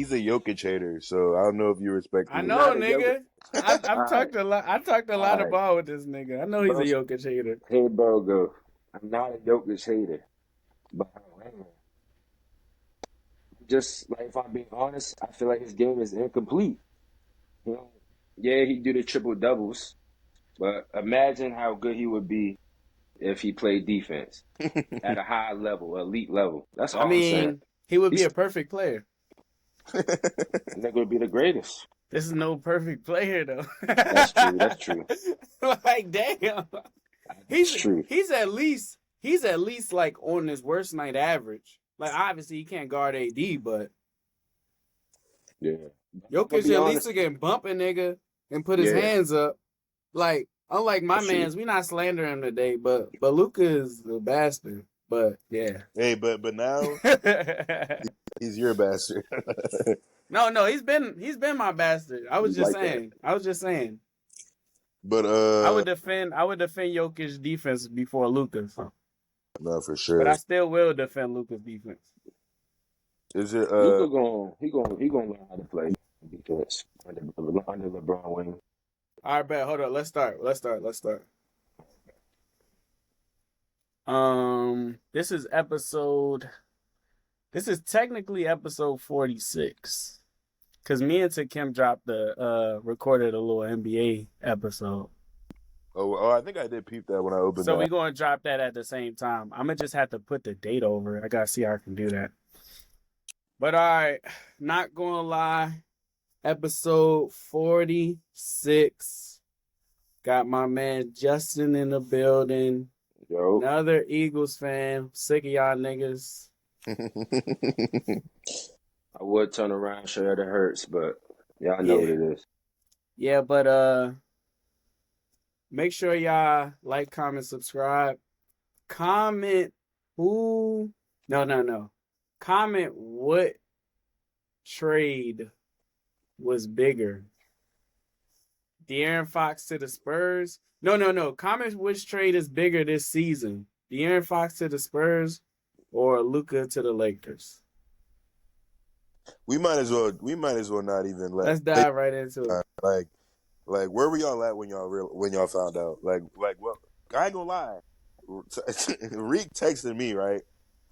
he's a Jokic hater, so I don't know if you respect I him. He's know, not a yoga. nigga. I've All right, talked a lot. I talked a all lot right. about with this nigga. I know he's a Bro, Jokic hater. here bro go. I'm not a Jokic hater, but however, just like if I'm being honest, I feel like his game is incomplete. You know, yeah, he do the triple doubles, but imagine how good he would be if he played defense at a high level, elite level. That's I all I'm saying. mean, he would be He's a perfect player. That would be the greatest. This is no perfect player though. That's true. That's true. Like damn, That's true. he's at least like on his worst night average. Like obviously he can't guard AD, but Yeah. I'm gonna Jokic be at least honest. can bump a nigga and put his Yeah, hands up. Like unlike my that's true. man's, we not slandering him today, but Luka is a bastard. But yeah. Hey, but now he's your bastard. No, he's been my bastard. I was He's just like that. saying. I was just saying. But I would defend Jokic defense before Luka. So. no, for But sure. I still will defend Luka's defense. Is it Luka he gonna learn how to play defense under LeBron wing. All right, bet. Hold on. Let's start. This is episode. This is technically episode 46. Cause me and Kim dropped recorded a little NBA episode. I think I did peep that when I opened So that. we gonna drop that at the same time. I'm gonna just have to put the date over it. I gotta see how I can do that. But all right, not gonna lie. Episode 46. Got my man Justin in the building. Yo, Another Eagles fan. Sick of y'all niggas. I would turn around and show you that it hurts, but y'all know what Yeah. it is. Yeah, but make sure y'all like, comment, subscribe. Comment who no. Comment what trade was bigger. De'Aaron Fox to the Spurs. No. Comment which trade is bigger this season. De'Aaron Fox to the Spurs or Luka to the Lakers. We might as well not even Let's dive right into it. like where were y'all at when y'all found out? Like well, I ain't gonna lie. Reek texted me, right?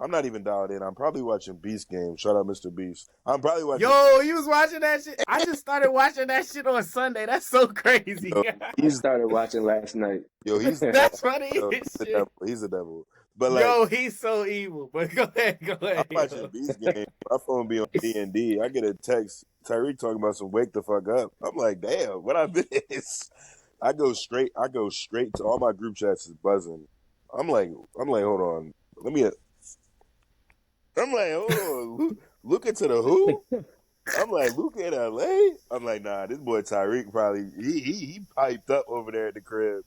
I'm not even dialed in. I'm probably watching Beast game. Shout out Mr. Beast. I'm probably watching. Yo, you was watching that shit? I just started watching that shit on Sunday. That's so crazy. Yo, I started watching last night. he's That's funny yo, as he's the shit. devil. He's the devil. But Yo, he's so evil. But go ahead. I'm watching Yo. Beast game. My phone be on D&D. I get a text. Tyreek talking about some wake the fuck up. I'm like, damn, what I miss? I go straight to all my group chats is buzzing. I'm like, hold on. Hold on. Look into the who? I'm like, Luka in LA? I'm like, nah, this boy Tyreek probably he piped up over there at the crib.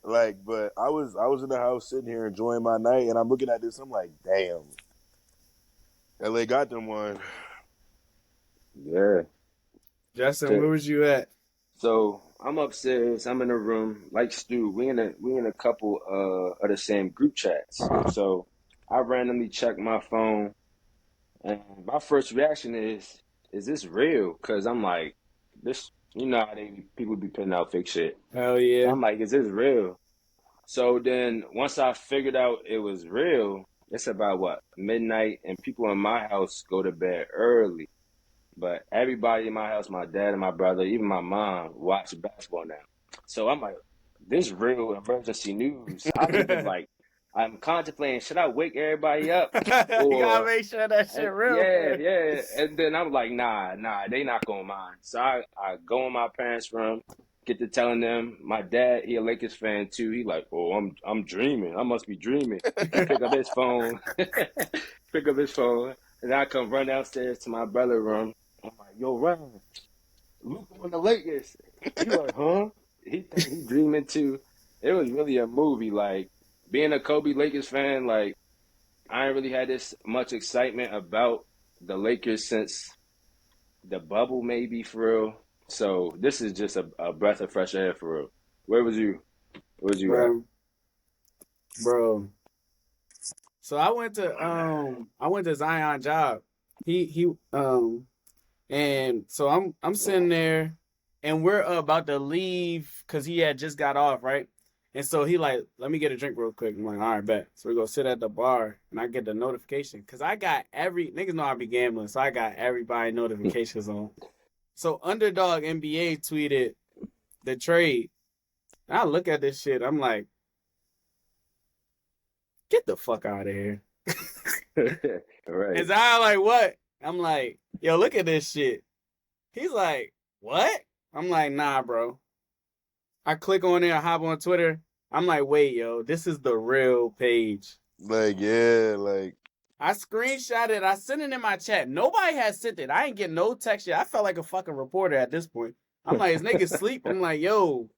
Like, but I was in the house sitting here enjoying my night and I'm looking at this, I'm like, damn. LA got them one. Yeah. Justin, where was you at? So I'm upstairs. I'm in a room like Stu. We in a couple of the same group chats. So I randomly check my phone, and my first reaction is this real? Because I'm like, this. You know how people be putting out fake shit. Hell So yeah. I'm like, is this real? So then once I figured out it was real, it's about what, midnight, and people in my house go to bed early. But everybody in my house, my dad and my brother, even my mom, watch basketball now. So I'm like, this real emergency news. I'm contemplating, should I wake everybody up? You gotta Or, make sure that shit real. yeah. And then I'm like, nah, they not gonna mind. So I go in my parents' room, get to telling them. My dad, he a Lakers fan too. He like, oh, I'm dreaming. I must be dreaming. Pick up his phone, and I come run downstairs to my brother's room. I'm like, yo, Ryan, Luka on the Lakers. He like, huh? He think he dreaming too. It was really a movie. Like, being a Kobe Lakers fan, like, I ain't really had this much excitement about the Lakers since the bubble, maybe, for real. So this is just a breath of fresh air, for real. Where was you at? Bro. So I went to Zion job. He And so I'm sitting there, and we're about to leave because he had just got off, right? And so he like, let me get a drink real quick. I'm like, all right, bet. So we go sit at the bar, and I get the notification because I got every niggas know I be gambling, so I got everybody notifications on. So Underdog NBA tweeted the trade. And I look at this shit. I'm like, get the fuck out of here. Right. And I like, what? I'm like, yo, look at this shit. He's like, what? I'm like, nah, bro. I click on there, I hop on Twitter. I'm like, wait, yo, this is the real page. Like, yeah, like. I screenshot it. I sent it in my chat. Nobody has sent it. I ain't getting no text yet. I felt like a fucking reporter at this point. I'm like, is niggas sleep? I'm like, yo.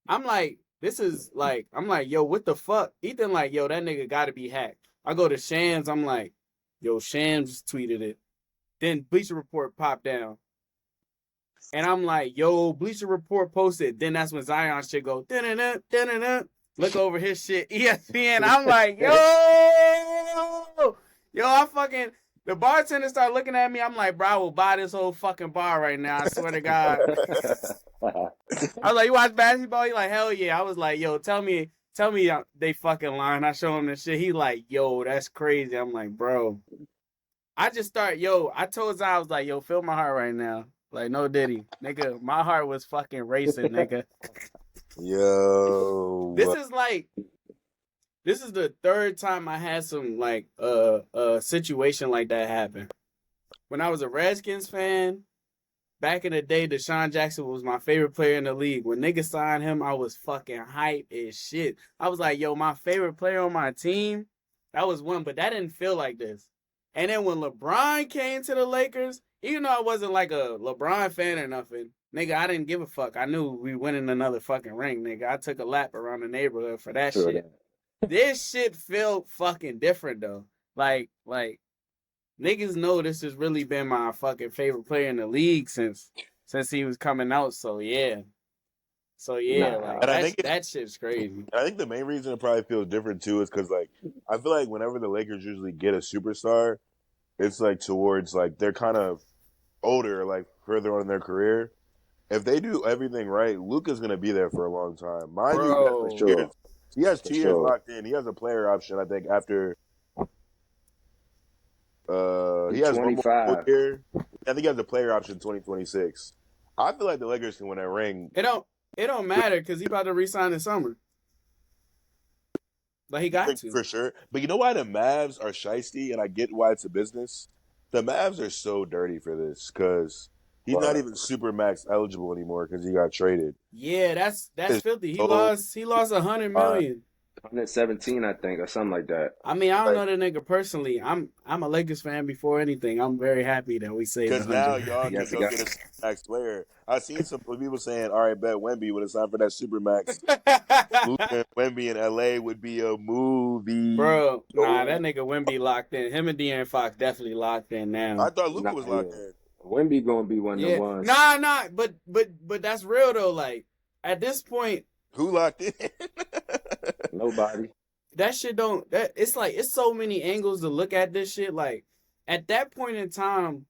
I'm like, this is like, I'm like, yo, what the fuck? Ethan like, yo, that nigga gotta be hacked. I go to Shams. I'm like, yo, Shams tweeted it. Then Bleacher Report popped down. And I'm like, yo, Bleacher Report posted. Then that's when Zion shit go, da-da-da, da-da-da. Look over his shit, ESPN. I'm like, yo, I fucking, the bartender started looking at me. I'm like, bro, I will buy this whole fucking bar right now. I swear to God. I was like, you watch basketball? He like, hell yeah. I was like, yo, tell me they fucking lying. I show him the shit. He like, yo, that's crazy. I'm like, bro. I told Zion, I was like, yo, feel my heart right now. Like, no diddy. Nigga, my heart was fucking racing, nigga. Yo. This is the third time I had some, like, situation like that happen. When I was a Redskins fan, back in the day, Deshaun Jackson was my favorite player in the league. When niggas signed him, I was fucking hype as shit. I was like, yo, my favorite player on my team, that was one, but that didn't feel like this. And then when LeBron came to the Lakers, even though I wasn't like a LeBron fan or nothing, nigga, I didn't give a fuck. I knew we winning another fucking ring, nigga. I took a lap around the neighborhood for that shit. This shit felt fucking different, though. Like, niggas know this has really been my fucking favorite player in the league since he was coming out. So yeah, like that shit's crazy. I think the main reason it probably feels different too is because like I feel like whenever the Lakers usually get a superstar, it's like towards like they're kind of older, like further on in their career. If they do everything right, Luka's gonna be there for a long time. Mind you, he has 2 years locked in. He has a player option, I think, after. He has 25. 1 more year. I think he has a player option 2026. I feel like the Lakers can win that ring. It don't matter because he about to resign in summer. Like he got to. For sure. But you know why the Mavs are shiesty, and I get why it's a business? The Mavs are so dirty for this because he's not even super max eligible anymore because he got traded. Yeah, that's filthy. He lost $100 million. 117, I think, or something like that. I mean, I don't know the nigga personally. I'm a Lakers fan before anything. I'm very happy that we saved because now y'all can go get a max player. I've seen some people saying, "All right, bet Wemby would have signed for that supermax." Luka and Wemby in LA would be a movie, bro. Nah, that nigga Wemby locked in. Him and De'Aaron Fox definitely locked in now. I thought Luka was locked in. Wemby gonna be one of the ones. Nah, but that's real though. Like at this point, who locked in? Nobody. That shit don't. It's like it's so many angles to look at this shit. Like at that point in time,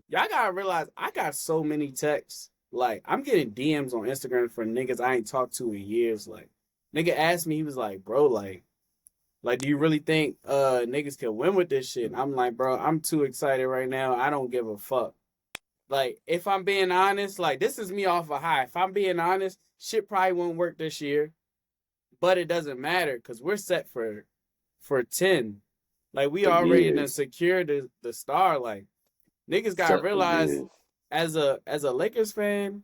y'all gotta realize I got so many texts. Like I'm getting DMs on Instagram from niggas I ain't talked to in years. Like nigga asked me, he was like, bro, like do you really think niggas can win with this shit? I'm like, bro, I'm too excited right now. I don't give a fuck. Like if I'm being honest, like this is me off a high. If I'm being honest, shit probably won't work this year. But it doesn't matter because we're set for 10. Like we already done secured the star. Like niggas gotta realize as a Lakers fan,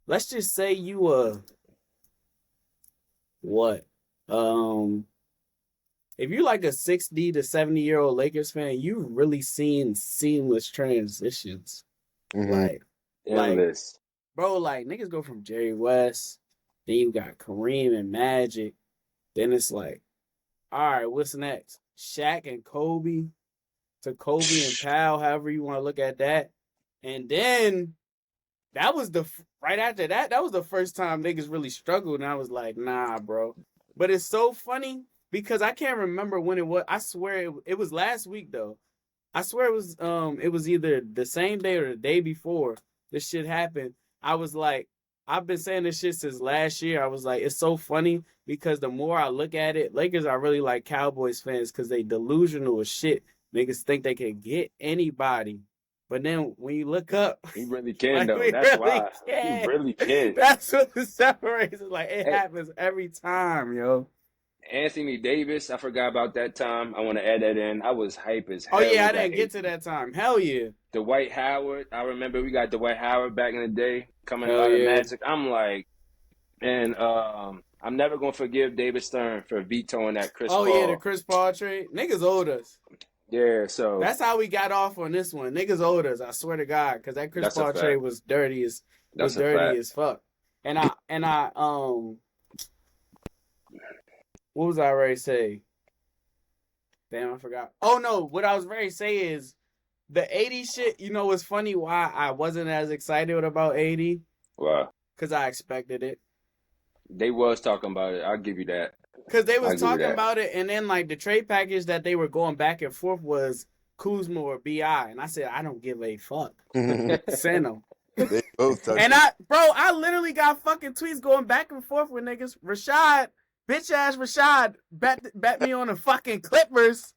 let's just say you what? If you're like a 60 to 70-year-old Lakers fan, you've really seen seamless transitions. Mm-hmm. Like bro, like niggas go from Jerry West. Then you got Kareem and Magic. Then it's like, all right, what's next? Shaq and Kobe to Kobe and Powell, however you want to look at that. And then that was right after that, that was the first time niggas really struggled. And I was like, nah, bro. But it's so funny because I can't remember when it was. I swear it was last week, though. I swear it was either the same day or the day before this shit happened. I was like, I've been saying this shit since last year. I was like, it's so funny because the more I look at it, Lakers are really like Cowboys fans because they delusional as shit. Niggas think they can get anybody. But then when you look up, He really can like though. we That's really why he can. really can. That's what separates it. Like it Hey, happens every time, yo. Anthony Davis, I forgot about that time. I want to add that in. I was hype as Oh hell yeah, I with that didn't get to AD. that time. Hell yeah. Dwight Howard, I remember we got Dwight Howard back in the day coming Hell by the yeah. Magic. I'm like, and I'm never gonna forgive David Stern for vetoing that Chris Oh yeah, the Paul. Chris Paul trade. Niggas owed us. Yeah, so That's how we got off on this one. Niggas owed us. I swear to God, because that Chris that's a Paul trade fact. was That's a dirty fact. as fuck. And I what was I already say? Damn, I forgot. Oh no, what I was ready to say is the 80 shit. You know, what's funny why I wasn't as excited about 80 Wow. because I expected it. They was talking about it. I'll give you that. Because they was I'll give you talking that. about it, and then like the trade package that they were going back and forth was Kuzma or Bi, and I said I don't give a fuck. Send them. They both touched And it. I literally got fucking tweets going back and forth with niggas. Rashad, bitch ass Rashad, bet me on the fucking Clippers.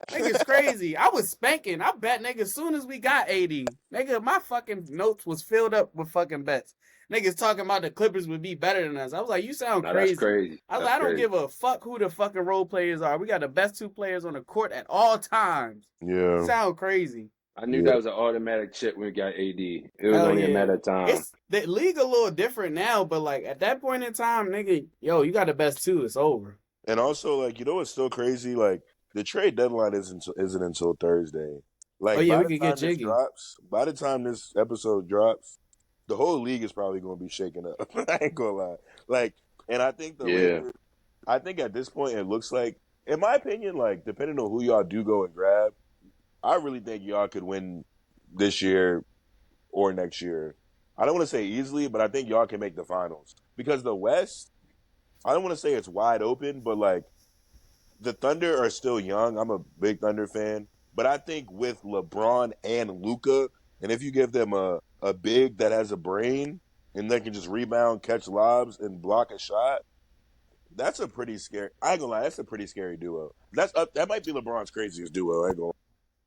Niggas crazy. I was spanking. I bet niggas as soon as we got 80. Nigga, my fucking notes was filled up with fucking bets. Niggas talking about the Clippers would be better than us. I was like, you sound No, that's crazy. crazy. I was That's like, I don't crazy. give a fuck who the fucking role players are. We got the best two players on the court at all times. Yeah. Sound crazy. I knew Yeah. that was an automatic chip when we got AD. It was Hell only a yeah. matter of time. It's the league a little different now, but like at that point in time, nigga, yo, you got the best two. It's over. And also, like, you know what's still crazy? Like, the trade deadline isn't until Thursday. Oh Like, yeah, we could get jiggy. by the time this episode drops, the whole league is probably going to be shaken up. I ain't gonna lie. Like, and I think the Yeah. Lakers. I think at this point, it looks like, in my opinion, like depending on who y'all do go and grab, I really think y'all could win this year or next year. I don't want to say easily, but I think y'all can make the finals because the West. I don't want to say it's wide open, but like the Thunder are still young. I'm a big Thunder fan, but I think with LeBron and Luka, and if you give them a big that has a brain and they can just rebound, catch lobs, and block a shot, that's a pretty scary. I ain't gonna lie, that's a pretty scary duo. That might be LeBron's craziest duo. I ain't gonna.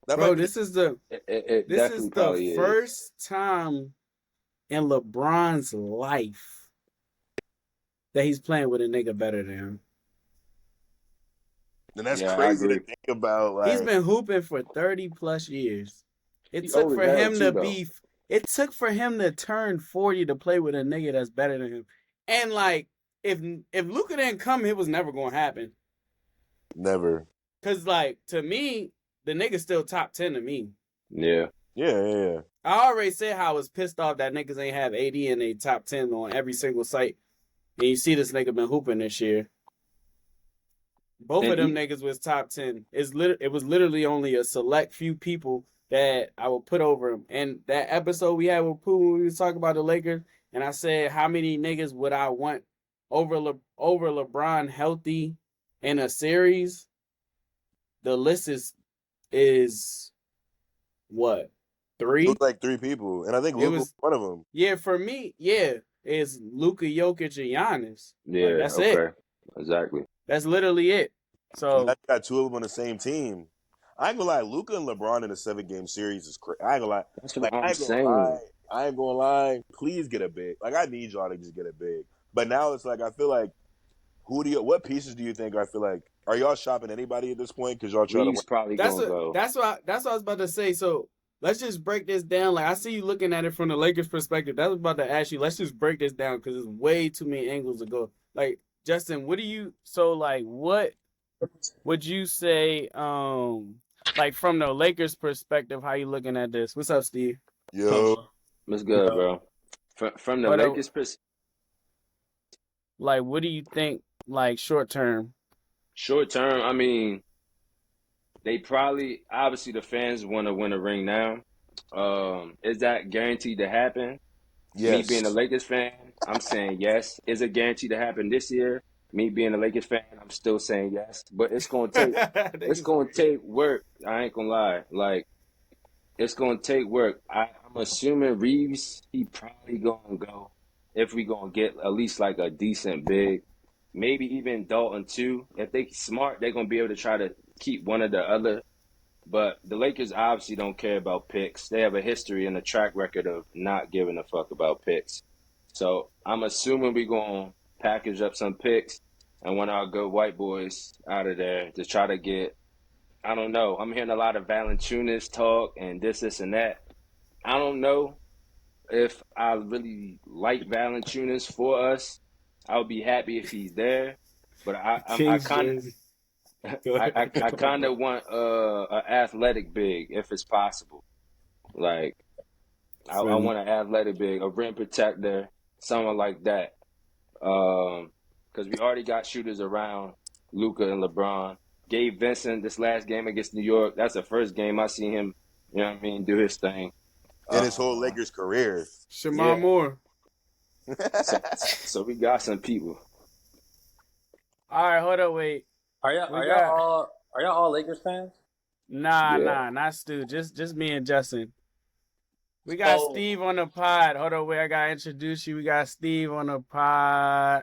That might Bro, be. It this is definitely the probably is. first time in LeBron's life that he's playing with a nigga better than him. And that's Yeah, I crazy to agree. think about. He's Like, been hooping for 30 plus years. It He took old as for hell him too, to though. be it took for him to turn 40 to play with a nigga that's better than him. And like if Luka didn't come, it was never gonna happen. never. Cause like to me, the nigga's still top 10 to me. Yeah. Yeah. I already said how I was pissed off that niggas ain't have AD in a top 10 on every single site. And you see this nigga been hooping this year. Both And of them niggas was top 10. It was literally only a select few people that I would put over him. And that episode we had with Pooh when we was talking about the Lakers, and I said how many niggas would I want over LeBron healthy in a series? The list is what? It 3? was like three people, and I think It Luka was was one of them. yeah, for me, yeah, it's Luka Jokic and Giannis. Like Yeah. that's Okay. it. Exactly. That's literally it. And now So you got two of them on the same team. I ain't gonna lie, Luka and LeBron in a 7 game series is crazy. I ain't gonna lie. That's what Like I'm saying. I ain't gonna lie. Please get a big. Like I need y'all to just get a big. But now it's like I feel like what pieces do you think? I feel like are y'all shopping anybody at this point because y'all trying to win? Reeves probably That's gonna what go. that's what I was about to say. So let's just break this down. Like I see you looking at it from the Lakers perspective. That was about to ask you. Let's just break this down because there's way too many angles to go. Like Justin, what do you what would you say like from the Lakers perspective, how you looking at this? What's up, Steve? Yo, That's good, bro. From the But Lakers perspective, like what do you think like short term? short term, I mean, they probably obviously the fans want to win a ring now. Is that guaranteed to happen? Me being a yes, Lakers fan, I'm saying yes. Is it guaranteed to happen this year? me being a Lakers fan, I'm still saying yes. But it's Niggas gonna crazy. take work. I ain't gonna lie. Like it's gonna take work. I'm assuming Reeves, he probably gonna go if we gonna get at least like a decent big, maybe even Dalton too. If they smart, they're gonna be able to try to keep one of the other. But the Lakers obviously don't care about picks. They have a history and a track record of not giving a fuck about picks. So I'm assuming we're gonna package up some picks and want our good white boys out of there to try to get. I don't know. I'm hearing a lot of Valanciunas talk and this, and that. I don't know if I really like Valanciunas for us. I would be happy if he's there, but I Kings kind jersey. Go I ahead. kind of want an athletic big if it's possible. Like I Funny. want an athletic big, a rim protector, someone like that. Because we already got shooters around Luka and LeBron. Gabe Vincent, this last game against New York, that's the first game I see him. You know what I mean? Do his thing. In his whole Uh, Lakers career. Shamar yeah. Moore. So we got some people. All right, hold up, wait. Are y'all We got all Lakers fans? Yeah. not Stu. Just me and Justin. We got So, Steve on the pod. Hold on, wait. I gotta introduce you. We got Steve on the pod.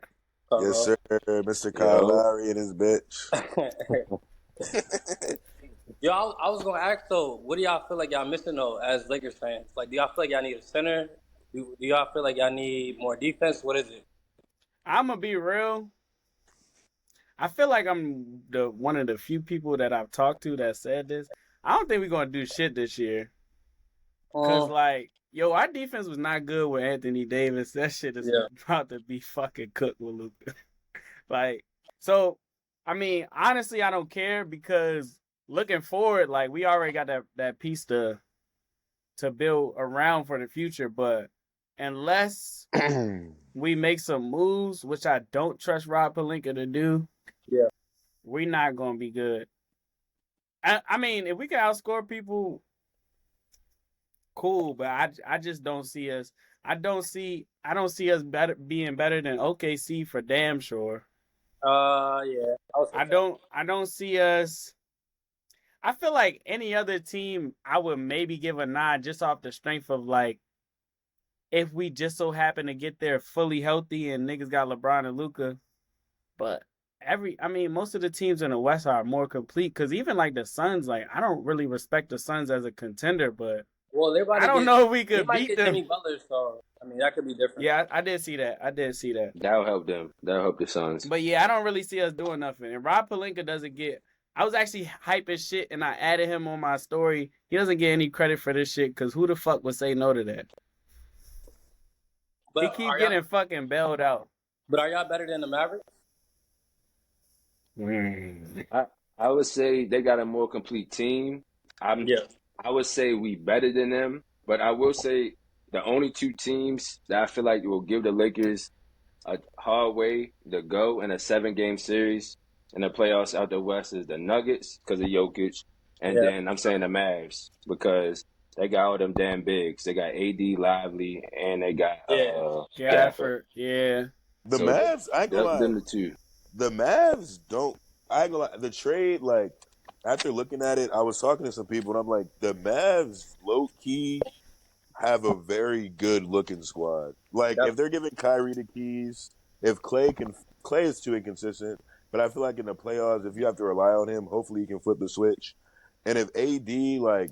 Yes, bro. sir. Mr. Kyle Yo. Lowry and his bitch. Yo, I was gonna ask though, what do y'all feel like y'all missing though as Lakers fans? Like, do y'all feel like y'all need a center? Do y'all feel like y'all need more defense? What is it? I'm gonna be real. I feel like I'm the one of the few people that I've talked to that said this. I don't think we're gonna do shit this year. Cause Um, like, yo, our defense was not good with Anthony Davis. That shit is yeah, about to be fucking cooked with Luka. Like, so I mean, honestly, I don't care because looking forward, like we already got that piece to build around for the future. But unless we make some moves, which I don't trust Rob Pelinka to do, yeah. we're not gonna be good. I mean, if we can outscore people, cool. But I just don't see us. I don't see us being better than OKC for damn sure. Yeah. I was gonna say, I don't see us. I feel like any other team, I would maybe give a nod just off the strength of like if we just so happen to get there fully healthy and niggas got LeBron and Luka. But I mean, most of the teams in the West are more complete because even like the Suns, like I don't really respect the Suns as a contender, but well, they're about I to don't get. know if we They could might beat get them. Jimmy Butler, so I mean that could be different. Yeah, I did see that. I did see that. That'll help them. That'll help the Suns. But yeah, I don't really see us doing nothing. And Rob Pelinka doesn't get. I was actually hyping shit, and I added him on my story. He doesn't get any credit for this shit because who the fuck would say no to that? He But keep getting fucking bailed out. are y'all better than the Mavericks? I I would say they got a more complete team. I'm Yeah, I would say we better than them, but I will say the only two teams that I feel like will give the Lakers a hard way to go in a 7 game series in the playoffs out the West is the Nuggets because of Jokic, and yeah, then I'm saying the Mavs because they got all them damn bigs. They got AD, Lively, and they got yeah. Gafford. Gafford, yeah. The So Mavs, I ain't gonna lie. them the two. The Mavs don't. I ain't gonna lie. The trade, like after looking at it, I was talking to some people, and I'm like, the Mavs low key have a very good looking squad. Like Yep. if they're giving Kyrie the keys, if Clay is too inconsistent, but I feel like in the playoffs, if you have to rely on him, hopefully he can flip the switch. And if AD like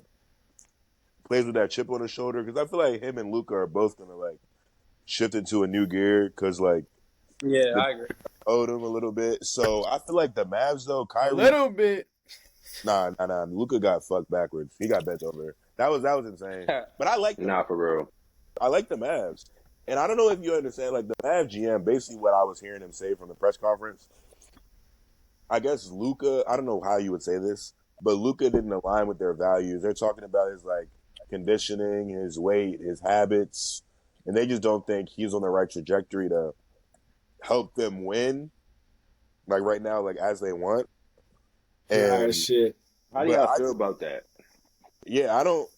plays with that chip on his shoulder, because I feel like him and Luca are both gonna like shift into a new gear, because like Yeah, the I agree. owed him a little bit. So I feel like the Mavs though, A Kyrie, little bit. nah. Luca got fucked backwards. He got bent over. That was insane. But I like the Nah, for real. Mavs. And I don't know if you understand, like the Mavs GM, basically what I was hearing him say from the press conference. I guess Luca, I don't know how you would say this, but Luca didn't align with their values. They're talking about his like conditioning, his weight, his habits, and they just don't think he's on the right trajectory to help them win, like right now, like as they want. Ah, And shit. How do but y'all I feel just, about that? yeah, I don't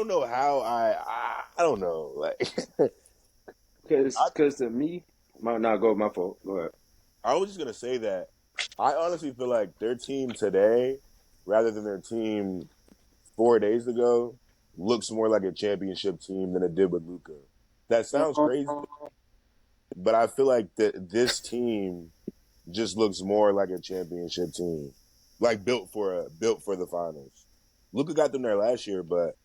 know how I don't know, like Because I cause to me, My fault. Go ahead. I was just gonna say that I honestly feel like their team today, rather than their team 4 days ago, looks more like a championship team than it did with Luka. That sounds crazy, but I feel like this team just looks more like a championship team, like built for the finals. Luka got them there last year, but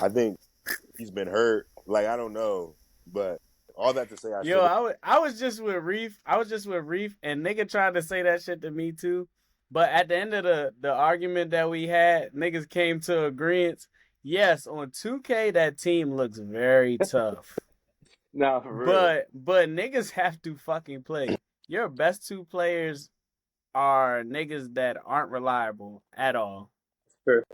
I think he's been hurt. Like I don't know, but all that to say, I Yo, still I was just with Reef. I was just with Reef, and nigga tried to say that shit to me too. But at the end of the argument that we had, niggas came to agreement. Yes, on 2K that team looks very tough. Nah, for real. But niggas have to fucking play. Your best two players are niggas that aren't reliable at all. Sure.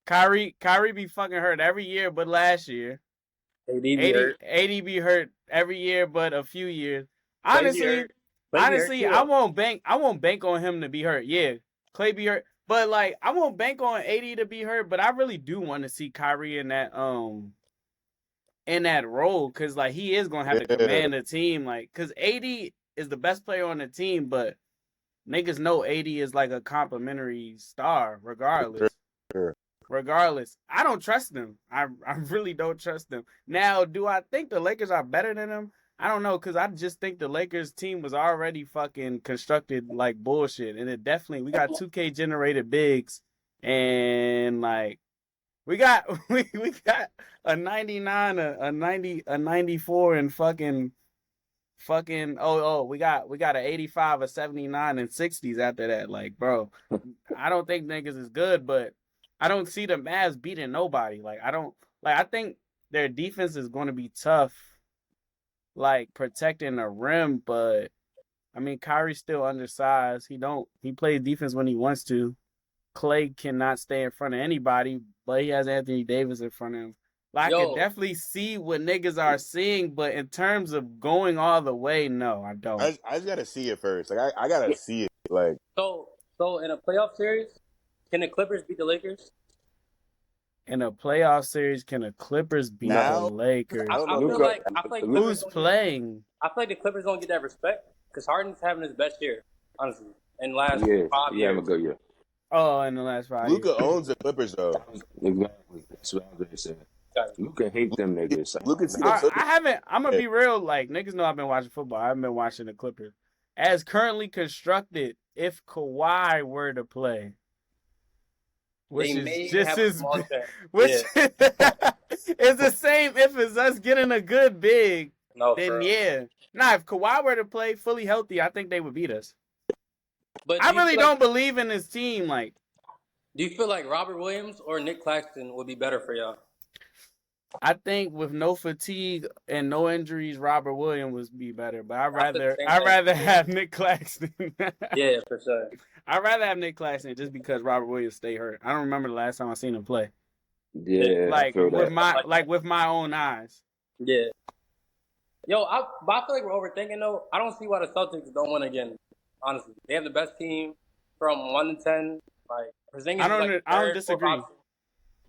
Kyrie be fucking hurt every year, but last year. AD be 80, hurt. 80 be hurt every year, but a few years. Clay be Honestly, hurt. Clay be hurt too. I won't bank on him to be hurt. Yeah, Clay be hurt, but like I won't bank on 80 to be hurt. But I really do want to see Kyrie in that role because like he is gonna have to yeah, command the team. Like because 80 is the best player on the team, but niggas know 80 is like a complimentary star regardless. sure. Regardless, I don't trust them. I really don't trust them. Now, do I think the Lakers are better than them? I don't know, because I just think the Lakers team was already fucking constructed like bullshit. And it definitely, we got 2K generated bigs. And like, we got we got a 99, a 90, a 94, and we got an 85, a 79, and 60s after that. Like, bro, I don't think niggas is good, but I don't see the Mavs beating nobody. Like, I think their defense is going to be tough, like protecting the rim, but I mean Kyrie's still undersized. He plays defense when he wants to. Clay cannot stay in front of anybody, but he has Anthony Davis in front of him. Like, I could definitely see what niggas are seeing, but in terms of going all the way, no, I don't. I just gotta see it first. Like I gotta see it. Like So in a playoff series, can the Clippers beat the Lakers? In a playoff series, can the Clippers beat the now, Lakers? I don't know. I feel like Who's playing? I feel like the Clippers don't get that respect because Harden's having his best year, honestly, in the last Yeah, 5 yeah, years. have a good year. Oh, in the last 5 years. Luka owns the Clippers though. Exactly. That's what I was gonna say. Luka hate them niggas. Luka see the Clippers. I haven't. I'm gonna be real. Like niggas know I've been watching football. I haven't been watching the Clippers. As currently constructed, if Kawhi were to play, which is just as, which is the same. If it's us getting a good big, then yeah. Nah, if Kawhi were to play fully healthy, I think they would beat us. But I really don't believe in this team. Like, do you feel like Robert Williams or Nick Claxton would be better for y'all? I think with no fatigue and no injuries, Robert Williams would be better. But I'd rather have Nick Claxton. Yeah, for sure. I'd rather have Nick Claxton just because Robert Williams stay hurt. I don't remember the last time I seen him play. Yeah, like with my own eyes. Yeah. Yo, but I feel like we're overthinking though. I don't see why the Celtics don't win again. Honestly, they have the best team from 1 to 10. Like Porzingis I don't disagree.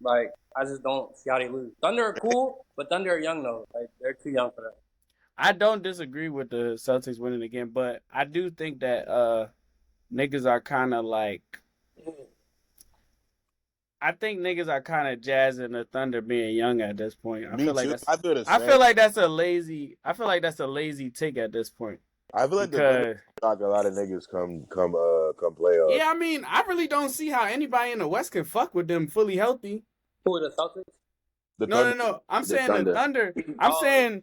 Like I just don't see how they lose. Thunder are cool, but Thunder are young though. Like they're too young for that. I don't disagree with the Celtics winning again, but I do think that niggas are kind of like. I think niggas are kind of jazzing the Thunder being young at this point. I feel like that's a lazy take at this point. I feel like the shock a lot of niggas come playoffs. Yeah, I mean, I really don't see how anybody in the West can fuck with them fully healthy. Who are the Celtics? No. I'm saying the Thunder. I'm saying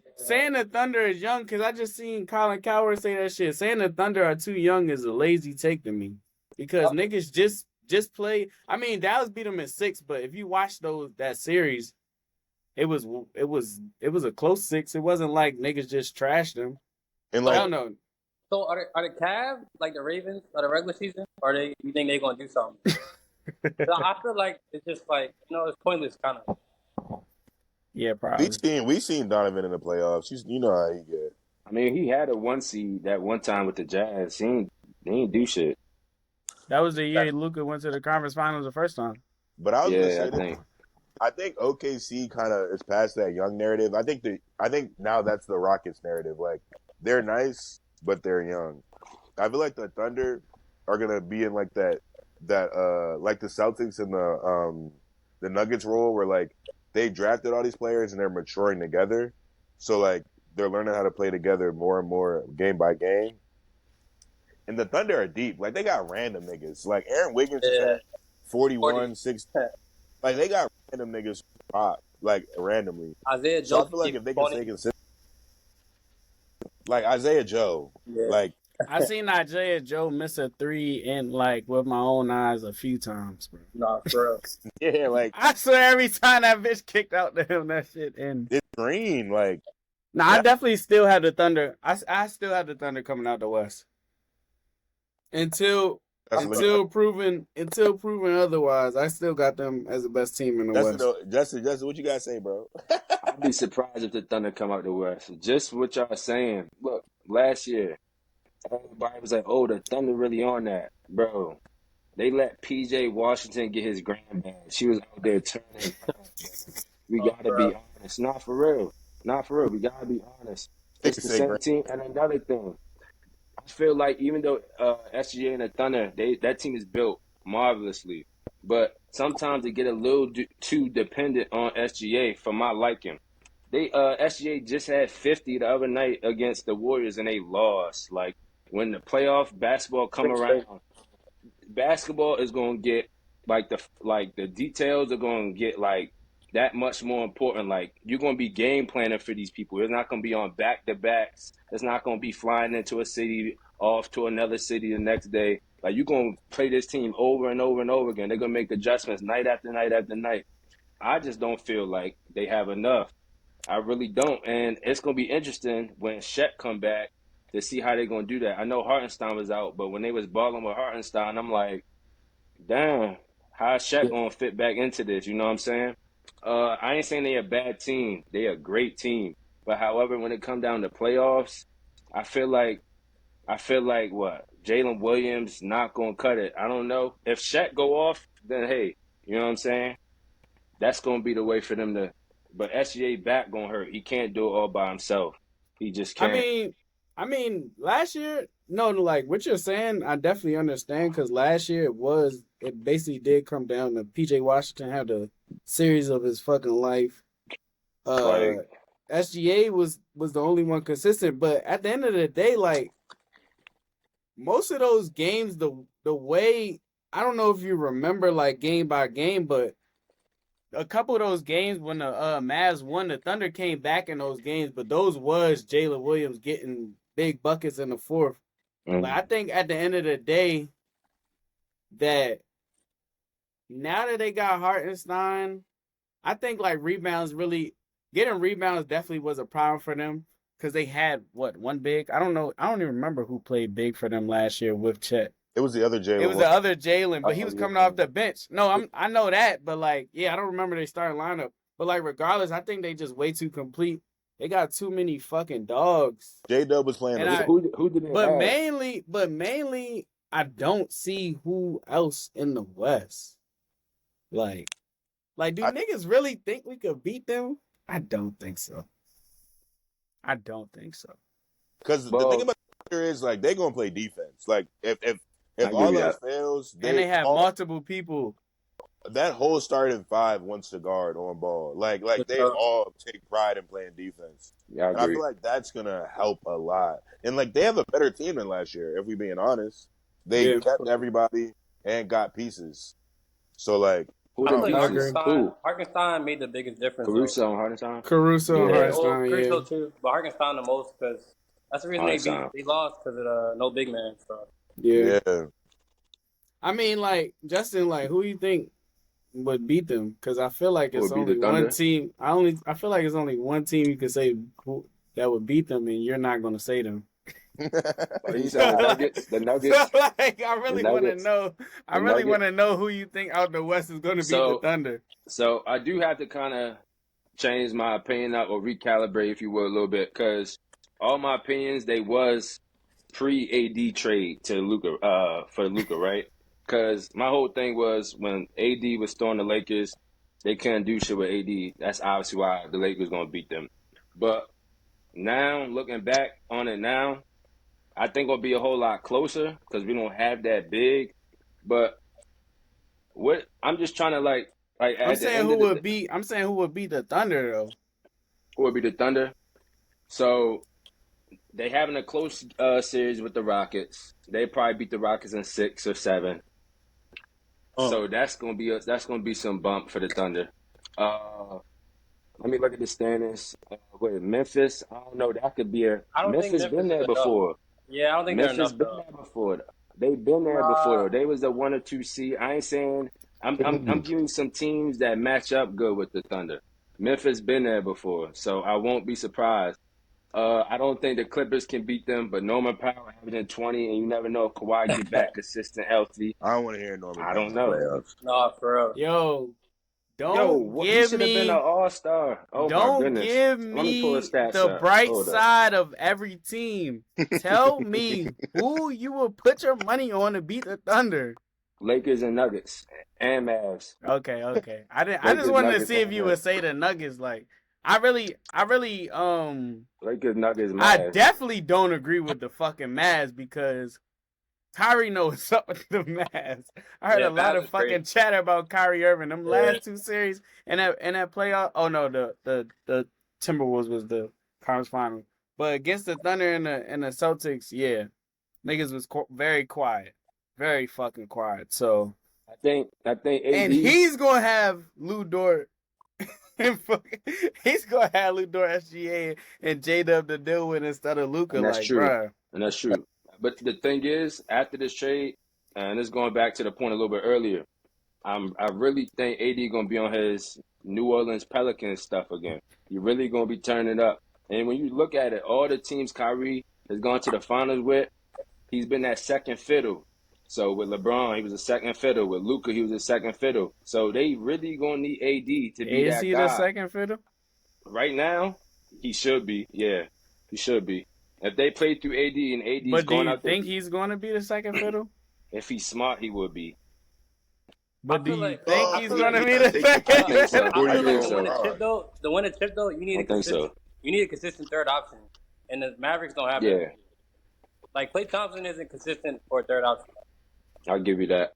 the Thunder is young because I just seen Colin Cowherd say that shit. Saying the Thunder are too young is a lazy take to me because niggas just play. I mean, Dallas beat them in 6, but if you watch that series, it was a close 6. It wasn't like niggas just trashed them. And like, I don't know. So are the Cavs like the Ravens of the regular season, or you think they're gonna do something? I feel like it's just like it's pointless kind of. Yeah, probably. We seen Donovan in the playoffs. You know how he get. I mean, he had a 1 seed that one time with the Jazz. They ain't do shit. That was the year Luka went to the conference finals the first time. But I was gonna say I think OKC kind of is past that young narrative. I think now that's the Rockets narrative. Like they're nice, but they're young. I feel like the Thunder are gonna be in like that like the Celtics and the Nuggets role where like they drafted all these players and they're maturing together. So like they're learning how to play together more and more game by game. And the Thunder are deep. Like they got random niggas. Like Aaron Wiggins is Yeah, at 41, 40. 6. Like they got random niggas pop like randomly. Isaiah So Joe I can feel like keep if they can 20. stay consistent, like Isaiah Joe, Yeah, like I seen Isaiah Joe miss a three in like with my own eyes a few times, bro. nah, for real. yeah, like I swear every time that bitch kicked out to him, that shit in. it's green. Like Nah, I definitely still have the Thunder. I still have the Thunder coming out the West until that's what proven otherwise. I still got them as the best team in the West. Justin, what you gotta say, bro? I'd be surprised if the Thunder come out the West. Just what y'all saying. Look, last year, everybody was like, "Oh, the Thunder really on that, bro." They let PJ Washington get his grand badge. She was out there turning up, bro. We Oh, gotta for real. be honest. Not for real. Not for real. We gotta be honest. They It's the say same green. team. And another thing, I feel like even though SGA and the Thunder, that team is built marvelously, but sometimes they get a little too dependent on SGA for my liking. They SGA just had 50 the other night against the Warriors and they lost. Like when the playoff basketball come 6 straight. around, basketball is going to get like the details are going to get like that much more important. Like you're going to be game planning for these people. It's not going to be on back to backs. It's not going to be flying into a city off to another city the next day. Like you're going to play this team over and over and over again. They're going to make adjustments night after night after night. I just don't feel like they have enough. I really don't. And it's going to be interesting when Shaq come back to see how they're going to do that. I know Hartenstein was out, but when they was balling with Hartenstein, I'm like, damn, how's Shaq going to fit back into this? You know what I'm saying? I ain't saying they a bad team. They a great team. But however, when it come down to playoffs, I feel like what? Jalen Williams not going to cut it. I don't know. If Shaq go off, then hey, you know what I'm saying? That's going to be the way for them to. But SGA back going to hurt. He can't do it all by himself. He just I can't. mean, last year, no, like what you're saying, I definitely understand because last year it basically did come down to PJ Washington had a series of his fucking life. Like, SGA was the only one consistent, but at the end of the day, like most of those games, the way I don't know if you remember like game by game, but a couple of those games when the Mavs won, the Thunder came back in those games, but those was Jalen Williams getting big buckets in the fourth. Like I think at the end of the day, that now that they got Hartenstein, I think like getting rebounds definitely was a problem for them because they had one big. I don't know. I don't even remember who played big for them last year with Chet. It was the other It was Jalen. the other Jalen, but he was yeah. coming off the bench. No, I know that, but like, yeah, I don't remember their starting lineup. But like, regardless, I think they just way too complete. They got too many fucking dogs. J Dub was playing. And Who did they but add? mainly, I don't see who else in the West. Like, do niggas really think we could beat them? I don't think so. Because the thing about the is like they gonna play defense. Like if I give all you else that. fails, And they have multiple people. that whole starting five wants to guard on ball. Like they all take pride in playing defense. Yeah, I And I agree. feel like that's gonna help a lot. And like they have a better team than last year, if we being honest. They Yeah. kept everybody and got pieces. So like Who I them feel like pieces? Who? Hartenstein made the biggest difference though. Caruso and Hartenstein? Caruso and Yeah, Yeah, well, Hartenstein, yeah. Caruso too, but Hartenstein the most because that's the reason Hartenstein. they lost because of the no big man. So Yeah. yeah. I mean, like, Justin, like, who you think would beat them? Because I feel like Who it's would beat only the one Thunder? team. I feel like it's only one team you could say that would beat them, and you're not going to say them. Oh, you said the Nuggets? The Nuggets? So, like, I really want to Nuggets? know. I The really want Nuggets? to know who you think out the West is going to beat the Thunder. So I do have to kind of change my opinion up or recalibrate, if you will, a little bit, because all my opinions they was pre-AD trade to Luka, for Luka, right? Because my whole thing was when AD was throwing the Lakers, they couldn't do shit with AD. That's obviously why the Lakers gonna beat them. But Now, looking back on it now, I think it'll be a whole lot closer because we don't have that big. But what I'm just trying to like I'm at the saying end who of the would day, beat. I'm saying who would beat the Thunder though. who would be the Thunder? So they having a close series with the Rockets. They probably beat the Rockets in 6 or 7. So that's gonna be some bump for the Thunder. Uh, Let me look at the standings. Wait, Memphis. I don't know. That could be a I don't think Memphis Memphis been is there enough. before. Yeah, I don't think they're Memphis enough been though. there before. They've been there Nah, before. They was the 1 or 2 seed. I ain't saying I'm giving you some teams that match up good with the Thunder. Memphis been there before, so I won't be surprised. I don't think the Clippers can beat them, but Norman Powell averaging 20, and you never know if Kawhi get back consistent, healthy. I don't want to hear Norman I Powell don't in the know. playoffs. nah, for real. Yo, Yo, don't what, he give should have been an me. all-star. Oh my Don't goodness. give Let me pull his me stats the up. bright Hold up. side of every team. Tell me who you will put your money on to beat the Thunder. Lakers and Nuggets and Mavs. Okay. I just Lakers, wanted to Nuggets, see if and you would Mavs. say the Nuggets. Like, I really, Lakers, Nuggets, I Mavs. definitely don't agree with the fucking Mavs because Kyrie knows what's up with the Mavs. I heard Yeah, a lot Mavs of is crazy. fucking chatter about Kyrie Irving. Them Yeah. last 2 series and that playoff. Oh no, the Timberwolves was the conference final. But against the Thunder and the Celtics, yeah, niggas was very quiet, very fucking quiet. So I think and AD. he's gonna have Lou Dort. He's gonna have Lou Dort, SGA, and J Dub to deal with instead of Luka. And that's Like, true. bruh. And that's true. But the thing is, after this trade, and this going back to the point a little bit earlier, I really think AD gonna be on his New Orleans Pelicans stuff again. You're really gonna be turning it up. And when you look at it, all the teams Kyrie has gone to the finals with, he's been that second fiddle. So with LeBron, he was a second fiddle. With Luka, he was a second fiddle. So they really gonna need AD to be Is that he the guy. second fiddle? Right now, he should be. Yeah, he should be. If they play through AD and AD's But do going you out there, think he's going to be the second fiddle? if he's smart, he would be. I But do feel you like think I he's feel going like to be I the think he I second could be think a so. point fiddle? I guard feel for like to win a so. chip LeBron. though, you need I a think consistent so. you need a consistent third option. And the Mavericks don't have that. Yeah, Like Klay Thompson isn't consistent for a third option. I'll give you that.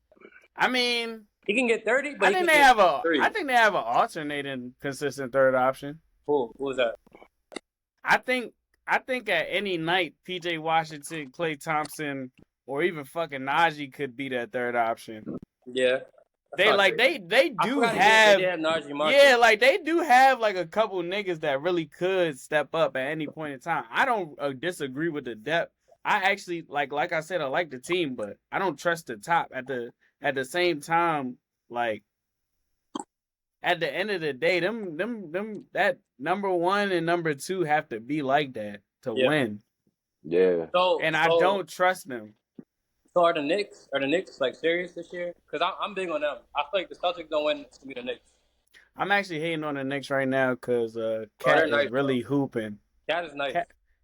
I mean, He can get 30, but I he think can they get have a I 3. think they have an alternating consistent third option. Who was that? I think at any night PJ Washington, Klay Thompson, or even fucking Najee could be that third option. Yeah. That's They not like crazy. they I do forgot they have did have Najee Marshall. yeah, like they do have like a couple niggas that really could step up at any point in time. I don't disagree with the depth. I actually like I said, I like the team, but I don't trust the top. At the same time, like at the end of the day, them that number 1 and number 2 have to be like that to Yeah. win, Yeah. and I don't trust them. So are the Knicks like serious this year? Because I'm big on them. I feel like the Celtics don't win. It's gonna be the Knicks. I'm actually hating on the Knicks right now because Bro, Cat they're is nice, really bro. hooping. Cat is nice.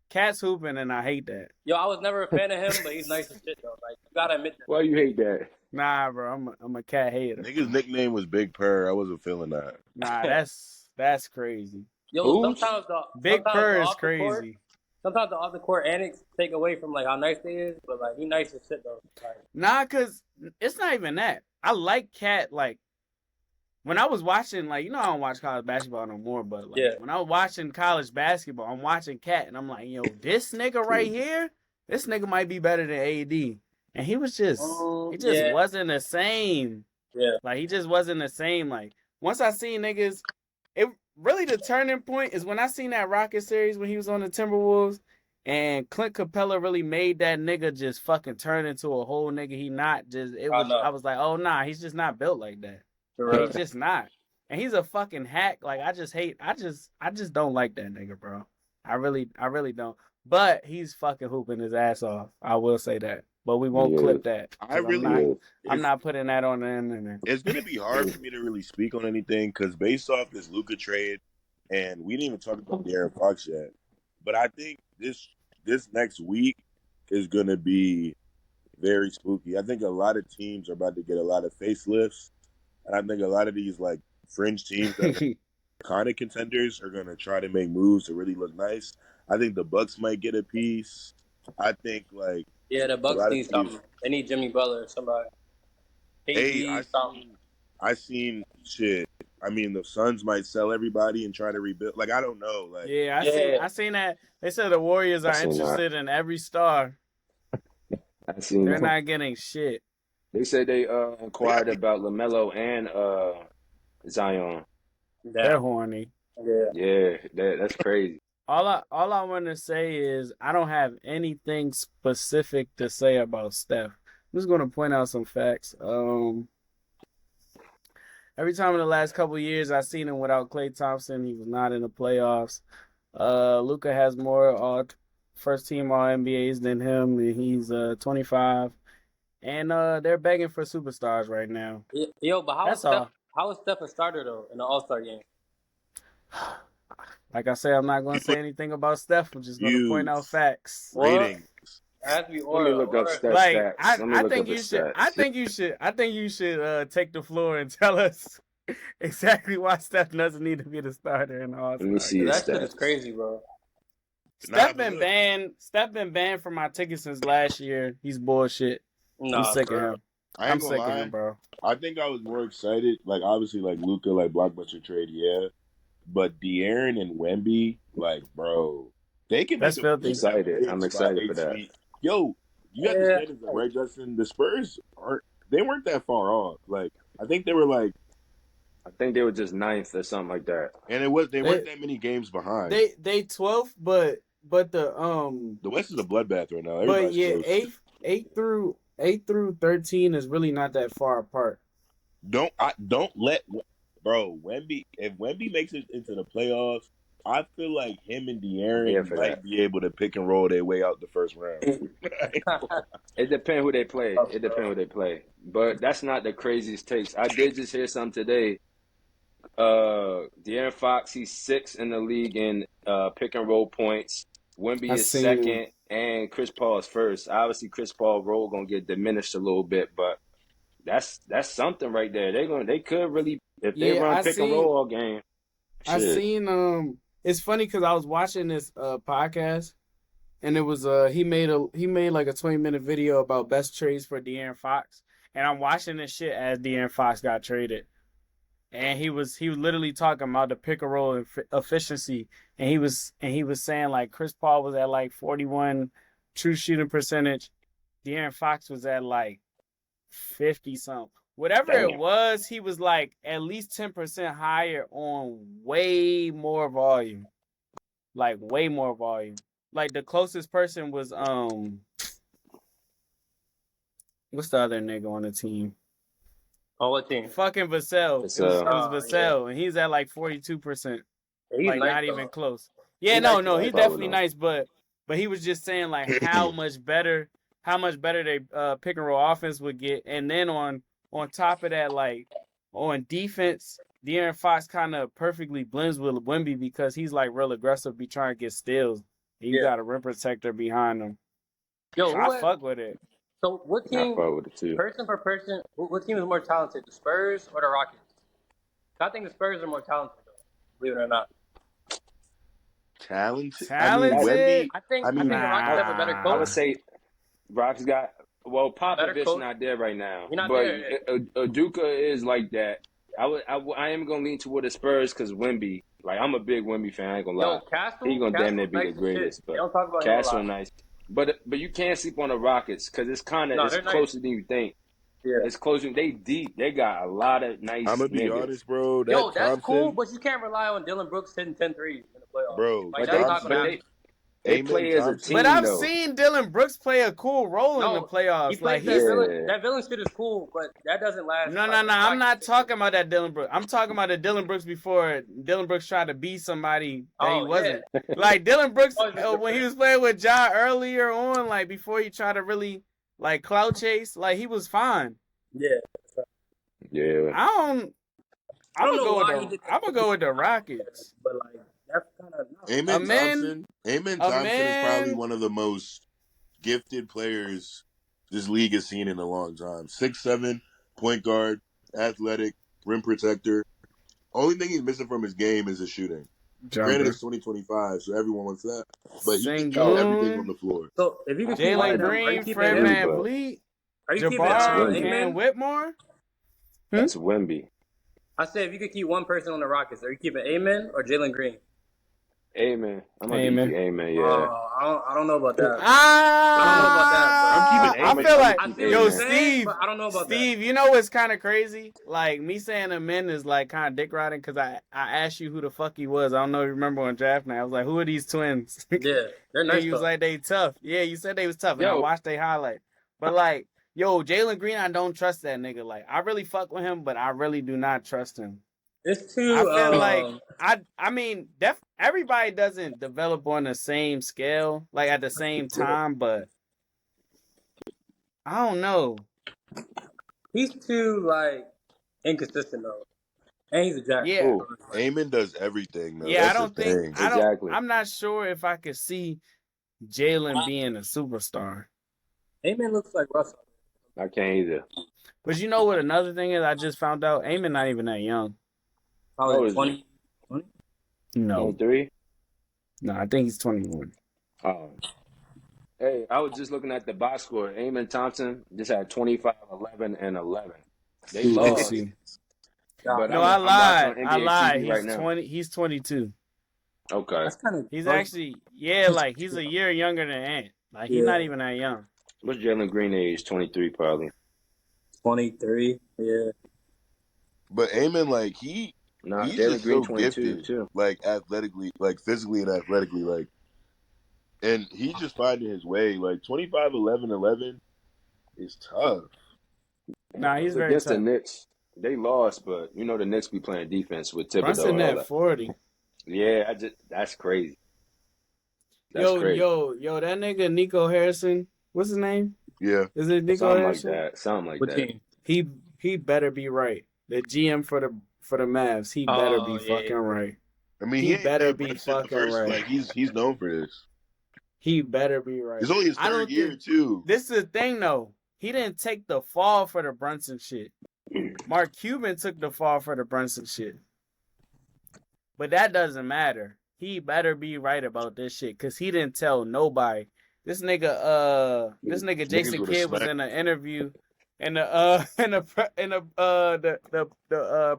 Cat's hooping, and I hate that. Yo, I was never a fan of him, but he's nice as shit though. Like you gotta admit that. Why you hate that? Nah, bro, I'm a Cat hater. Nigga's nickname was Big Purr. I wasn't feeling that. Nah, that's crazy. Yo, Who? sometimes Big Purr is off the court, crazy. sometimes the off the court antics take away from like how nice they is, but like he nice as shit though. Like, Nah, cause it's not even that. I like Cat. Like when I was watching, like I don't watch college basketball no more, but like yeah. when I was watching college basketball, I'm watching Cat, and I'm like, yo, this nigga right here, this nigga might be better than AD, and he just Yeah. wasn't the same. Yeah. Like he just wasn't the same. Like once I seen niggas, it really the turning point is when I seen that Rocket series when he was on the Timberwolves, and Clint Capella really made that nigga just fucking turn into a whole nigga. He not just it was. I was like, oh nah, he's just not built like that. Like, he's just not, and he's a fucking hack. Like I just don't like that nigga, bro. I really don't. But he's fucking hooping his ass off. I will say that. But we won't clip that. I'm not putting that on the internet. It's gonna be hard for me to really speak on anything because based off this Luka trade, and we didn't even talk about De'Aaron Fox yet. But I think this next week is gonna be very spooky. I think a lot of teams are about to get a lot of facelifts, and I think a lot of these like fringe teams that are kind of contenders are gonna try to make moves to really look nice. I think the Bucks might get a piece. I think like Yeah, the a Bucks lot of need teams. something. They need Jimmy Butler or somebody. Hey, KD, something. I seen shit. I mean, the Suns might sell everybody and try to rebuild. Like I don't know. Like Yeah, Yeah. I seen that. They said the Warriors I are seen that. interested in every star. I seen They're that. not getting shit. They said they inquired about LaMelo and Zion. They're Yeah. horny. Yeah. Yeah, that's crazy. All I want to say is I don't have anything specific to say about Steph. I'm just going to point out some facts. Every time in the last couple of years I've seen him without Klay Thompson, he was not in the playoffs. Luka has more first team All NBAs than him, and he's 25. And they're begging for superstars right now. Yo, but That's all. How is Steph a starter though in the All Star game? Like I said, I'm not going to say anything about Steph. I'm just going to point out views, facts. What? ratings. It has to be Let me look up or Steph Like stats. Let me I look think up you his should. stats. I think you should take the floor and tell us exactly why Steph doesn't need to be the starter in the All Let me Star see game. his that shit is stats. crazy, bro. Nah, Steph but been look, banned. Steph been banned from my ticket since last year. He's bullshit. I'm Nah, sick of for real. him. I I'm ain't gonna sick of him, lie. bro. I think I was more excited. Like obviously, like Luca, like blockbuster trade, yeah. But De'Aaron and Wemby, like, bro, they can make That's a I'm push filthy. that excited. I'm bridge by excited for 8 feet. that. Yo, you got the Yeah. standards up, right, Justin? The Spurs aren't. They weren't that far off. Like I think they were like, I think they were just ninth or something like that. and it was they weren't They that many games behind. they 12th, but The West is a bloodbath right now. but Everybody's yeah, close. 8 through 13 is really not that far apart. Don't let bro Wemby. If Wemby makes it into the playoffs, I feel like him and I'm here De'Aaron for that. might be able to pick and roll their way out the first round. It depends who they play. It depends who they play. But that's not the craziest takes. I did just hear some today. De'Aaron Fox, he's sixth in the league in pick and roll points. Wemby I is seen second, and Chris Paul is first. Obviously, Chris Paul role gonna get diminished a little bit, but that's something right there. They could really if they yeah, run pick and roll all game. I Shit, seen it's funny cuz I was watching this podcast and it was he made like a 20-minute video about best trades for De'Aaron Fox, and I'm watching this shit as De'Aaron Fox got traded. And he was literally talking about the pick and roll efficiency, and he was saying like Chris Paul was at like 41 true shooting percentage, De'Aaron Fox was at like 50 something. Whatever it damn. was, he was like at least 10% higher on way more volume. Like way more volume. Like the closest person was what's the other nigga on the team? Oh, what team? Fucking Vassell. It's It was Yeah. Vassell, and he's at like 42%. He's Like nice not even though. close. Yeah, He's nice to no, I he's watch. fuck with definitely them. nice, but he was just saying like how much better they pick and roll offense would get, and then on top of that, like on defense, De'Aaron Fox kind of perfectly blends with Wemby because he's like real aggressive, be trying to get steals. You Yeah. got a rim protector behind him, Yo, so I who has fuck with it. so what I team fuck with it too. person per person, what team is more talented? The Spurs or the Rockets? I think the Spurs are more talented though, believe it or not. Talented. I mean, That Wemby. Talented? I I think mean, the Rockets have a better I Nah. would coach. say Rock's got well Better Popovich coach. not there right now, He's not but there. Udoka is like that. I am gonna lean toward the Spurs because Wemby. Like I'm a big Wemby fan. I ain't gonna lie. Yo, He gonna damn near Castle's be the nice as shit. greatest, They but don't talk about him a Castle lot. nice. But you can't sleep on the Rockets because No, it's they're nice. closer than you think. Yeah. It's closer. They deep. They got a lot of I'm nice gonna be niggas. honest, bro. Yo, That that's cool, Thompson, but you can't rely on Dylan Brooks hitting 10 threes in the playoffs. bro. Like But that's they not gonna but Thompson, happen. they Amen. play as a But Thompson. team I've though. seen Dylan Brooks play a cool role in the No, he playoffs. Like plays that he's villain. Yeah. That villain shit is cool, but that doesn't last. no, Like no, no. it's I'm not not consistent. talking about that Dylan Brooks. I'm talking about the Dylan Brooks before Dylan Brooks tried to be somebody that he Oh yeah, wasn't. Like Dylan Brooks always been when he different. was playing with Ja earlier on, like before he tried to really like clout chase, like he was fine. Yeah, Yeah. I don't. I don't know why he did I'm gonna go with the that, Rockets. but like that's kind of no. A Amen man, Thompson. Amen a Thompson is probably man. one of the most gifted players this league has seen in a long time. 6'7", point guard, athletic, rim protector. Only thing he's missing from his game is his shooting. Granted, Jumper. it's 2025, so everyone wants that. But he can do everything on Sengun, the floor. So if you could keep one of Jalen them, are you Green, keeping Fred Wemby, him? Van but Vliet, Are you keeping that's Jabbar, Wemby. and Amen? Whitmore. That's Wemby. I said if you could keep one person on the Rockets, are you keeping Amen or Jalen Green? Amen. I'm gonna give Amen. you Amen. Yeah. I don't know about that. I don't know about that, I'm but keeping I Amen. feel I'm gonna like, I keep see what yo, you're Amen. saying, Steve, but I don't know about that. Steve, you know what's kind of crazy? Like, me saying the men is like kind of dick riding because I asked you who the fuck he was. I don't know if you remember on draft night. I was like, who are these twins? Yeah, they're And nice you was though. like, they tough. Yeah, you said they was tough, and I Yo, watched they highlight. But like, yo, Jalen Green, I don't trust that nigga. Like, I really fuck with him, but I really do not trust him. It's I too. feel like I mean, everybody doesn't develop on the same scale, like at the same time, but I don't know. He's too like inconsistent though, and he's a jack. Yeah, who? Amen does everything, though. yeah, I That's the don't think thing. Exactly. I'm not sure if I could see Jalen being a superstar. Amen looks like Russell. I can't either. But you know what? Another thing is, I just found out, Eamon not even that young. How Probably old is he? 20. 20? No, 23. no, I think he's 21. Oh. Hey, I was just looking at the box score. Amen Thompson just had 25, 11, and 11. They Let's lost, see. but No, I'm I I'm watching on lied. I NBA lied. TV He's right now. 20. He's 22. Okay. That's kind of He's actually, yeah, like he's a year younger than Ant. Like he's yeah, not even that young. What's Jalen Green age? 23 probably. 23. Yeah, But Amen, like Nah, he's Jalen just Green so 22 gifted, too. like athletically, like physically and athletically, like, and he's just finding his way. Like 25, 11, 11 is tough. Nah, It he's was very against the tough. Knicks. They lost, but you know the Knicks be playing defense with Thibodeau Brunson and all at that. 40. Yeah, that's crazy. That's Yo, crazy. yo, that nigga Nico Harrison. What's his name? Yeah, Is it Nico Something like Harrison? that. Something like what that. team? He better be right. The GM for the Mavs. He better be Oh yeah, fucking right. I mean He he ain't better played be Brunson the fucking first. right. Like he's known for this. He better be right. It's only his I third don't year think too. this is the thing though. He didn't take the fall for the Brunson shit. Mark Cuban took the fall for the Brunson shit. But that doesn't matter. He better be right about this shit because he didn't tell nobody. This nigga Niggas Jason would have Kidd was smacked. in an interview in the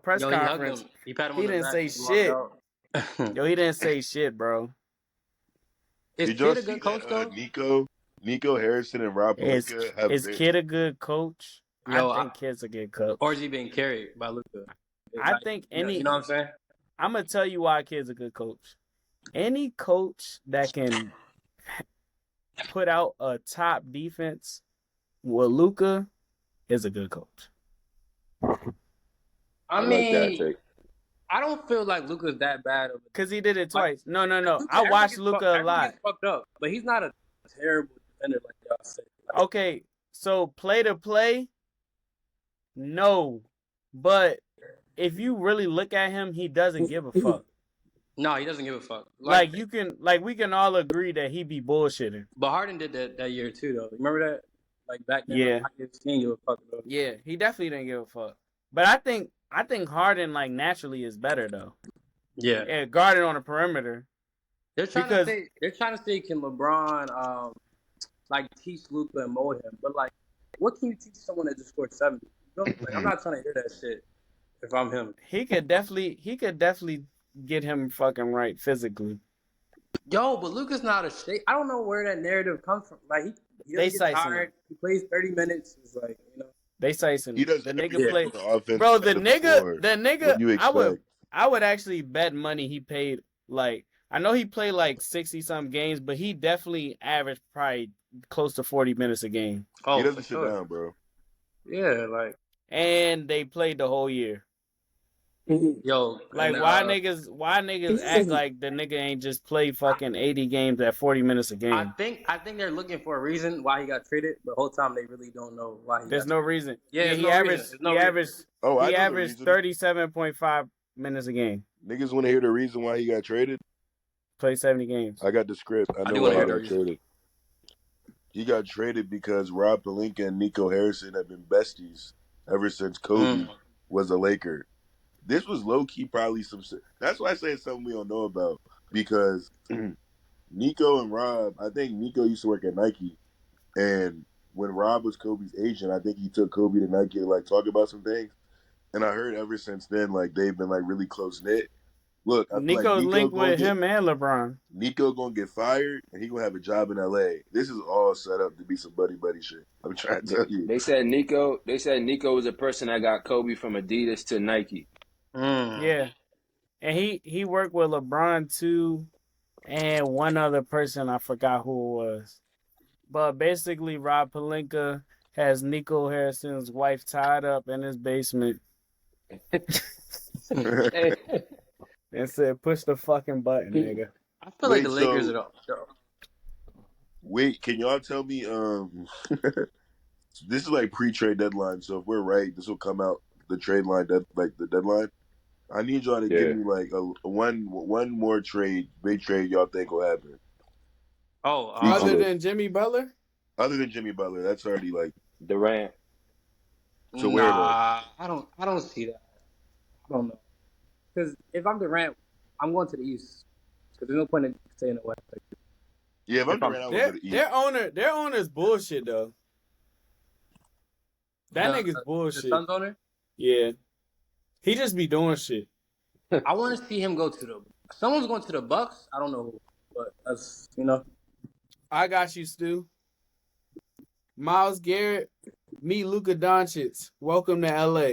press Yo, he hugged conference. him. He pat him He on the didn't back. say And he walked shit. out. Yo, he didn't say shit, bro. Is Did y'all Kid a see good coach that though? Nico Harrison and Rob Is Pelinka have is Kid a good coach? I Yo, think Kid's a good coach. or is he being carried by Luka? I think You know what I'm saying? I'm gonna tell you why Kid's a good coach. Any coach that can put out a top defense with Luka is a good coach. I like that mean, take. I don't feel like Luka's that bad of a Cause he did it like twice. No. Luka, I watched Luka a everyone lot. gets fucked up, but he's not a terrible defender like y'all say. Okay, so play to play, no. But if you really look at him, he doesn't give a fuck. No, he doesn't give a fuck. Like we can all agree that he be bullshitting. But Harden did that year too, though. Remember that? Like back then, Yeah. he didn't give a fuck though. Yeah, he definitely didn't give a fuck. But I think Harden like naturally is better though. Yeah, Yeah, guarding on the perimeter. they're trying Because to say can LeBron like teach Luka and mold him, but like, what can you teach someone that just scored 70? You know, like, I'm not trying to hear that shit if I'm him. he could definitely get him fucking right physically. Yo, but Luka's not a shake. I don't know where that narrative comes from. Like he They doesn't get slicing tired. him. He plays 30 minutes. It's like, you know. They slicing He him. does The everything nigga play. on the offense. Bro, the nigga What do you expect? I would actually bet money he paid like I know he played like 60 some games, but he definitely averaged probably close to 40 minutes a game. Oh, He for doesn't sit sure. down, bro. Yeah, like And they played the whole year. yo, Like and, why niggas act like the nigga ain't just play fucking 80 games at 40 minutes a game. I think they're looking for a reason why he got traded, but the whole time they really don't know why he There's got no traded. reason. Yeah, there's he no averaged reason. There's no reason. Oh, I he know the averaged reason. 37.5 minutes a game. Niggas want to hear the reason why he got traded. Played 70 games. I got the script. I I know do why wanna he hear the got reason. traded. He got traded because Rob Pelinka and Nico Harrison have been besties ever since Kobe was a Laker. this was low key probably some shit. That's why I say it's something we don't know about because Nico and Rob. I think Nico used to work at Nike, and when Rob was Kobe's agent, I think he took Kobe to Nike to like talk about some things. And I heard ever since then, like they've been like really close knit. Look, I feel like Nico's linked with him and LeBron. Nico gonna get fired, and he gonna have a job in LA. This is all set up to be some buddy shit. I'm trying to tell you. They said Nico was a person that got Kobe from Adidas to Nike. Yeah, and he worked with LeBron too, and one other person I forgot who it was. But basically, Rob Pelinka has Nico Harrison's wife tied up in his basement Hey, and said, "Push the fucking button, nigga." I feel like the Lakers are. Wait, can y'all tell me? This is like pre-trade deadline, so if we're right, this will come out the trade line, like the deadline. I need y'all to give me like a one more trade, big trade y'all think will happen. Oh, Other than Jimmy Butler? Other than Jimmy Butler, that's already like Durant. So where though? I don't see that. I don't know. Because if I'm Durant, I'm going to the East. Because there's no point in staying away. Yeah, if I'm Durant, I would go to the East. Their owner's bullshit though. That nigga's bullshit. The Suns owner? Yeah. He just be doing shit. I want to see him go to the. Someone's going to the Bucks. I don't know who, but that's I got you, Stu. Myles Garrett, meet Luka Doncic. Welcome to LA.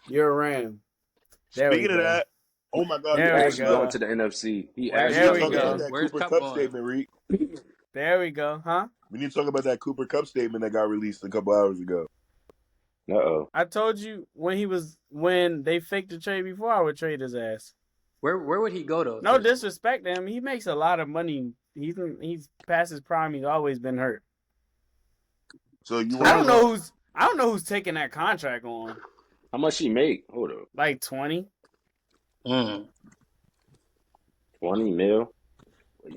You're a Ram. Speaking of that, oh my God, there He's actually going to the NFC. He there we talk go. about that Where's Cooper Cup Cup going? statement, Reek. There we go, huh? We need to talk about that Cooper Cup statement that got released a couple hours ago. I told you when they faked the trade before, I would trade his ass. Where would he go though? No disrespect to him. He makes a lot of money. He's past his prime. He's always been hurt. So you I don't know who's taking that contract on. How much he make? Hold up. Like 20. 20 mil.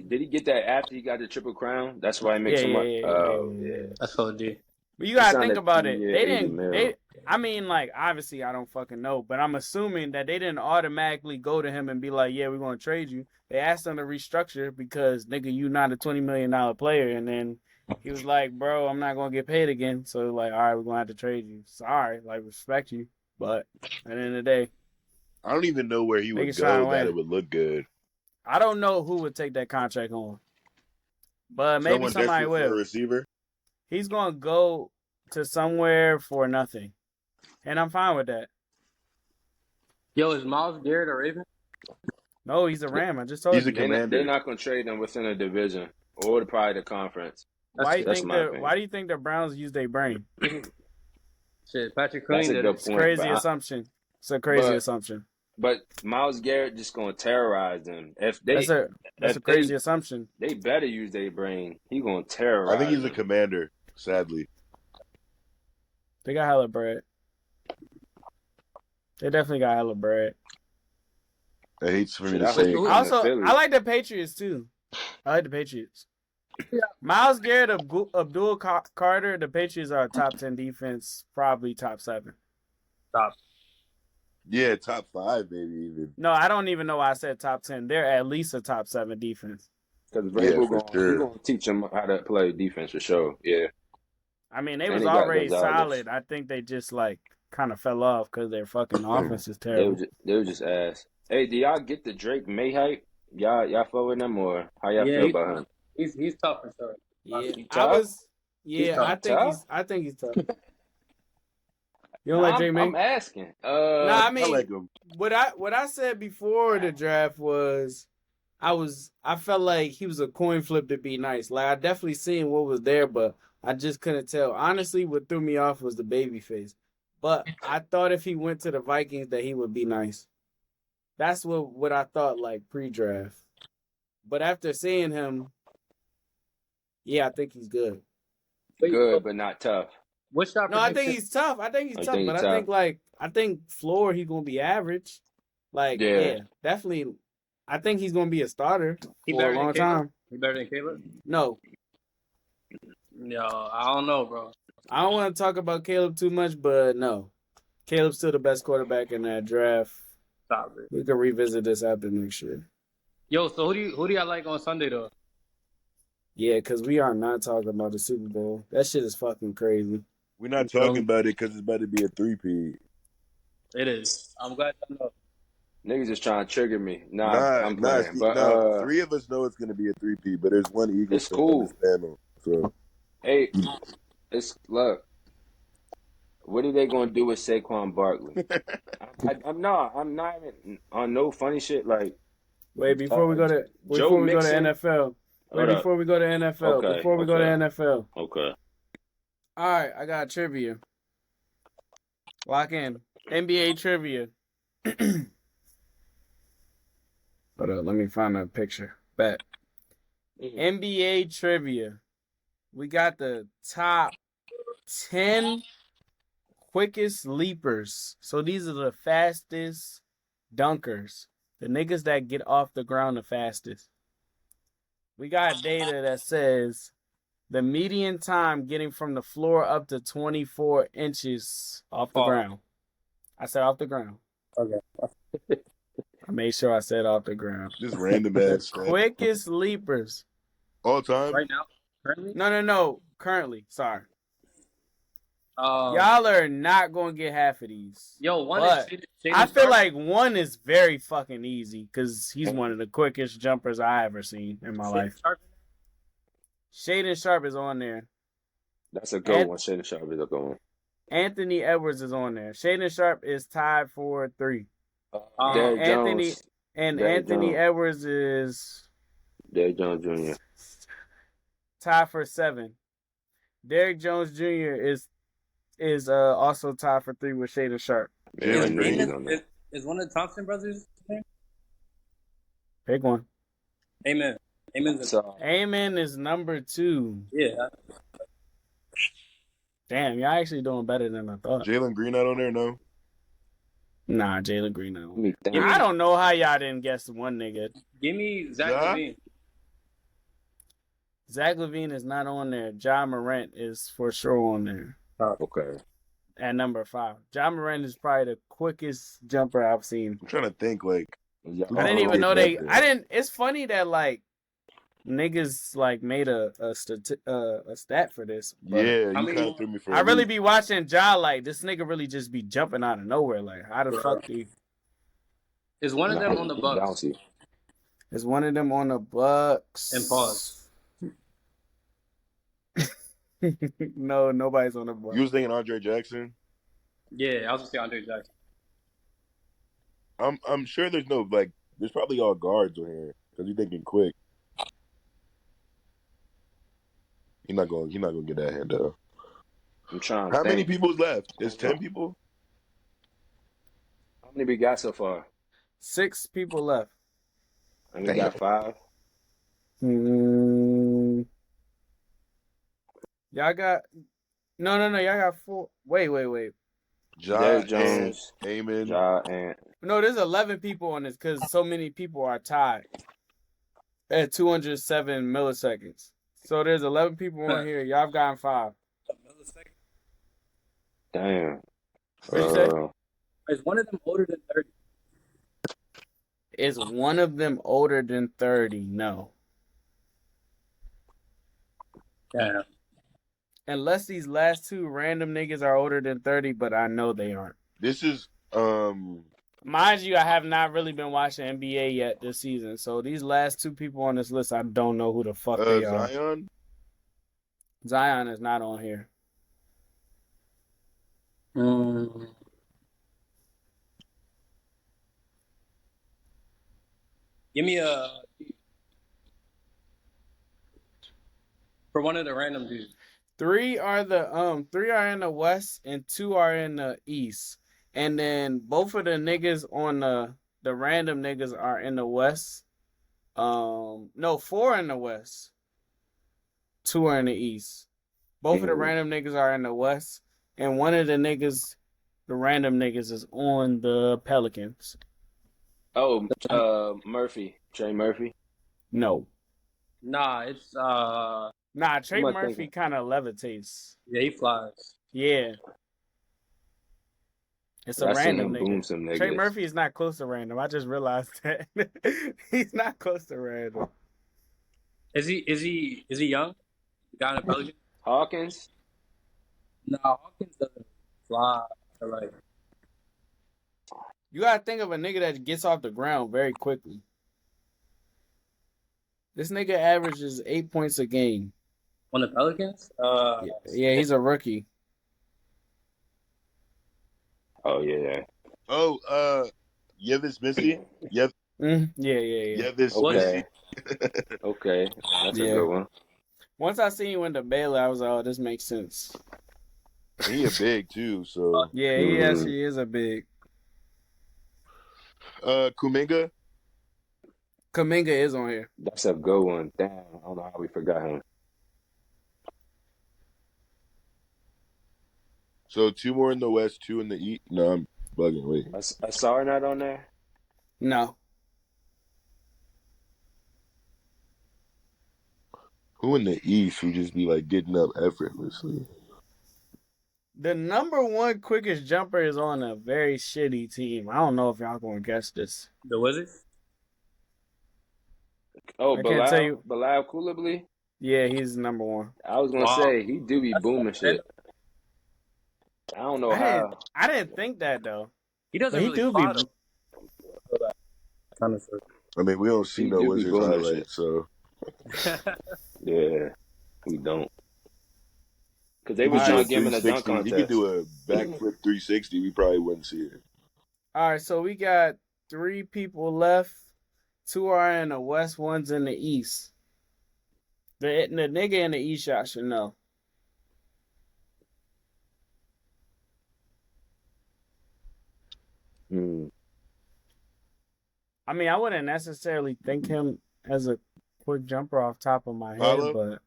Did he get that after he got the Triple Crown? That's why he makes so much. Yeah. That's OD. But you gotta think about it. Yeah, They didn't. I mean, like, obviously, I don't fucking know, but I'm assuming that they didn't automatically go to him and be like, "Yeah, we're gonna trade you." They asked him to restructure because, nigga, you not a $20 million player, and then he was like, "Bro, I'm not gonna get paid again." So like, all right, we're gonna have to trade you. Sorry, like, respect you, but at the end of the day, I don't even know where he would Niggas trying to go that win. it would look good. I don't know who would take that contract on, but maybe Someone somebody desperate for will. a receiver. He's gonna go to somewhere for nothing, and I'm fine with that. Yo, is Myles Garrett a Raven? No, he's a Ram. I just told He's a you. commander. They're not going to trade him within a division or probably the conference. Why do That's my opinion. Why do you think the Browns use their brain? Shit, Patrick That's Queen a did good it. point. Crazy assumption. It's a crazy assumption. But Myles Garrett just going to terrorize them. If they, that's a crazy assumption. They better use their brain. He going to terrorize. I think he's them. a commander. Sadly, they got hella bread. They definitely got hella bread. I hate for me to say. I like the Patriots too. I like the Patriots. Yeah. Myles Garrett, Abdul Carter, the Patriots are a top 10 defense, probably top 7. Yeah, top 5 maybe even. No, I don't even know why I said top 10. They're at least a top 7 defense. Because Vrabel going to teach them how to play defense for sure. Yeah. I mean, they was already solid. I think they just like kind of fell off because their fucking offense is terrible. They were just ass. Hey, do y'all get the Drake May hype? Y'all fuck with him or how y'all feel about him? He's tough for sure. Yeah, I think he's tough. You don't like Drake May? I'm asking. I mean, I like him. What I said before the draft was I felt like he was a coin flip to be nice. Like I definitely seen what was there, but I just couldn't tell. Honestly, what threw me off was the baby face. But I thought if he went to the Vikings that he would be nice. That's what I thought like pre-draft. But after seeing him, yeah, I think he's good. Good, but not tough. I think he's tough. But I think floor he's gonna be average. Like yeah definitely. I think he's gonna be a starter for a long time. He better than Caleb? No. Yo, I don't know, bro. I don't want to talk about Caleb too much, but no. Caleb's still the best quarterback in that draft. Stop it. We can revisit this after next year. Yo, so who do y'all like on Sunday though? Yeah, because we are not talking about the Super Bowl. That shit is fucking crazy. We're not You feel talking me? about it because it's about to be a three-peat. It is. I'm glad y'all know. Niggas just trying to trigger me. Nah, I'm Nah. playing. See, But now three of us know it's gonna be a three-peat, but there's one Eagles it's fan on this cool. panel. So Hey, look. What are they gonna do with Saquon Barkley? I'm not even on no funny shit. Like Wait, before we go to Joe Mixon. NFL. Wait, Hold up. before we go to NFL. Okay. Before we go to NFL. Okay. All right, I got trivia. Lock in. NBA trivia. Hold up, let me find a picture. Bet. NBA trivia. We got the top 10 quickest leapers. So these are the fastest dunkers. The niggas that get off the ground the fastest. We got data that says the median time getting from the floor up to 24 inches off the ground. I said off the ground. Okay. I made sure I said off the ground. just random The ass stat. quickest leapers. All time. Right now, currently. No. Currently, sorry. Y'all are not gonna get half of these. Yo, one but is I feel like one is very fucking easy because he's one of the quickest jumpers I ever seen in my life. Shaden Sharp is on there. That's a good one. Shaden Sharp is a good one. Anthony Edwards is on there. Shaden Sharp is tied for 3. Derrick Jones. Anthony Edwards is Derrick Jones Jr. tied for 7. Derrick Jones Jr. is also tied for 3 with Shaden Sharp. Is one of the Thompson brothers there? Pick one. Amen. Amen is number 2. Yeah. Damn, y'all actually doing better than I thought. Jalen Green out on there? No. Nah, Jalen Green out. I I don't know how y'all didn't guess one nigga. Give me Zach LaVine. Zach LaVine is not on there. Ja Morant is for sure on there. Okay. At number 5. Ja Morant is probably the quickest jumper I've seen. I'm trying to think I didn't even know it's funny that like niggas like made a stat for this. Yeah, you kind of threw me for I really be watching Ja like this nigga really just be jumping out of nowhere. Like how the fuck do you... Is one of them on the Bucks? Is one of them on the Bucks? And pause. No, nobody's on the Bucks. You was thinking Andre Jackson? Yeah, I was gonna say Andre Jackson. I'm sure there's no there's probably all guards on here because you're thinking quick. He's not gonna get that hand up. I'm trying. How many people's left? It's 10 people. How many we got so far? 6 people left. And we got 5. Y'all got no. Y'all got 4. Wait. Derrick Jones, Amen. No, there's 11 people on this because so many people are tied at 207 milliseconds. So there's 11 people on here. Y'all have gotten 5. Damn. What'd you say? Is one of them older than 30? Is one of them older than 30? No. Yeah. Unless these last 2 random niggas are older than 30, but I know they aren't. This is mind you, I have not really been watching NBA yet this season. So these last 2 people on this list, I don't know who the fuck they are. Zion is not on here. Give me for one of the random dudes. 3 are in the West and 2 are in the East. And then both of the niggas on the random niggas are in the West. No, 4 in the West. 2 are in the East. Both of the random niggas are in the West. And one of the niggas, the random niggas, is on the Pelicans. Oh, Murphy. Trey Murphy? No. Nah, it's Trey Murphy kind of levitates. Yeah, he flies. Yeah. It's a I seen random him boom nigga. some Trey niggas. Murphy is not close to random. I just realized that. He's not close to random. Is he young? The guy in the Pelicans? Hawkins? No, Hawkins doesn't fly. Like You gotta think of a nigga that gets off the ground very quickly. This nigga averages 8 points a game. on the Pelicans? Yeah, he's a rookie. Oh, yeah. Oh, Yevis Missy? Yev Yeah. Yevis Was it? Missy. Okay. Okay. That's a Yeah. good one. Once I seen him in the Baylor, I was like, oh, this makes sense. He a big too, so Yeah, he actually is a big. Kuminga. Kaminga is on here. That's a good one. Damn. I don't know how we forgot him. So 2 more in the West, 2 in the East. No, I'm bugging. Wait. I saw her not on there. No. Who in the East who just be like getting up effortlessly? The number one quickest jumper is on a very shitty team. I don't know if y'all gonna guess this. The Wizards? Oh, I can't tell you. Bilal Coulibaly. Yeah, he's number one. I was gonna Wow. say he do be booming shit. I don't know how. I didn't think that though. He But doesn't he really do fly be. though. Kind of sort I mean, we don't see He no do be Wizards booming highlights, so Yeah, we don't. Because they he was could do trying a to get him in a dunk 360. He could contest. do a backflip 360. We probably wouldn't see it. All right, so we got 3 people left. 2 are in the West, 1's in the East. The nigga in the East, y'all should know. I mean, I wouldn't necessarily think him as a quick jumper off top of my head, Paulo?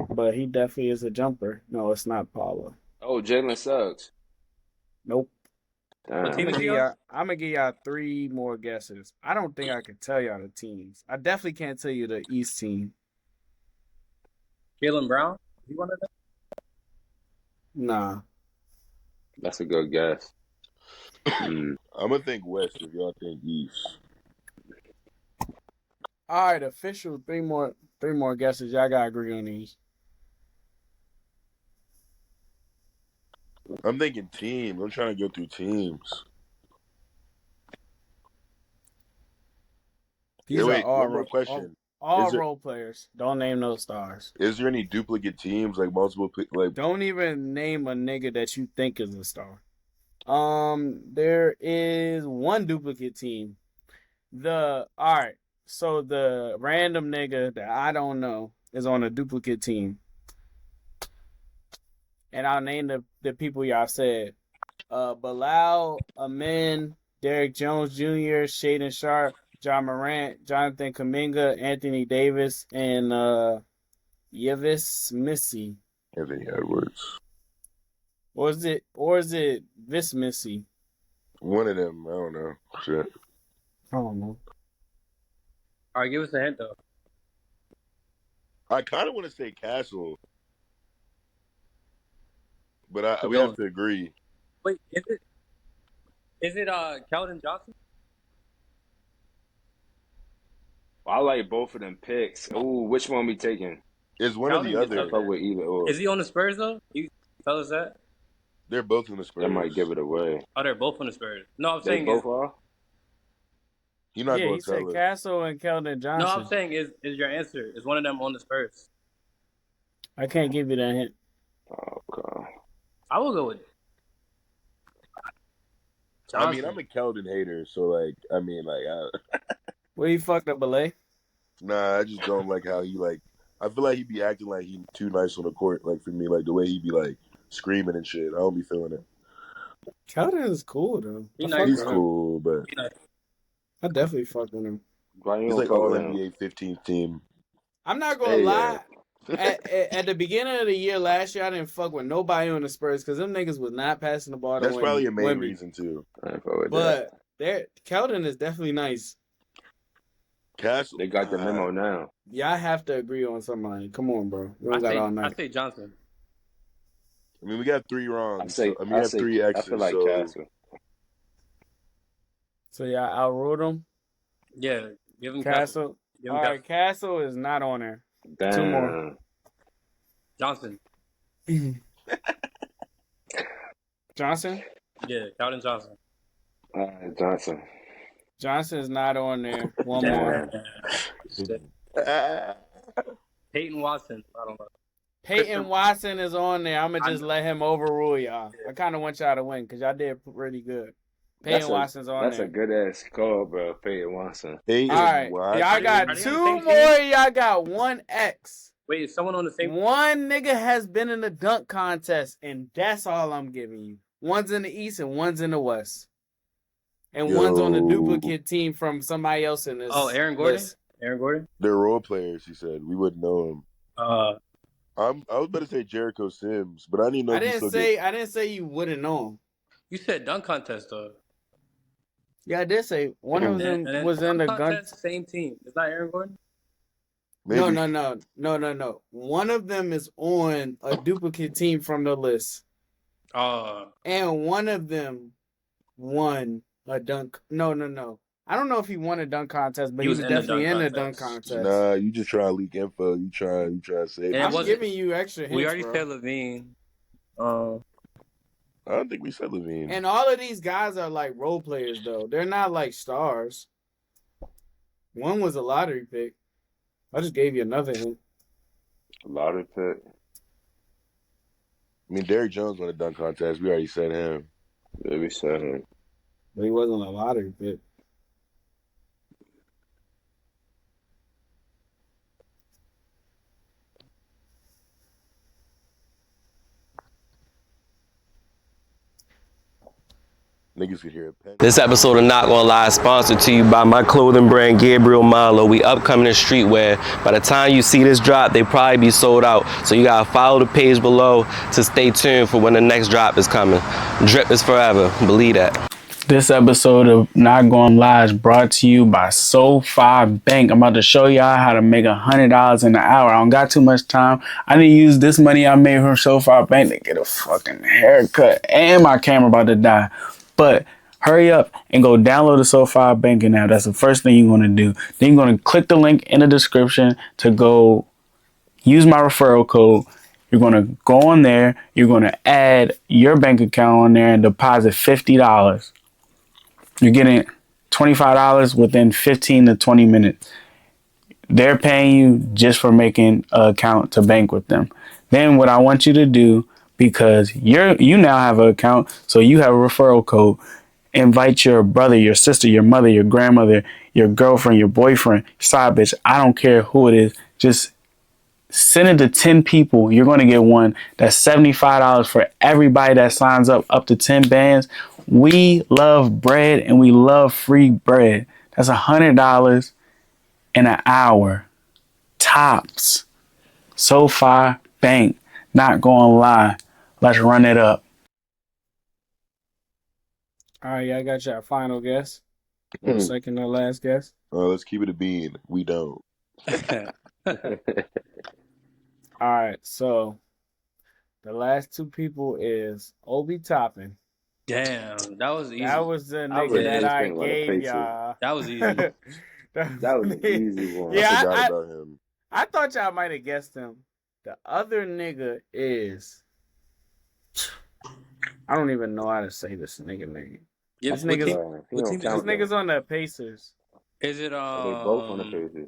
but he definitely is a jumper. No, it's not Paulo. Oh, Jalen Suggs. Nope. What Damn. team is he on? I'm gonna give y'all 3 more guesses. I don't think I can tell y'all the teams. I definitely can't tell you the East team. Jalen Brown? Is he one of them? Nah. That's a good guess. I'm gonna think West if y'all think East. All right, official 3 more guesses. Y'all gotta agree on these. I'm thinking team. I'm trying to go through teams. These Yeah, are wait, one more question. all Is there role players. Don't name no stars. is there any duplicate teams like multiple like? Don't even name a nigga that you think is a star. There is 1 duplicate team. All right. So the random nigga that I don't know is on a duplicate team. And I'll name the people y'all said. Bilal, Amin, Derrick Jones Jr., Shaden Sharp, John Morant, Jonathan Kuminga, Anthony Davis, and Yevis Missy. Anthony Edwards. Or is it Vis Missy? One of them. I don't know. Shit. I don't know. All right, give us a hint though. I kind of want to say Castle, but Keep we have going. to agree. Wait, is it Keldon Johnson? I like both of them picks. Ooh, which one we taking? It's one or the Keldon gets I up other. fuck there. with either or. Is he on the Spurs though? You tell us that? They're both in the That might Spurs. give it away. Oh, they're both on the Spurs. No, I'm They saying is both are? You're not Yeah, gonna he said tell us. Castle and Keldon no, Johnson. I'm saying is your answer is one of them on the Spurs? I can't give you that hint. Oh, God. I will go with I Johnson. mean, I'm a Keldon hater, so like, I mean, like, Where you fucked up, Belay? nah, I just don't like how he like. I feel like he be acting like he too nice on the court. Like for me, like the way he be like screaming and shit. I don't be feeling it. Keldon is cool though. He I nice, fuck He's with bro. him. cool, but He nice. I definitely fuck with him. Why you he's don't like fuck all with him? NBA 15th team. I'm not gonna Hey, lie. At the beginning of the year last year, I didn't fuck with nobody on the Spurs because them niggas was not passing the ball to That's probably a main Wemby. reason too. I ain't fuck with But Keldon is definitely nice. Castle, They got the memo now. Y'all have to agree on somebody. Come on, bro. We I don't got all I night. say Johnson. I mean, we got 3 I wrong. say, So I mean, we have 3 I feel X's. like So Castle. So y'all outruled him. Yeah, give him Castle. Give him All right, Castle is not on there. Damn. 2 more. Johnson. Johnson. Yeah, Calvin Johnson. Johnson. Johnson is not on there. 1 more. Shit. Peyton Watson. I don't know. Peyton Watson is on there. I'm gonna just let him overrule y'all. I kind of want y'all to win because y'all did pretty good. Peyton Watson's on That's there. a good ass call, bro. Peyton Watson. Peyton All right, Watson. y'all got Are they on 2 the same more. team? Y'all got 1 X. Wait, is someone on the same? One nigga has been in the dunk contest, and that's all I'm giving you. One's in the East and one's in the West. And one's on the duplicate team from somebody else in this. Oh, Aaron Gordon. list. Aaron Gordon. They're role players, he said. We wouldn't know him. Uh, I was about to say Jericho Sims, but I didn't know I if he didn't still say I didn't say you wouldn't know him. you said dunk contest though. Yeah, I did say one of them And was in the dunk gun. contest, same team. It's not Aaron Gordon. Maybe. No. One of them is on a duplicate team from the list. And one of them won a dunk. No. I don't know if he won a dunk contest, but he was definitely in the dunk contest. Nah, you just try to leak info. You try to save. I'm giving you extra hints, We already bro. said Levine. I don't think we said Levine. And all of these guys are like role players, though. They're not like stars. One was a lottery pick. I just gave you another hint. Lottery pick. I mean, Derrick Jones won a dunk contest. We already said him. Yeah, we said him. But he wasn't a lottery pick. Niggas could hear a pen. This episode of Not Gonna Lie is sponsored to you by my clothing brand, Gabriel Malo. We upcoming in streetwear. By the time you see this drop, they probably be sold out. So you gotta follow the page below to stay tuned for when the next drop is coming. Drip is forever, believe that. This episode of Not Gonna Lie is brought to you by SoFi Bank. I'm about to show y'all how to make $100 in an hour. I don't got too much time. I need to use this money I made from SoFi Bank to get a fucking haircut. And my camera about to die. But hurry up and go download the SoFi banking app. That's the first thing you're going to do. Then you're going to click the link in the description to go use my referral code. You're going to go on there. You're going to add your bank account on there and deposit $50. You're getting $25 within 15 to 20 minutes. They're paying you just for making an account to bank with them. Then what I want you to do, because you now have an account, so you have a referral code. Invite your brother, your sister, your mother, your grandmother, your girlfriend, your boyfriend, side bitch. I don't care who it is. Just send it to 10 people. You're going to get one. That's $75 for everybody that signs up to 10 bands. We love bread and we love free bread. That's $100 in an hour. Tops. SoFi Bank. Not gonna lie. Let's run it up. All right, y'all got your final guess. Second to last guess. Let's keep it a bean. We don't. All right, so the last 2 people is Obi Toppin. Damn, that was easy. That was the nigga that I gave y'all. That was easy. That was an easy one. Yeah, I forgot about him. I thought y'all might have guessed him. The other nigga is... I don't even know how to say this nigga name. Yeah, This nigga's on the Pacers. Is it They both on the Pacers.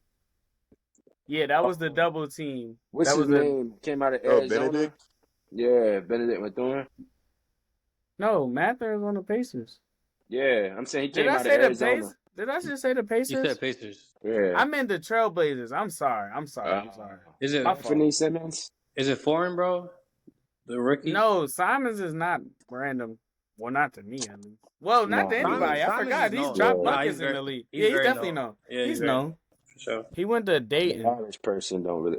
Yeah, that was the double team. What's that his was name? Came out of Arizona. Benedict? Yeah, Benedict Mathurin. No, Mather is on the Pacers. Yeah, I'm saying he came out of Arizona. Did I just say the Pacers? You said Pacers. Yeah. I meant the Trailblazers. I'm sorry. Is it Anthony Simmons? Is it foreign, bro? The rookie? No, Simons is not random. Well, not to me, I mean. Well, not to anybody. I forgot. He's dropped buckets in the league. He's definitely known. Yeah, he's known. For sure. He went to Dayton. The average person don't really.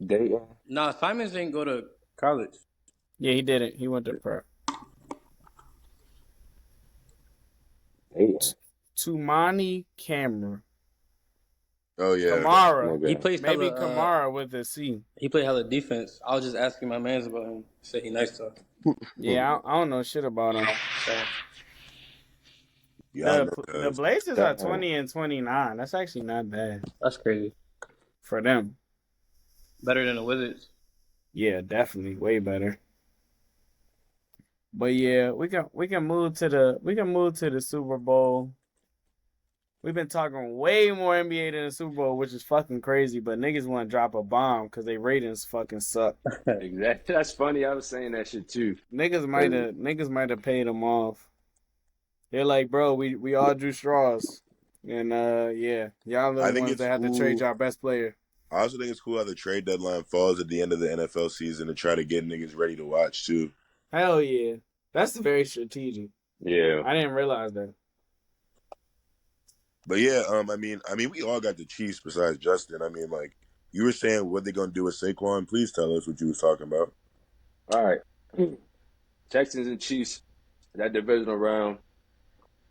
Dayton? Nah, Simons didn't go to college. Yeah, he didn't. He went to prep. Dayton. Tumani Camera. Oh, yeah. Kamara. Okay. He plays Maybe hella, Kamara with a C. He played hella defense. I was just asking my mans about him. He said he nice to. Yeah, I don't know shit about him. Y'all know The cuz. Blazers are Damn. 20-29. That's actually not bad That's crazy. for them. Better than the Wizards. Yeah, definitely way better. But yeah, we can move to the Super Bowl. We've been talking way more NBA than the Super Bowl, which is fucking crazy. But niggas want to drop a bomb because they ratings fucking suck. Exactly. That's funny. I was saying that shit too. Niggas might have paid them off. They're like, bro, we all drew straws, and yeah, y'all are I the think ones it's that had to trade cool. y'all best player. I also think it's cool how the trade deadline falls at the end of the NFL season to try to get niggas ready to watch too. Hell yeah, that's very strategic. Yeah. I didn't realize that. But yeah, I mean, we all got the Chiefs besides Justin. I mean, like you were saying, what they gonna do with Saquon? Please tell us what you was talking about. All right. Texans and Chiefs, that divisional round.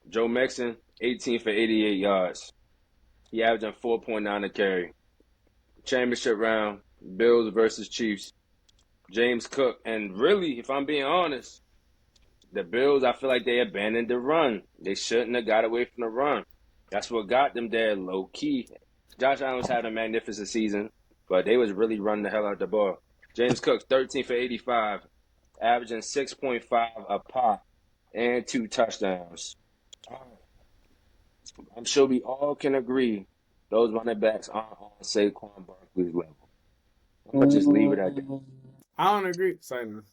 Joe Mixon, 18 for 88 yards. He averaging 4.9 a carry. Championship round, Bills versus Chiefs. James Cook. And really, if I'm being honest, the Bills, I feel like they abandoned the run. They shouldn't have got away from the run. That's what got them there low key. Josh Allen was having a magnificent season, but they was really running the hell out the ball. James Cook, 13 for 85, averaging 6.5 a pop and 2 touchdowns. I'm sure we all can agree those running backs aren't on Saquon Barkley's level. I'm gonna just leave it at that. I don't agree, Simon.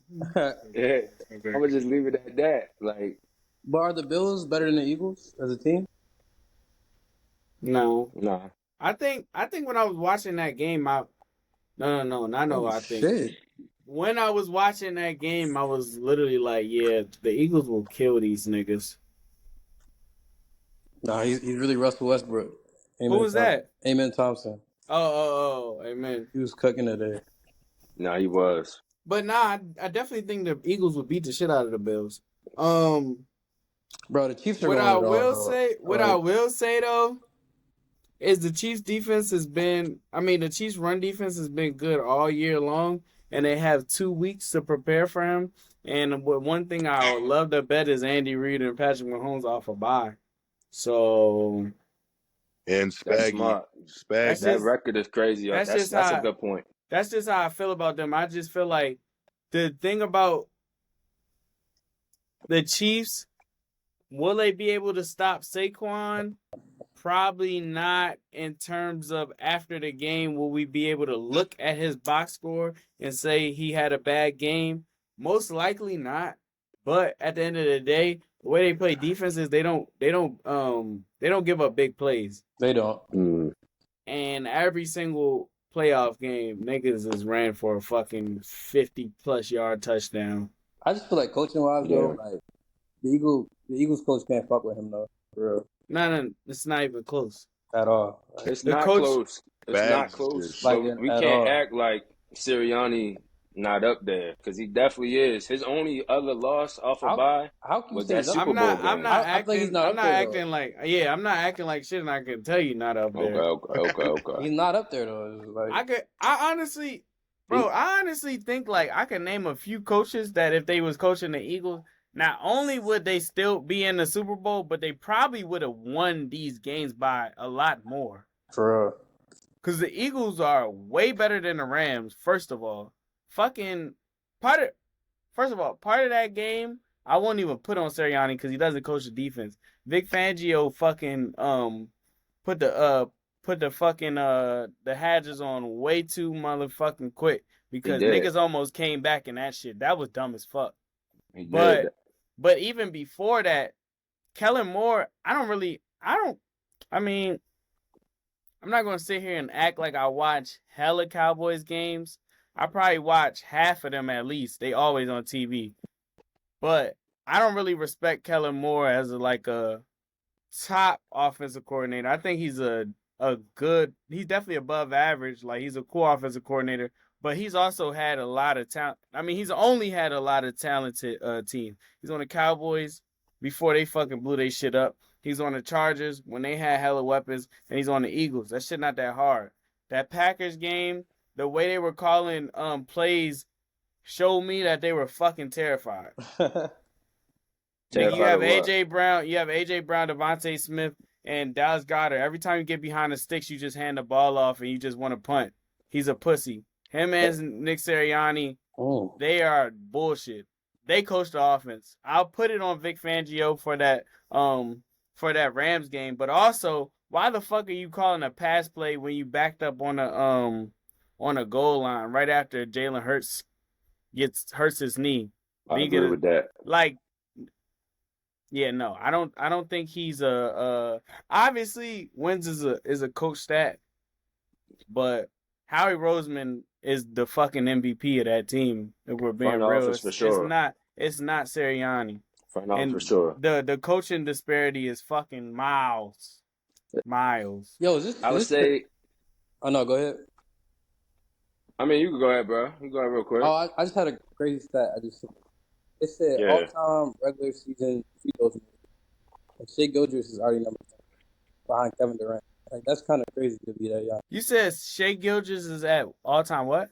Yeah, I'm gonna just leave it at that. Like, But are the Bills better than the Eagles as a team? No, nah. I think when I was watching that game, I think Shit. when I was watching that game, I was literally like, yeah, the Eagles will kill these niggas. Nah, he's really Russell Westbrook. Who was that? Amen Thompson. Amen. He was cooking today. Nah, he was. But nah, I definitely think the Eagles would beat the shit out of the Bills. Um, Bro, the Chiefs are going to it all, though. What I will say though, is the the Chiefs run defense has been good all year long, and they have 2 weeks to prepare for him. And one thing I would love to bet is Andy Reid and Patrick Mahomes off a bye. So And That's Spaggy, smart. that's Spag, That just record is crazy. that's just That's a how good point. that's just how I feel about them. I just feel like the thing about the Chiefs, will they be able to stop Saquon? Probably not in terms of after the game. Will we be able to look at his box score and say he had a bad game? Most likely not. But at the end of the day, the way they play defense is they don't give up big plays. They don't. Mm. And every single playoff game, niggas is ran for a fucking 50+ yard touchdown. I just feel like coaching-wise, Yeah. though, like, the Eagles coach can't fuck with him, though. For real. No, it's not even close. At all. Like, It's The not coach, close. It's not Spags close. just like But we at can't all. act like Sirianni not up there because he definitely is. His only other loss off a bye How can you was say that he's up Super there? Bowl game. I think he's not up there, though. I'm not acting like shit, and I can tell you not up there. Okay. He's not up there, though. It's like, I honestly think like I can name a few coaches that if they was coaching the Eagles, not only would they still be in the Super Bowl, but they probably would have won these games by a lot more. for real. Because the Eagles are way better than the Rams, first of all. Fucking part of that game, I won't even put on Sirianni because he doesn't coach the defense. Vic Fangio fucking put the fucking the hedges on way too motherfucking quick He because did. niggas almost came back in that shit. That was dumb as fuck. He did. But even before that, Kellen Moore, I mean, I'm not gonna sit here and act like I watch hella Cowboys games. I probably watch half of them at least. They always on TV. But I don't really respect Kellen Moore as a top offensive coordinator. I think he's he's definitely above average. Like he's a cool offensive coordinator, but he's also had a lot of talent. I mean, he's only had a lot of talented teams. He's on the Cowboys before they fucking blew their shit up. He's on the Chargers when they had hella weapons, and he's on the Eagles. That shit not that hard. That Packers game, the way they were calling plays showed me that they were fucking terrified. Nigga, you have Terrified of what? AJ Brown, Devontae Smith, and Dallas Goedert. Every time you get behind the sticks, you just hand the ball off and you just want to punt. He's a pussy. Him and Nick Sirianni, they are bullshit. They coach the offense. I'll put it on Vic Fangio for that Rams game. But also, why the fuck are you calling a pass play when you backed up on a goal line right after Jalen Hurts hurts his knee? I agree with that. Like, yeah, no, I don't think he's obviously wins is a coach stat, but Howie Roseman is the fucking MVP of that team. If we're being Front real, office for sure. it's not Sirianni. Front office And for sure. the coaching disparity is fucking miles. Yo, is this? I would say. Oh no, go ahead. I mean, you can go ahead, bro. You can go ahead real quick. Oh, I just had a crazy stat. It said Yeah. all-time regular season free throws made. And Shea Gilgeous is already number 10 behind Kevin Durant. Like that's kind of crazy to be that young. You said Shea Gilgeous is at all time what?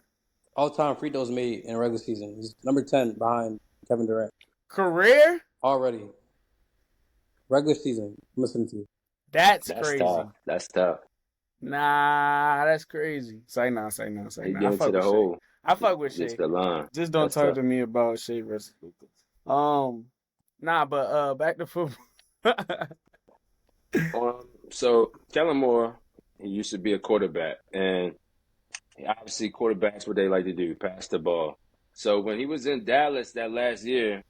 All-time free throws made in a regular season. He's number 10 behind Kevin Durant Career? already. Regular season. I'm listening to you. That's That's crazy. tough. That's tough. Nah, that's crazy. Say no. He get into the hole. I fuck with Shea. It's the line. Just don't That's talk tough. to me about Shea versus Luka. Nah, but back to football. So Kellen Moore, he used to be a quarterback, and obviously quarterbacks what they like to do, pass the ball. So when he was in Dallas that last year,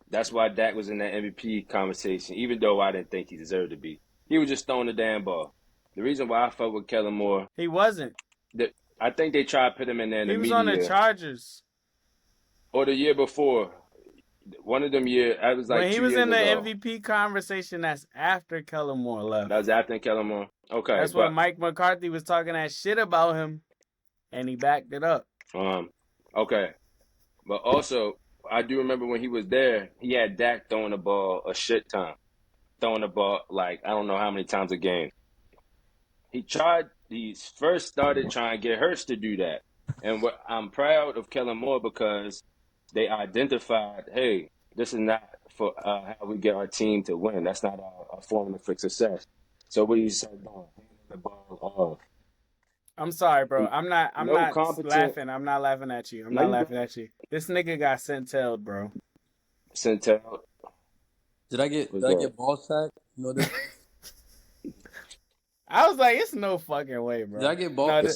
that's why Dak was in that MVP conversation, even though I didn't think he deserved to be. He was just throwing the damn ball. The reason why I fuck with Kellen Moore, He wasn't. I think they tried to put him in there in He the was media. on the Chargers. Or the year before. One of them years, I was like When he 2 was years in the ago. MVP conversation, that's after Kellen Moore left. That was after Kellen Moore. Okay, That's when Mike McCarthy was talking that shit about him, and he backed it up. Okay. But also, I do remember when he was there, he had Dak throwing the ball a shit ton. Throwing the ball, like, I don't know how many times a game. He first started trying to get Hurts to do that. And I'm proud of Kellen Moore because they identified, hey, this is not for how we get our team to win. That's not our formula for success. So what he started doing, handing the ball off. I'm sorry, bro. I'm not laughing. I'm not laughing at you. I'm not laughing at you. This nigga got sent-tailed, bro. Sent-tailed. Did I get ball sacked? You know this? I was like, it's no fucking way, bro. Did I get ball? No,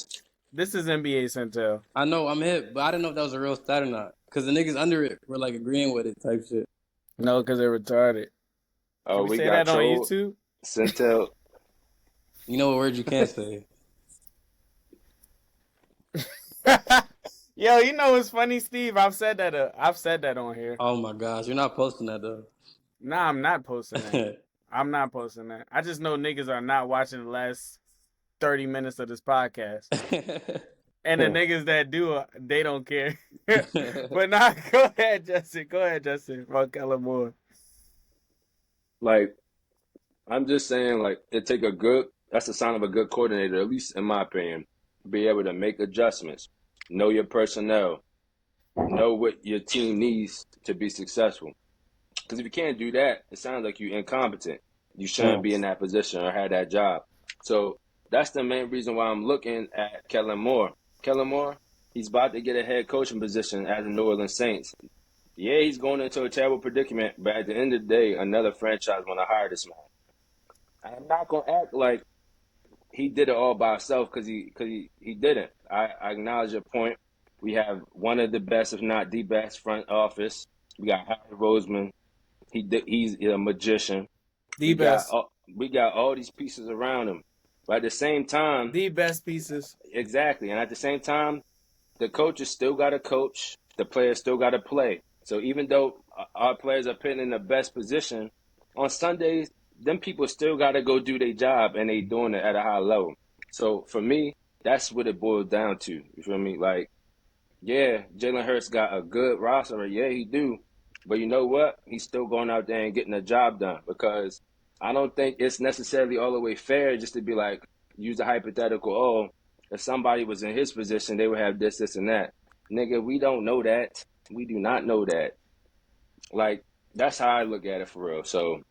this is NBA sent-tailed. I know I'm hit, but I didn't know if that was a real stat or not. Because the niggas under it were like agreeing with it type shit. No, because they're retarded. Oh, Can we say got that on trolled. YouTube? Sent-tailed. You know what word you can't say? Yo, you know what's funny, Steve? I've said that on here. Oh my gosh, you're not posting that though. Nah, I'm not posting that. I'm not posting that. I just know niggas are not watching the last 30 minutes of this podcast. And the niggas that do, they don't care. But nah, go ahead, Justin. Fuck Kellen Moore. Like, I'm just saying, like, that's a sign of a good coordinator, at least in my opinion. Be able to make adjustments, know your personnel, know what your team needs to be successful. Because if you can't do that, it sounds like you're incompetent. You shouldn't be in that position or have that job. So that's the main reason why I'm looking at Kellen Moore. Kellen Moore, he's about to get a head coaching position as the New Orleans Saints. Yeah, he's going into a terrible predicament, but at the end of the day, another franchise want to hire this man. I'm not going to act like he did it all by himself because he didn't. I acknowledge your point. We have one of the best, if not the best, front office. We got Howie Roseman. He's a magician. The best. We got all these pieces around him. But at the same time, the best pieces. Exactly. And at the same time, the coaches still got to coach. The players still got to play. So even though our players are put in the best position, on Sundays, them people still got to go do their job, and they doing it at a high level. So for me, that's what it boils down to. You feel me? Like, yeah, Jalen Hurts got a good roster. Yeah, he do. But you know what? He's still going out there and getting the job done because I don't think it's necessarily all the way fair just to be like, use a hypothetical, oh, if somebody was in his position, they would have this, and that. Nigga, we don't know that. We do not know that. Like, That's how I look at it for real. So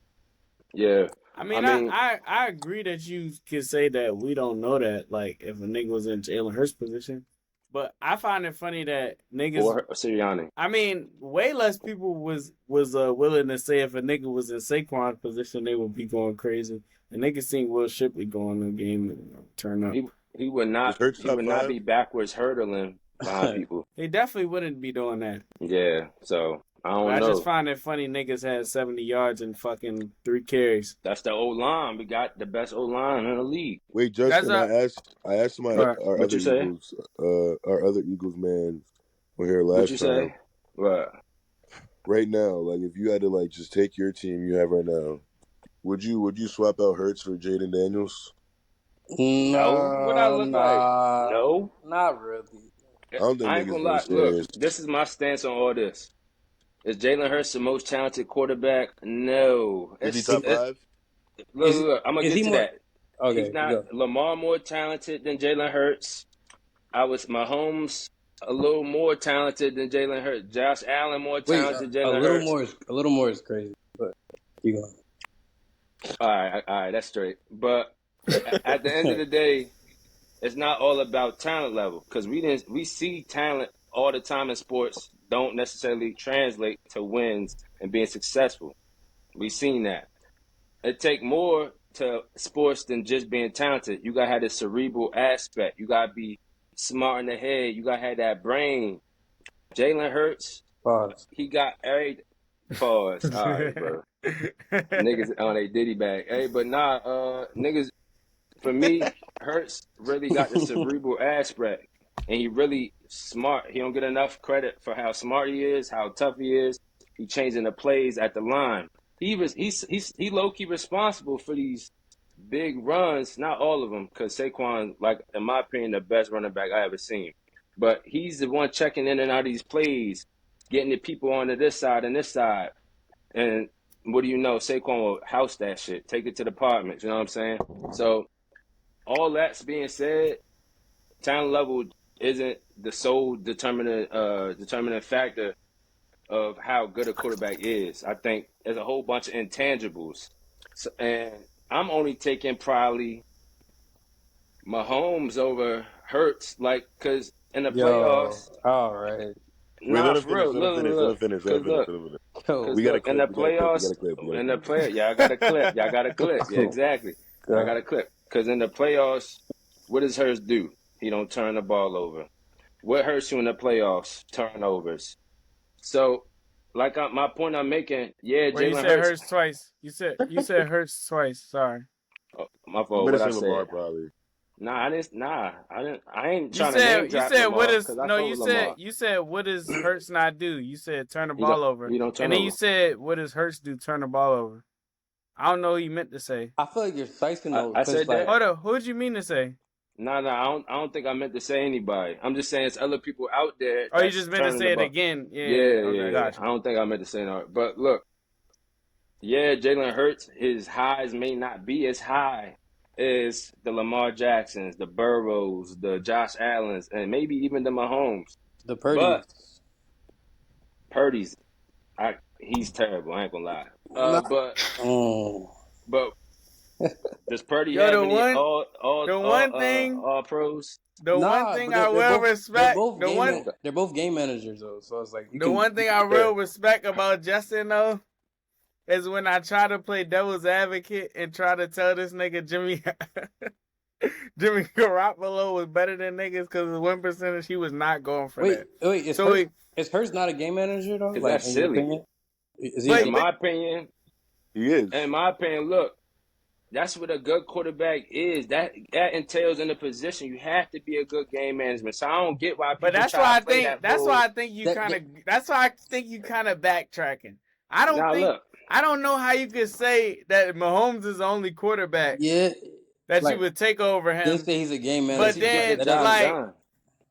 yeah, I I mean, mean, I agree that you can say that we don't know that, like, if a nigga was in Jalen Hurts' position. But I find it funny that niggas, or Sirianni. I mean, way less people was willing to say if a nigga was in Saquon's position, they would be going crazy. And niggas seen Will Shipley go in the game and turn up. He would Is not Hurts he top would not five? be backwards hurdling behind people. He definitely wouldn't be doing that. Yeah, so I But don't I just know. find it funny niggas had 70 yards and fucking 3 carries. That's the O line. We got the best O line in the league. Wait, That's Justin, a I asked my What what you say? our other Eagles man were here What you last time. say? What? Right now, like if you had to like just take your team you have right now, would you swap out Hurts for Jaden Daniels? No. What I look like? Nah, No. not really. I don't think I ain't niggas gonna being lie. Look, serious. this is my stance on all this. Is Jalen Hurts the most talented quarterback? No. Is he It's top it, five? Is look. I'm gonna is get he to more? that. He's Okay, not go. Lamar more talented than Jalen Hurts. I was Mahomes a little more talented than Jalen Hurts. Josh Allen more Wait, talented than Jalen Hurts. a little more is crazy, but keep All right, that's straight. But at the end of going. the day, it's not all about talent level because we see talent all the time in sports don't necessarily translate to wins and being successful. We've seen that. It take more to sports than just being talented. You gotta have the cerebral aspect. You gotta be smart in the head. You gotta have that brain. Jalen Hurts, Pause. he got every pause. All right, bro. Niggas on a Diddy bag. Hey, but nah, niggas for me, Hurts really got the cerebral aspect, and he really smart. He don't get enough credit for how smart he is, how tough he is. He changing the plays at the line. He low key responsible for these big runs. Not all of them, because Saquon, like in my opinion, the best running back I ever seen. But he's the one checking in and out of these plays, getting the people onto this side and this side. And what do you know? Saquon will house that shit, take it to the apartments. You know what I'm saying? So all that's being said, talent level isn't the sole determining factor of how good a quarterback is. I think there's a whole bunch of intangibles, and I'm only taking probably Mahomes over Hurts, like because in the Yo, playoffs, all right. Wait, nah, for real. let him finish, let him finish, let him Cause finish, look, let him finish. Yo, We got a in clip, the we got a clip, we got playoffs, a clip, we got a in the clip. play, y'all got a clip, y'all got a clip. Yeah, exactly. Y'all got a clip. Cause in the playoffs, what does Hurts do? He don't turn the ball over. What hurts you in the playoffs? Turnovers. So, my point I'm making, yeah, Well, you Jalen said Hurts. Hurts twice. You said Hurts twice. Sorry. Oh, my You fault. better What I say said? Lamar probably. Nah, I didn't. Nah, I didn't. I ain't You trying to name said drop what Lamar is because I no, fuck with Lamar. you said what does Hurts not do? You said turn the He don't. ball over. He don't turn And then you over. said what does Hurts do? Turn the ball over. I don't know what you meant to say. I feel like you're slicing those I because said like that. Hold up, what'd you mean to say? Nah, I don't. I don't think I meant to say anybody. I'm just saying it's other people out there Oh, you that's just meant to turning the say it ball. again. Yeah, Yeah, yeah, yeah. yeah, Okay, yeah. gotcha. I don't think I meant to say that. But look, yeah, Jalen Hurts, his highs may not be as high as the Lamar Jacksons, the Burrows, the Josh Allens, and maybe even the Mahomes. the But Purdy's. Purdy's, he's terrible. I ain't gonna lie. Not. But Oh. but does Purdy Yo, have any the one thing, all pros? the one Nah, thing but I will they're respect, both Okay. they're both game managers though. So it's like the one you thing can I compare. real respect about Justin though is when I try to play devil's advocate and try to tell this nigga Jimmy Garoppolo was better than niggas because of 1%. He was not going for that. Wait, So he, is Hurts not a game manager though? Because Like that's in your silly. opinion, is he a but In game? my opinion, He is. look, that's what a good quarterback is. That entails in a position you have to be a good game management. So I don't get why but people try to play that that's why whole. I think you That, kind that of that's why I think you kind of backtracking. I don't Now think look, I don't know how you could say that Mahomes is the only quarterback yeah, that you like would take over they him. say he's a game because But manager. he get the then That job doesn't.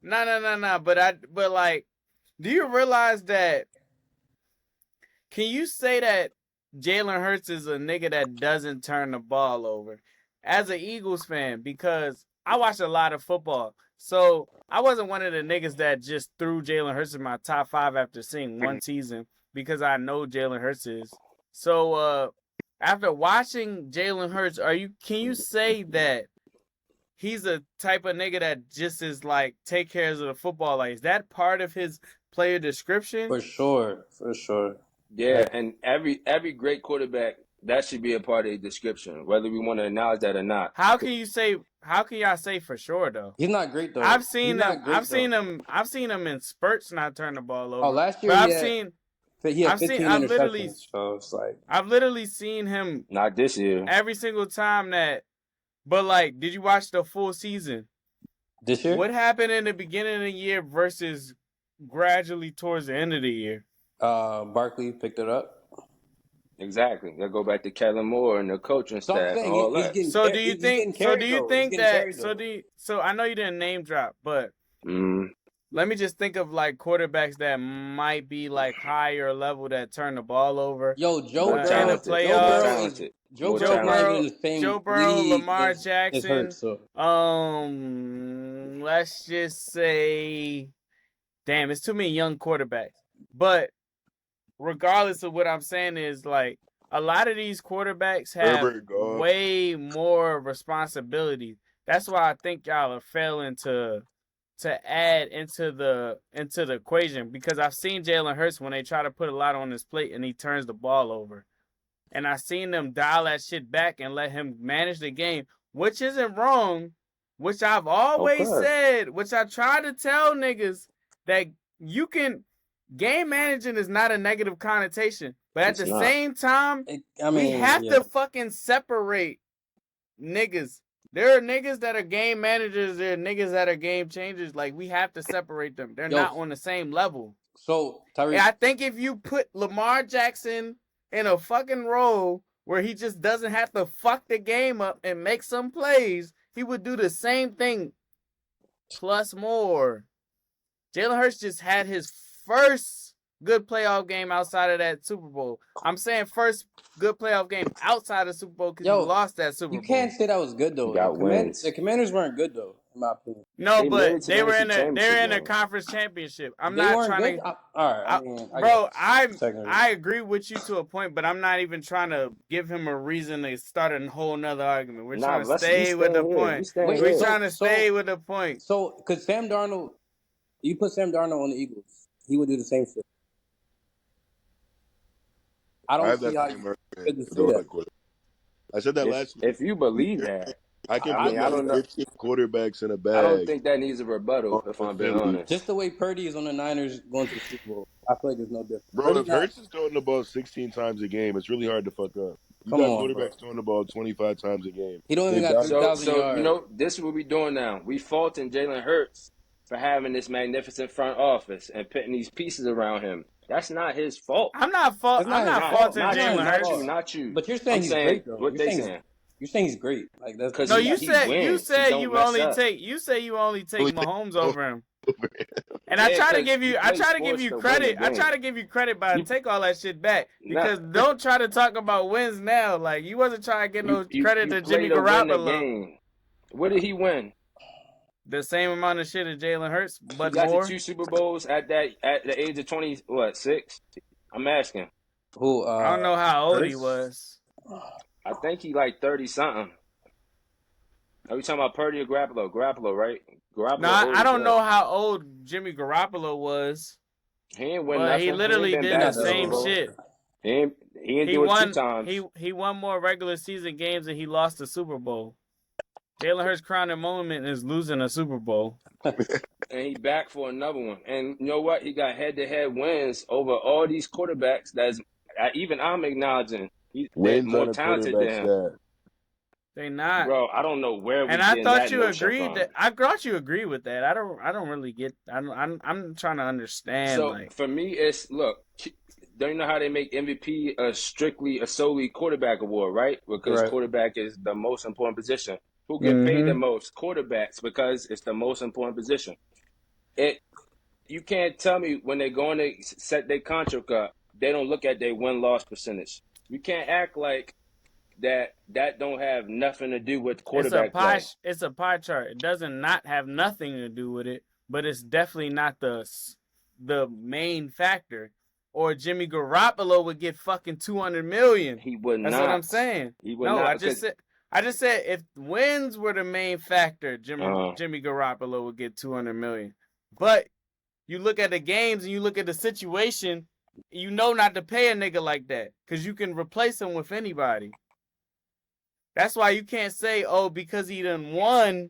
like done. no. But like, do you realize that? Can you say that Jalen Hurts is a nigga that doesn't turn the ball over? As an Eagles fan, because I watch a lot of football. So I wasn't one of the niggas that just threw Jalen Hurts in my top 5 after seeing one season because I know Jalen Hurts is. So after watching Jalen Hurts, can you say that he's a type of nigga that just is like take care of the football? Like, is that part of his player description? For sure. Yeah, and every great quarterback, that should be a part of the description, whether we want to acknowledge that or not. How can y'all say for sure though? He's not great though. I've seen He's him. not great, though. I've seen him in spurts not turn the ball over. Oh, last year But he had 15 I've literally interceptions. So it's like, I've literally seen him Not this year. every single time that. But like, did you watch the full season? this year, What happened in the beginning of the year versus gradually towards the end of the year? Barkley picked it up. Exactly. They'll go back to Kellen Moore and the coaching So I'm staff and saying all he's that. getting. So do you he's getting think? So carried, do you though. think He's getting that? carried, though. So I know you didn't name drop, but let me just think of like quarterbacks that might be like higher level that turn the ball over. Yo, Joe More in the Burrow. talented. Joe More playoffs. Burrow is talented. Joe More Burrow's not even in talented. the same Joe Burrow, league Lamar as Jackson. Hurts. So Let's just say, damn, it's too many young quarterbacks. But regardless of what I'm saying is like a lot of these quarterbacks have Herbert, Goff. way more responsibility. That's why I think y'all are failing to add into the equation because I've seen Jalen Hurts when they try to put a lot on his plate and he turns the ball over. And I've seen them dial that shit back and let him manage the game, which isn't wrong, which I've always said, which I try to tell niggas that you can game managing is not a negative connotation. But at the same time, we have to fucking separate niggas. There are niggas that are game managers. There are niggas that are game changers. Like, we have to separate them. They're not on the same level. So, Tyreek, I think if you put Lamar Jackson in a fucking role where he just doesn't have to fuck the game up and make some plays, he would do the same thing plus more. Jalen Hurts just had his first good playoff game outside of that Super Bowl. I'm saying first good playoff game outside of Super Bowl because he lost that Super Bowl. You can't say that was good though. The Commanders weren't good though, in my opinion. No, but they were in a conference championship. I'm not trying to. All right, bro, I agree with you to a point, but I'm not even trying to give him a reason to start a whole nother argument. We're trying to stay with the point. We're trying to stay with the point. So, because Sam Darnold, you put Sam Darnold on the Eagles, he would do the same shit. I don't see how you couldn't say that. I said that last week. If you believe that, I can put I don't know. 15 quarterbacks in a bag. I don't think that needs a rebuttal, if I'm being honest. Just the way Purdy is on the Niners going to the Super Bowl, I feel like there's no difference. Bro, if Hurts is throwing the ball 16 times a game, it's really hard to fuck up. You got quarterbacks throwing the ball 25 times a game. He don't even got 3,000 yards. You know, this is what we're doing now. We faulting Jalen Hurts for having this magnificent front office and putting these pieces around him. That's not his fault. I'm not faulting Jalen Hurts. Not you. But you're saying he's great, though. What they saying? You're saying he's great. Like that's because you said you only take Mahomes over him. And I try to give you credit. I try to give you credit, but I take all that shit back because don't try to talk about wins now. Like you wasn't trying to get no credit to Jimmy Garoppolo. What did he win? The same amount of shit as Jalen Hurts, but he got more. The 2 Super Bowls at the age of 6? I'm asking. Who? I don't know how old he was. I think he like 30 something. Are we talking about Purdy or Garoppolo? Garoppolo, right? Garoppolo. No, I don't know how old Jimmy Garoppolo was. He ain't win but nothing. He literally did the same shit. He ain't do it 2 times. He won more regular season games and he lost the Super Bowl. Jalen Hurts' crowning moment is losing a Super Bowl. And he back for another one. And you know what? He got head-to-head wins over all these quarterbacks that's even I'm acknowledging. They're more talented than him. They not. Bro, I don't know where we. And I thought you agreed that. I thought you agree with that. I don't really get. I'm trying to understand. So for me, it's look. Don't you know how they make MVP a solely quarterback award, right? Because quarterback is the most important position. Who get paid the most? Quarterbacks, because it's the most important position. You can't tell me when they're going to set their contract up, they don't look at their win-loss percentage. You can't act like that don't have nothing to do with It's a quarterback pie. play. It's a pie chart. It doesn't not have nothing to do with it, but it's definitely not the main factor. Or Jimmy Garoppolo would get fucking $200 million. He would That's not. what I'm saying. He would No, not I just said if wins were the main factor, Uh-huh. Jimmy Garoppolo would get $200 million. But you look at the games and you look at the situation, you know not to pay a nigga like that because you can replace him with anybody. That's why you can't say, oh, because he done won,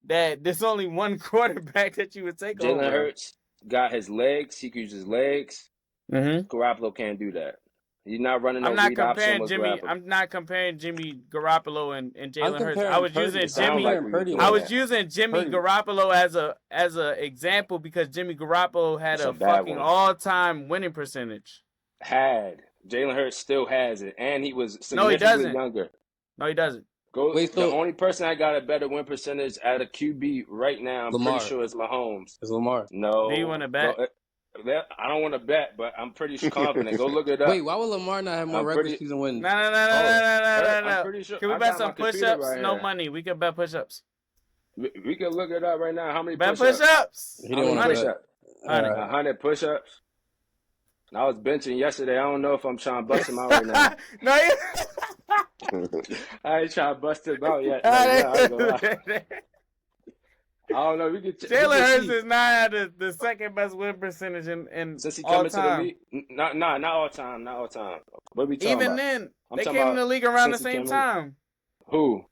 that there's only one quarterback that you would take over. Jalen Hurts got his legs. He can use his legs. Mm-hmm. Garoppolo can't do that. He's not running no I'm not read option comparing with Jimmy. Garoppolo. I'm not comparing Jimmy Garoppolo and I'm Jalen Hurts. comparing I was Purdy. using It sounds Jimmy. like we were Purdy. doing I was that. using Jimmy Purdy. Garoppolo as a example because Jimmy Garoppolo had It's a a bad fucking one. all-time winning percentage. Had Jalen Hurts still has it, and he was No, he significantly doesn't. younger. No, he doesn't. Wait, The so only person that got a better win percentage at a QB right now, I'm Lamar. pretty sure is Mahomes. It's Lamar. No, Do you want to bet? I don't want to bet, but I'm pretty confident. Go look it up. Wait, why would Lamar not have more I'm regular pretty- season wins? No. I'm pretty sure. Can we I bet got my some computer push-ups? right No here. money. We can bet push-ups. We can look it up right now. How many Bet push-ups? push-ups. He didn't want to bet. Honey. 100 push-ups. I was benching yesterday. I don't know if I'm trying to bust him out right now. No, I ain't trying to bust him out yet. I don't know. We could. Jalen Hurts is not the second best win percentage in Since he all coming to the time. league. Not all time. Not all time. What we talking Even about? then, I'm they talking came in about the league around the since he same came in. time. Who?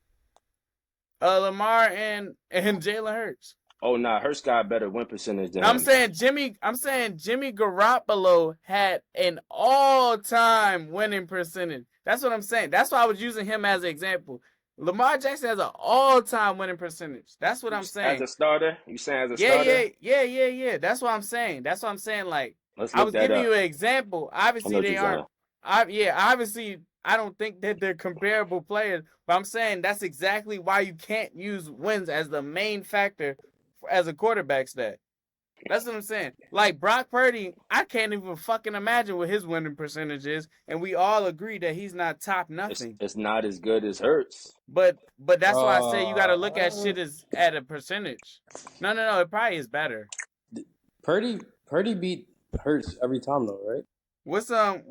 Lamar and Jalen Hurts. Oh, nah. Hurts got a better win percentage than I'm him. saying Jimmy Garoppolo had an all-time winning percentage. That's what I'm saying. That's why I was using him as an example. Lamar Jackson has an all-time winning percentage. That's what I'm saying. As a starter? You saying as a starter? Yeah. That's what I'm saying. Like, Let's I look was that giving up. you an example. I know Obviously, what they you're aren't. Obviously, I don't think that they're comparable players. But I'm saying that's exactly why you can't use wins as the main factor as a quarterback stat. That's what I'm saying. Like Brock Purdy, I can't even fucking imagine what his winning percentage is, and we all agree that he's not top nothing. It's not as good as Hurts. But that's why I say you got to look at shit as at a percentage. No. It probably is better. Purdy beat Hurts every time though, right? What's Jalen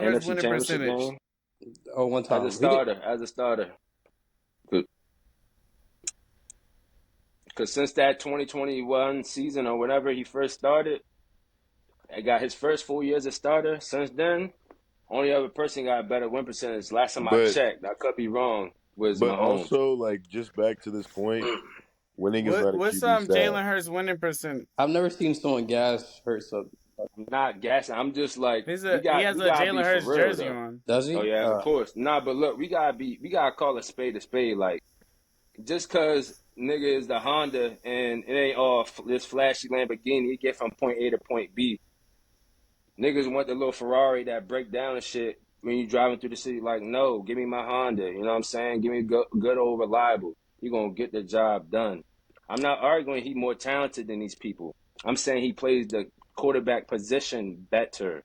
Hurts NFC winning Championship percentage? game. Oh, one time. As a starter. Because since that 2021 season or whatever he first started, I got his first 4 years as starter. Since then, only other person got a better win percentage. Last time I checked, I could be wrong, was But Mahomes. also, like, just back to this point, winning is not a What's QB stat. Jalen Hurts winning percentage? I've never seen someone gas Hurts up. I'm not gassing. I'm just like, He has a Jalen Hurts jersey on. Does he? Oh yeah, of course. Nah, but look, we gotta call a spade a spade. Like, just cause nigga is the Honda and it ain't all this flashy Lamborghini, you get from point A to point B. Niggas want the little Ferrari that break down and shit when you driving through the city. Like, no, give me my Honda. You know what I'm saying? Give me good old reliable. You gonna get the job done. I'm not arguing he more talented than these people. I'm saying he plays the quarterback position better.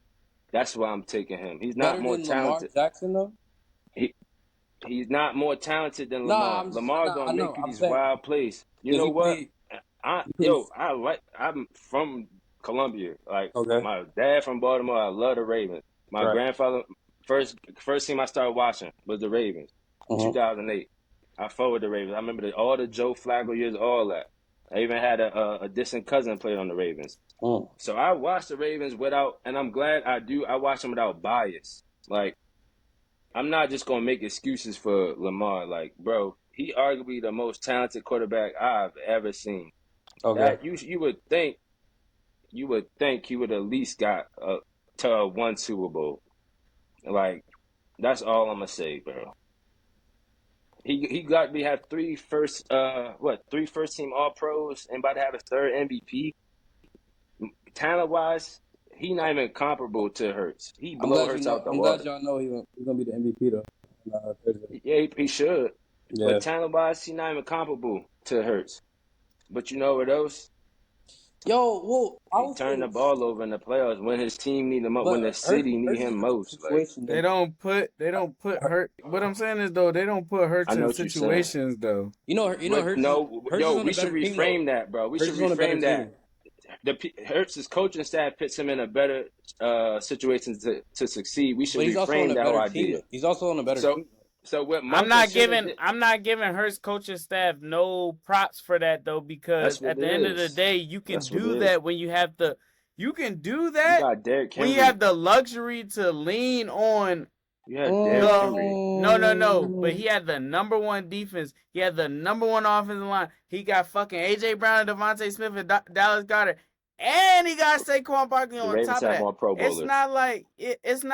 That's why I'm taking him. He's not better more than talented. Lamar Jackson though. He's not more talented than Lamar. Lamar gonna make you these wild plays. You know what? I'm from Columbia. Like, my dad from Baltimore. I love the Ravens. My grandfather first team I started watching was the Ravens. 2008. I followed the Ravens. I remember all the Joe Flacco years, all that. I even had a distant cousin played on the Ravens. So I watched the Ravens and I'm glad I do. I watch them without bias. Like, I'm not just gonna make excuses for Lamar. Like, bro, he arguably the most talented quarterback I've ever seen. That you would think he would at least got to one Super Bowl. Like, that's all I'm gonna say, bro. We have three first team All Pros and about to have his third MVP. Talent wise, he not even comparable to Hurts. He blow Hurts out the water. I'm glad y'all know he's gonna be the MVP though. Thursday. Yeah, he should. Yeah. But talent wise, he not even comparable to Hurts. But you know what else? Yo, well, I He was turned the ball over in the playoffs when his team need him, when the but city need Hurts is him in a most. Like, situation They though. don't put Hurt. What I'm saying is though, they don't put I Hurts know in what you're saying. situations though. But no, Hurts is yo, on we a should better team though. reframe that, bro. We Hurts should is on a better reframe that. team. Hurts' coaching staff puts him in a better situation to succeed. We should But he's also on reframe a that whole better team. idea. He's also on a better So, team. so what I'm Marcus not should have giving did. I'm not giving Hurts coaching staff no props for that though, because That's what at it the end of the is. day, you can That's what it do is. that when you have the You got Derrick when you Henry. have the luxury to lean on You had Derrick Henry. No. But he had the number one defense. He had the number one offensive line. He got fucking AJ Brown and Devontae Smith and Dallas Goedert. And he got Saquon Barkley The on Ravens top of have that. more Pro Bowlers. It's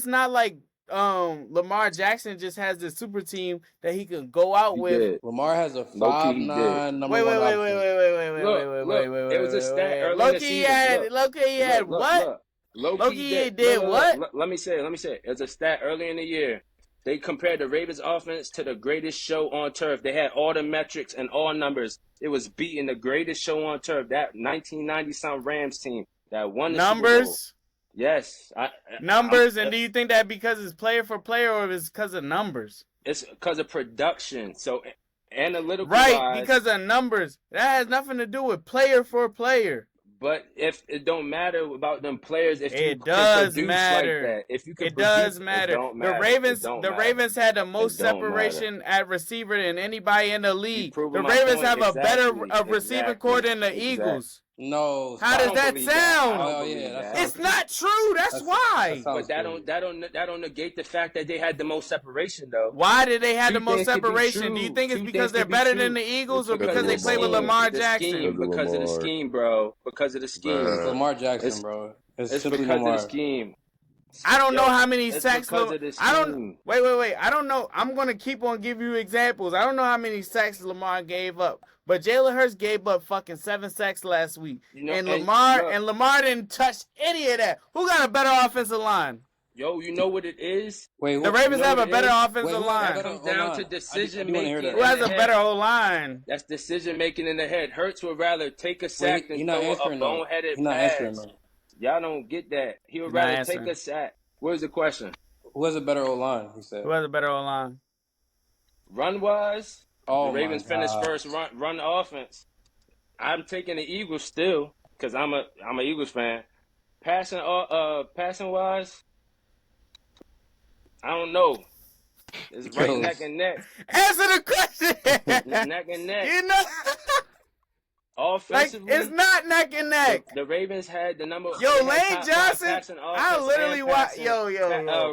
not like Lamar Jackson just has this super team that he can go out He with. did. Lamar has a Low-key, he 5'9" number Wait. one option. Look, it was a stat early in the season. Loki had what? Loki did what? Let me say it. It was a stat early in the year. They compared the Ravens offense to the greatest show on turf. They had all the metrics and all numbers. It was beating the greatest show on turf. That 1990-something Rams team that won the Super Bowl. Numbers? Yes. Numbers, and do you think that because it's player for player or it's because of numbers? It's because of production. So analytical right, wise, because of numbers. That has nothing to do with player for player. But if it don't matter about them players, if you It can does produce matter. like that, if you can It produce, does matter. it don't matter. The Ravens had the most It don't separation at receiver than anybody in the You league. The proving my Ravens point. have a better Exactly. receiving core than the Exactly. Eagles. No. How I does don't that believe that. I sound? don't Oh, believe yeah, that that. sounds It's not true. That's why. But that don't negate the fact that they had the most separation though. Why did they have Two the most things could be separation? true. Do you think it's Two because things they're could be better true. than the Eagles or It's because they because play of with Lamar. Lamar The Jackson? scheme, because of the Lamar. scheme, bro. Because of the scheme. It's Lamar Jackson, It's- bro. It's It's simply because Lamar. of the scheme. I don't know how many it's sacks. because of the I don't. scheme. Wait. I don't know. I'm gonna keep on giving you examples. I don't know how many sacks Lamar gave up, but Jalen Hurts gave up fucking 7 sacks last week, and Lamar didn't touch any of that. Who got a better offensive line? Yo, you know what it is? Wait, The Ravens have a better offensive line. That comes down to decision making. Who has a better whole line? That's decision making in the head. Hurts would rather take a sack than throw a boneheaded pass. Y'all don't get that. He would rather take a sack. Where's the question? Who has a better O-line, he said. Who has a better O-line? Run-wise, the Ravens finished first run offense. I'm taking the Eagles still because I'm a Eagles fan. Passing wise, I don't know. It's right neck and neck. Answer the question. Neck and neck. You know, offensively, it's not neck and neck. The Ravens had the number. Yo, Lane Johnson. I literally watch. Yo.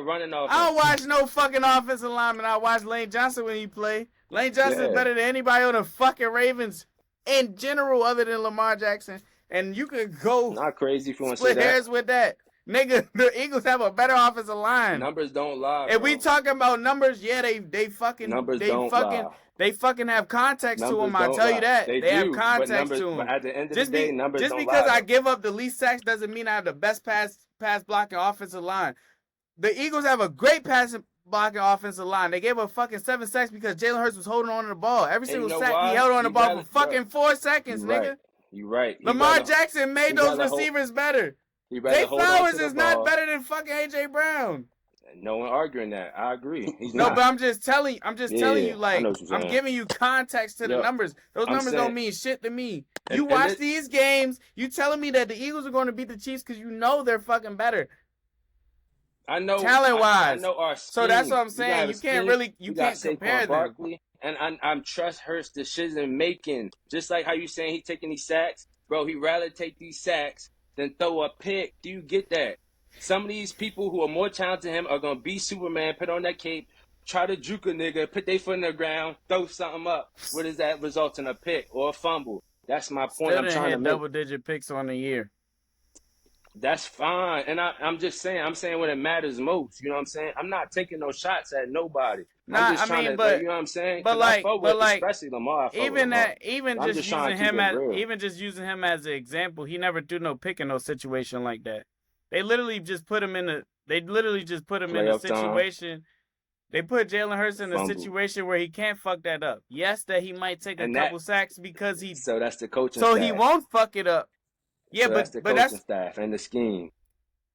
Running offense. I don't watch no fucking offensive lineman. I watch Lane Johnson when he play. Lane Johnson is better than anybody on the fucking Ravens in general, other than Lamar Jackson. And you could go not crazy if you want to say split hairs with that. Nigga, the Eagles have a better offensive line. Numbers don't lie. If we talking about numbers, yeah, they fucking numbers they fucking have context to them. I tell you that they have context to them. But at the end of the day, numbers just don't because lie. I give up the least sacks doesn't mean I have the best pass blocking offensive line. The Eagles have a great pass blocking offensive line. They gave up fucking 7 sacks because Jalen Hurts was holding on to the ball. Every single sack he held on the ball for fucking 4 seconds, nigga. You right. Lamar Jackson made those receivers better. Zay Flowers is not better than fucking AJ Brown. No one arguing that. I agree. But I'm just telling you, like, I'm giving you context to the numbers. Those numbers don't mean shit to me. You watch these games, you telling me that the Eagles are going to beat the Chiefs because you know they're fucking better. I know talent-wise. I know our scheme. So that's what I'm saying. You can't compare them. Barkley, and I'm trust Hurts' decision making. Just like how you saying he taking these sacks, bro. He rather take these sacks than throw a pick. Do you get that? Some of these people who are more talented than him are gonna be Superman, put on that cape, try to juke a nigga, put their foot in the ground, throw something up. What does that result in? A pick or a fumble? That's my point. I'm trying to make double-digit picks on the year. That's fine, and I'm just saying. I'm saying when it matters most. You know what I'm saying? I'm not taking no shots at nobody. I'm just trying to, but you know what I'm saying? But like, especially Lamar. Even just using him as an example, he never do no pick in no situation like that. They literally just put him in a. They literally just put him in a situation. They put Jalen Hurts in a Fumble. situation where he can't fuck that up. Yes, that he might take a And couple sacks because he. So that's the coaching So staff. he won't fuck it up. Yeah, so that's the but coaching staff and the scheme.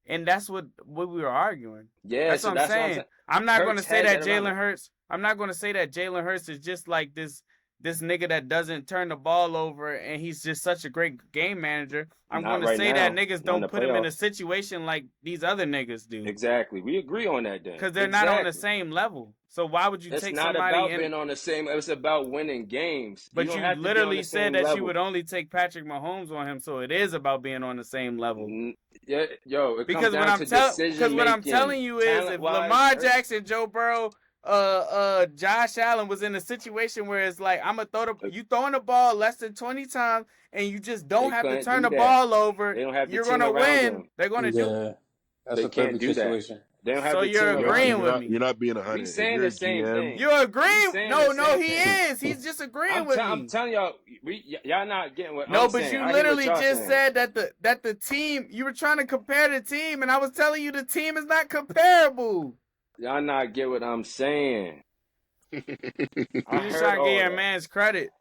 And that's what we were arguing. Yeah, that's so what I'm saying. I'm not going to say that Jalen Hurts. I'm not going to say that Jalen Hurts is just like this nigga that doesn't turn the ball over and he's just such a great game manager. I'm going to say that niggas don't put him in a situation like these other niggas do. Exactly. We agree on that then. Because they're not on the same level. So why would you take somebody? It's not about being on the same. It's about winning games. But you literally said that you would only take Patrick Mahomes on him, so it is about being on the same level. Yeah, yo, it because comes down to decision making. Because what I'm telling you is, if Lamar Jackson, Joe Burrow, Josh Allen was in a situation where it's like you throwing the ball less than 20 times and you just don't have to turn the ball over, you're gonna win. They're gonna do. That's a perfect situation. So you're agreeing with me. You're not being 100. We saying the same thing. You're agreeing? No, he is. He's just agreeing with me. I'm telling y'all, y'all not getting what I'm saying. No, but you literally just said that the team. You were trying to compare the team, and I was telling you the team is not comparable. Y'all not get what I'm saying. You're just trying to get your man's credit.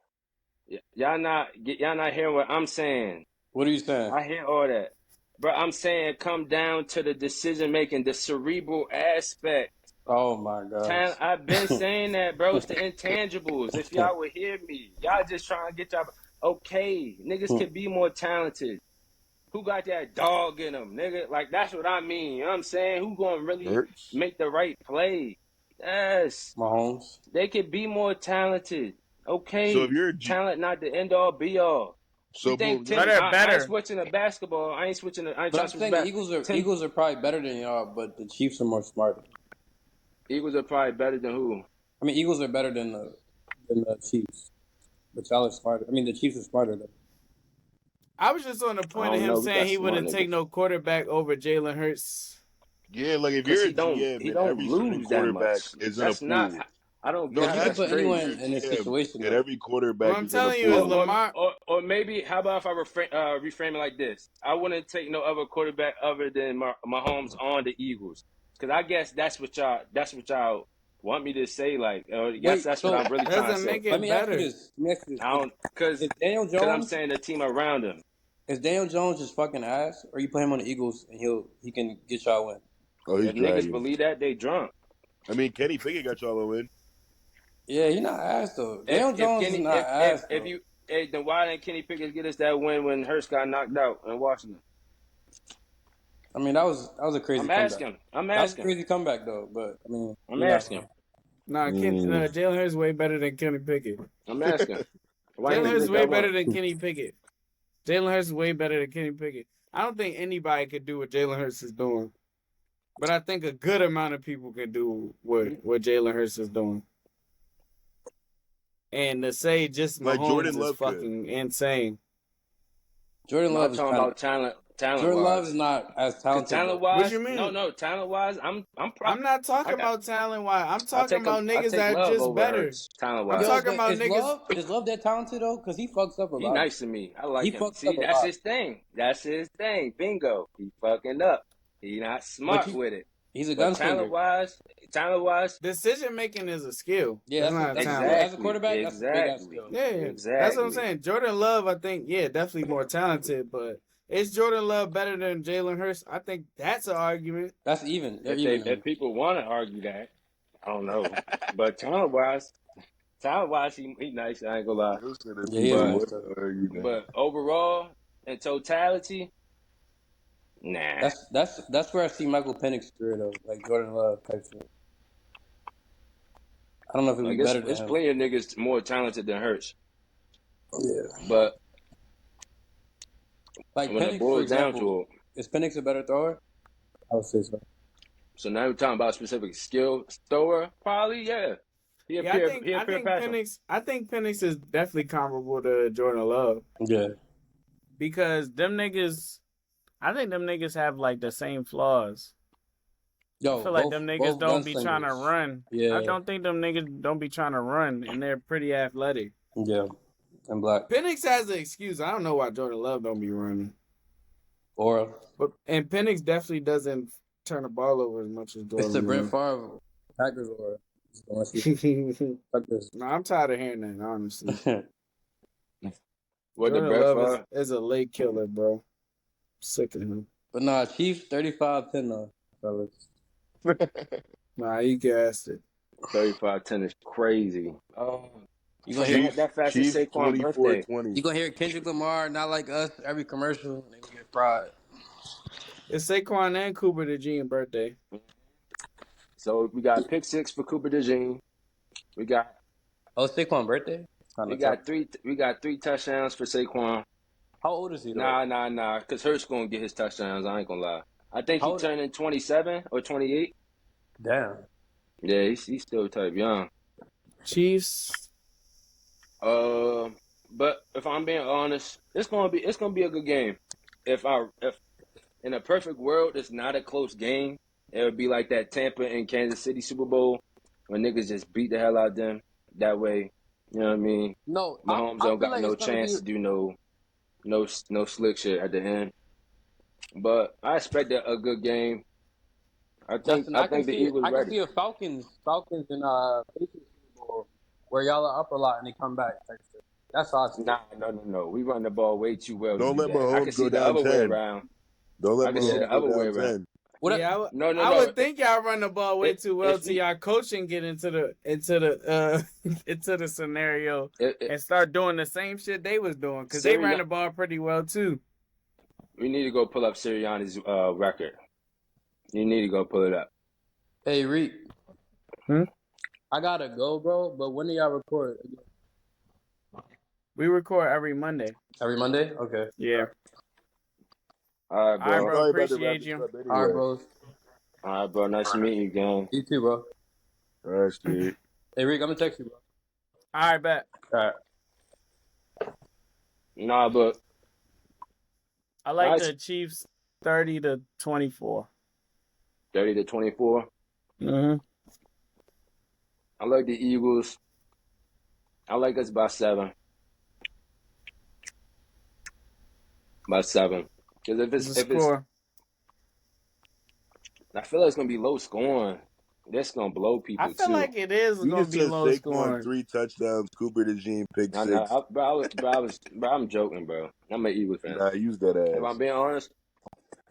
Y'all not hearing what I'm saying. What are you saying? I hear all that. Bro, I'm saying come down to the decision making, the cerebral aspect. Oh my God. I've been saying that, bro. It's the intangibles. If y'all would hear me, y'all just trying to get y'all. Okay, niggas could be more talented. Who got that dog in them, nigga? Like, that's what I mean. You know what I'm saying? Who gonna really make the right play? Yes. Mahomes. They could be more talented. Okay. So if you're talent, not the end all be all. So you think better. I ain't switching to basketball. I ain't switching to. I ain't trying to switch back. Eagles are probably better than y'all, but the Chiefs are more smarter. Eagles are probably better than who? I mean, Eagles are better than the Chiefs, but y'all are smarter. I mean, the Chiefs are smarter though. I was just on the point of him saying he wouldn't take no quarterback over Jalen Hurts. Yeah, like if you're a GM, he don't every lose quarterback that is in a pool. I don't. No, you can put anyone in this situation. And every quarterback. What I'm telling you is Lamar. Or maybe, how about if I reframe it like this? I wouldn't take no other quarterback other than Mahomes on the Eagles, because I guess that's what y'all want me to say. Like, that's what I'm really trying to say. Let me ask you this. I don't, because Daniel Jones. I'm saying the team around him. Is Daniel Jones just fucking ass, or you put him on the Eagles and he can get y'all a win? Oh, he's if niggas believe that, they drunk. I mean, Kenny Pickett got y'all a win. Yeah, he not ass though. Daniel Jones is not ass. Then why didn't Kenny Pickett get us that win when Hurts got knocked out in Washington? I mean, that was a crazy comeback. I'm asking. That was a crazy comeback though, but I mean, I'm asking. Jalen Hurts is way better than Kenny Pickett. I'm asking. Jalen Hurts is way better than Kenny Pickett. Jalen Hurts is way better than Kenny Pickett. I don't think anybody could do what Jalen Hurts is doing, but I think a good amount of people can do what Jalen Hurts is doing. And to say just Mahomes is fucking insane. Jordan Love is talking about talent. Jordan Love is not as talented. Talent wise, what you mean? No. Talent wise, I'm not talking about talent wise. I'm talking about niggas that are just better. Talent wise, I'm talking about niggas. Is Love that talented though? Because he fucks up a lot. He nice to me. I like him. See, that's his thing. That's his thing. Bingo. He fucking up. He not smart with it. He's a gunslinger. Talent wise, decision making is a skill. Yeah, that's talent. As a quarterback, that's a big ass skill. Yeah, exactly. That's what I'm saying. Jordan Love, I think, definitely more talented, but is Jordan Love better than Jalen Hurts? I think that's an argument. That's even. If people want to argue that, I don't know. But talent wise, he nice. I ain't gonna lie. Yeah, but overall, in totality. Nah. That's where I see Michael Penix career though, like Jordan Love type shit. I don't know if it would be better than him. There's plenty of niggas more talented than Hurts. Yeah. But like when Penix, it boils down to it, is Penix a better thrower? I would say so. So now we're talking about specific skill thrower, probably, yeah. I think Penix is definitely comparable to Jordan Love. Yeah. Because I think them niggas have like the same flaws. Yo, I feel like them niggas don't be trying to run. Yeah. I don't think them niggas don't be trying to run, and they're pretty athletic. Yeah, and black. Penix has an excuse. I don't know why Jordan Love don't be running. And Penix definitely doesn't turn the ball over as much as Jordan Love. It's the Brett Favre Packers aura. Unless you fuck this. No, I'm tired of hearing that, honestly. What the Jordan Brett Love Favre? is a late killer, bro. Sick of him. But nah, Chiefs 35-10 though, fellas. Nah, you gassed it. 35-10 is crazy. You gonna hear That fast as Chiefs Saquon's birthday. 24-20. you gonna hear Kendrick Lamar not like us every commercial. They gonna get fried. It's Saquon and Cooper DeJean birthday. So we got pick 6 for Cooper DeJean. We got Oh, Saquon's birthday? Kind we of tough. got three touchdowns for Saquon. How old is he though? Nah. Cause Hurts gonna get his touchdowns. I ain't gonna lie. I think How he old? turning 27 or 28. Damn. Yeah, he's still type young. Chiefs. But if I'm being honest, it's gonna be a good game. If in a perfect world, it's not a close game. It would be like that Tampa and Kansas City Super Bowl when niggas just beat the hell out of them. That way, you know what I mean? No, Mahomes I don't feel got like no it's gonna chance be to do no slick shit at the end. But I expect a good game. Justin. I think the Eagles I can ready. see a Falcons and Patriots Super Bowl where y'all are up a lot and they come back type shit. That's how I see it. Nah, no. We run the ball way too well to Don't do let that. I can Mahomes see go the down other way 10. around. Don't let I can see Mahomes the go other way down around. 10. What? Yeah, No. I would think y'all run the ball way If- too well if till we- y'all coaching get into the into the scenario It- and start doing the same shit they was doing because they ran the ball pretty well too. We need to go pull up Sirianni's record. You need to go pull it up. Hey, Reek. Hmm? I gotta go, bro. But when do y'all record? We record every Monday. Every Monday? Okay. Yeah. All right, All right, bro. bro. Probably about to wrap Appreciate this you. up All right, anyway. bros. All right, bro. Nice to meet you again. You too, bro. All right, Steve. Hey, Reek, I'm gonna text you, bro. All right, bet. All right. Nah, but I like nice. the Chiefs 30-24. 30-24. Mm-hmm. I like the Eagles. I like us by 7. By 7. Because if The it's score. I feel like it's gonna be low scoring. That's gonna blow I people feel too. like it is You going to just be said low Saquon scoring. 3 touchdowns, Cooper DeJean pick I 6. know, I'm joking, bro. I'm an Eagles fan. Nah, use that If ass. I'm being honest,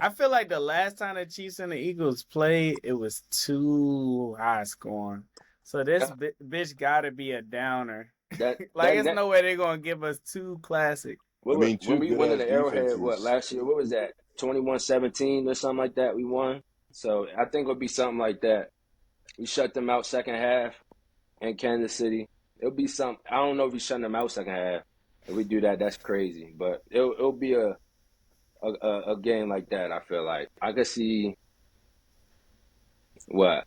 I feel like the last time the Chiefs and the Eagles played, it was too high scoring. So this bitch got to be a downer. that Like, that it's net. no way they're going to give us two classic. I mean, When two we good went to ass the Arrowhead, defenses. last year? What was that? 21-17 or something like that. We won. So I think it'll be something like that. We shut them out second half in Kansas City. It'll be some. I don't know if we shut them out second half. If we do that, that's crazy. But it'll be a game like that. I feel like I could see what.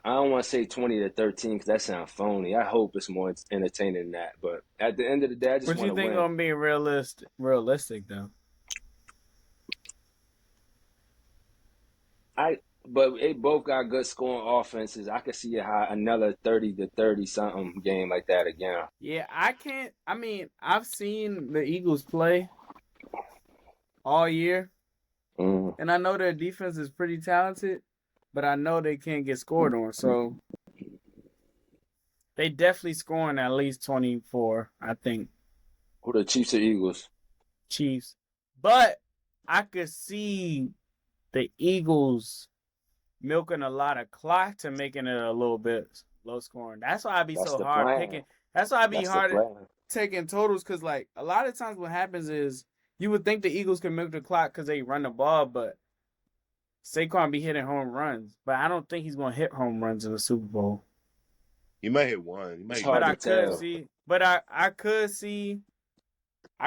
I don't want to say 20-13 because that sounds phony. I hope it's more entertaining than that. But at the end of the day, I just What want you to think win. going to be realistic, though? But they both got good scoring offenses. I could see another 30-30 something game like that again. Yeah, I mean, I've seen the Eagles play all year, and I know their defense is pretty talented, but I know they can't get scored on. So they definitely scoring at least 24, I think. Who the Chiefs or Eagles? Chiefs. But I could see the Eagles milking a lot of clock to making it a little bit low scoring. That's why I be That's so the hard plan. picking. That's why I be That's the hard plan. taking totals, because like a lot of times what happens is you would think the Eagles can milk the clock because they run the ball, but Saquon be hitting home runs. But I don't think he's gonna hit home runs in the Super Bowl. He might hit one. He might It's hit hard But to I could tell. see. But I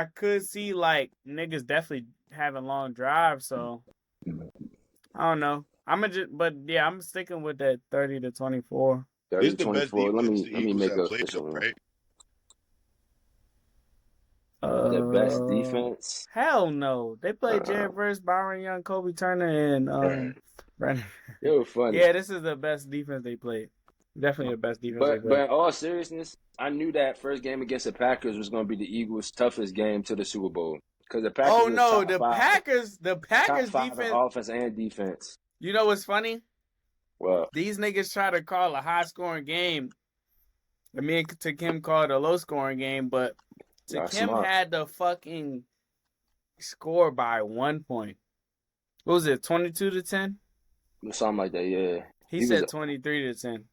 could see like niggas definitely having long drives. So I don't know. I'm sticking with that 30-24. This is the best 30-24. Let defense me the let me Eagles make have an played, though, official one. right? The best defense. Hell no. They played Jared Verse, Byron Young, Kobe Turner, and Brandon. It was funny. Yeah, this is the best defense they played. Definitely the best defense they But played. in all seriousness, I knew that first game against the Packers was going to be the Eagles' toughest game to the Super Bowl because the Packers. Oh was no, top the five, Packers top five in defense. offense and defense. You know what's funny? Well, These niggas try to call a high-scoring game. Me and Takim called a low-scoring game, but that's Takim smart. had the fucking score by 1 point. What was it, 22-10? Something like that, yeah. He He was said 23-10.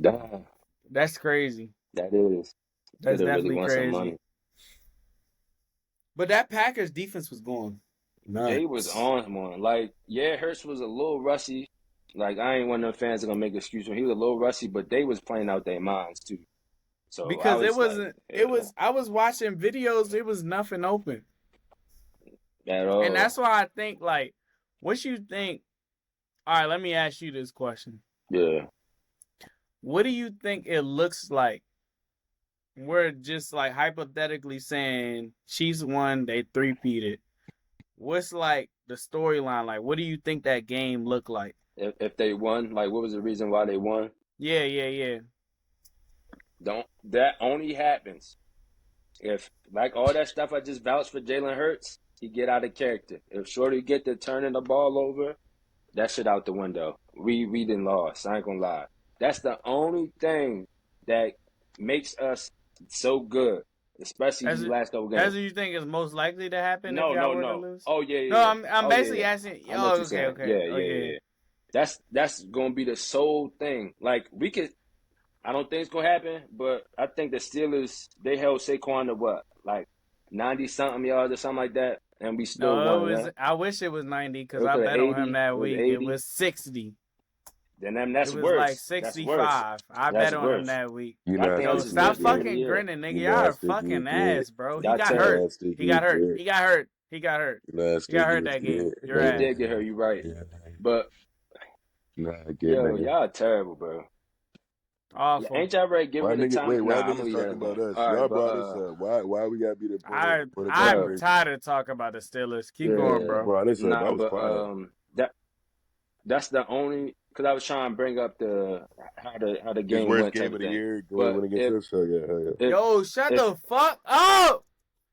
damn. That's crazy. That is. Could That's have really definitely won some crazy. money. But that Packers defense was going nuts. They was on one. Like, yeah, Hurts was a little rusty. Like, I ain't one of them fans that gonna make excuses. He was a little rusty, but they was playing out their minds too. So I Because it was like, wasn't. yeah, It was. I was watching videos. It was nothing open, at and that's all. why I think like, what you think? All right, let me ask you this question. Yeah. What do you think it looks like? We're just like hypothetically saying Chiefs won, they three-peated. What's like the storyline? Like, what do you think that game looked like? If they won, like, what was the reason why they won? Yeah. That only happens if, like, all that stuff I just vouched for Jalen Hurts, he get out of character. If Shorty get to turning the ball over, that shit out the window. We didn't lost. I ain't gonna lie. That's the only thing that makes us so good, especially That's these last couple that's games. what you think is most likely to happen if No, y'all no, were to no. lose. Oh yeah, No, yeah. I'm Oh yeah, basically yeah. asking. I know what Oh, you're saying. okay. Yeah, Oh, yeah, yeah. yeah. That's gonna be the sole thing. Like we could. I don't think it's gonna happen, but I think the Steelers they held Saquon to what, like 90-something yards or something like that, and we still No, won. it Yeah, was. I wish it was 90 it because was I like bet on him 80. It that was week. It 80. was 60. Then It that's was like worse. That's worse. 65. I bet That's on him worse. that week. You I know how think Yo, that's his sticky stop it worst game of get. the fucking year. grinning, nigga. You Y'all know how are sticky fucking it get. ass, bro. He Y'all got You know terrible. hurt. how He sticky got it hurt. get. He got hurt. He got hurt. You know how He got sticky hurt it that game. get. Your He ass. did get hurt. You right, Yeah. but You know how it get, yo, nigga. y'all terrible, bro. Yeah, Awful. ain't y'all ready to get Why rid of nigga? Tom? Wait, why Nah, I'm gonna niggas leave that talking about alone. us? All right, Y'all but brought us up. Why we gotta be the point of I'm bro, conversation? tired of talking about the Steelers. Keep going, yeah, You bro. brought us up. I nah, was but quiet. that's the only because I was trying to bring up the how the His game worst went type game of of the thing. year going But went against us. Oh yeah, hell yeah. if Yo, shut if the fuck up.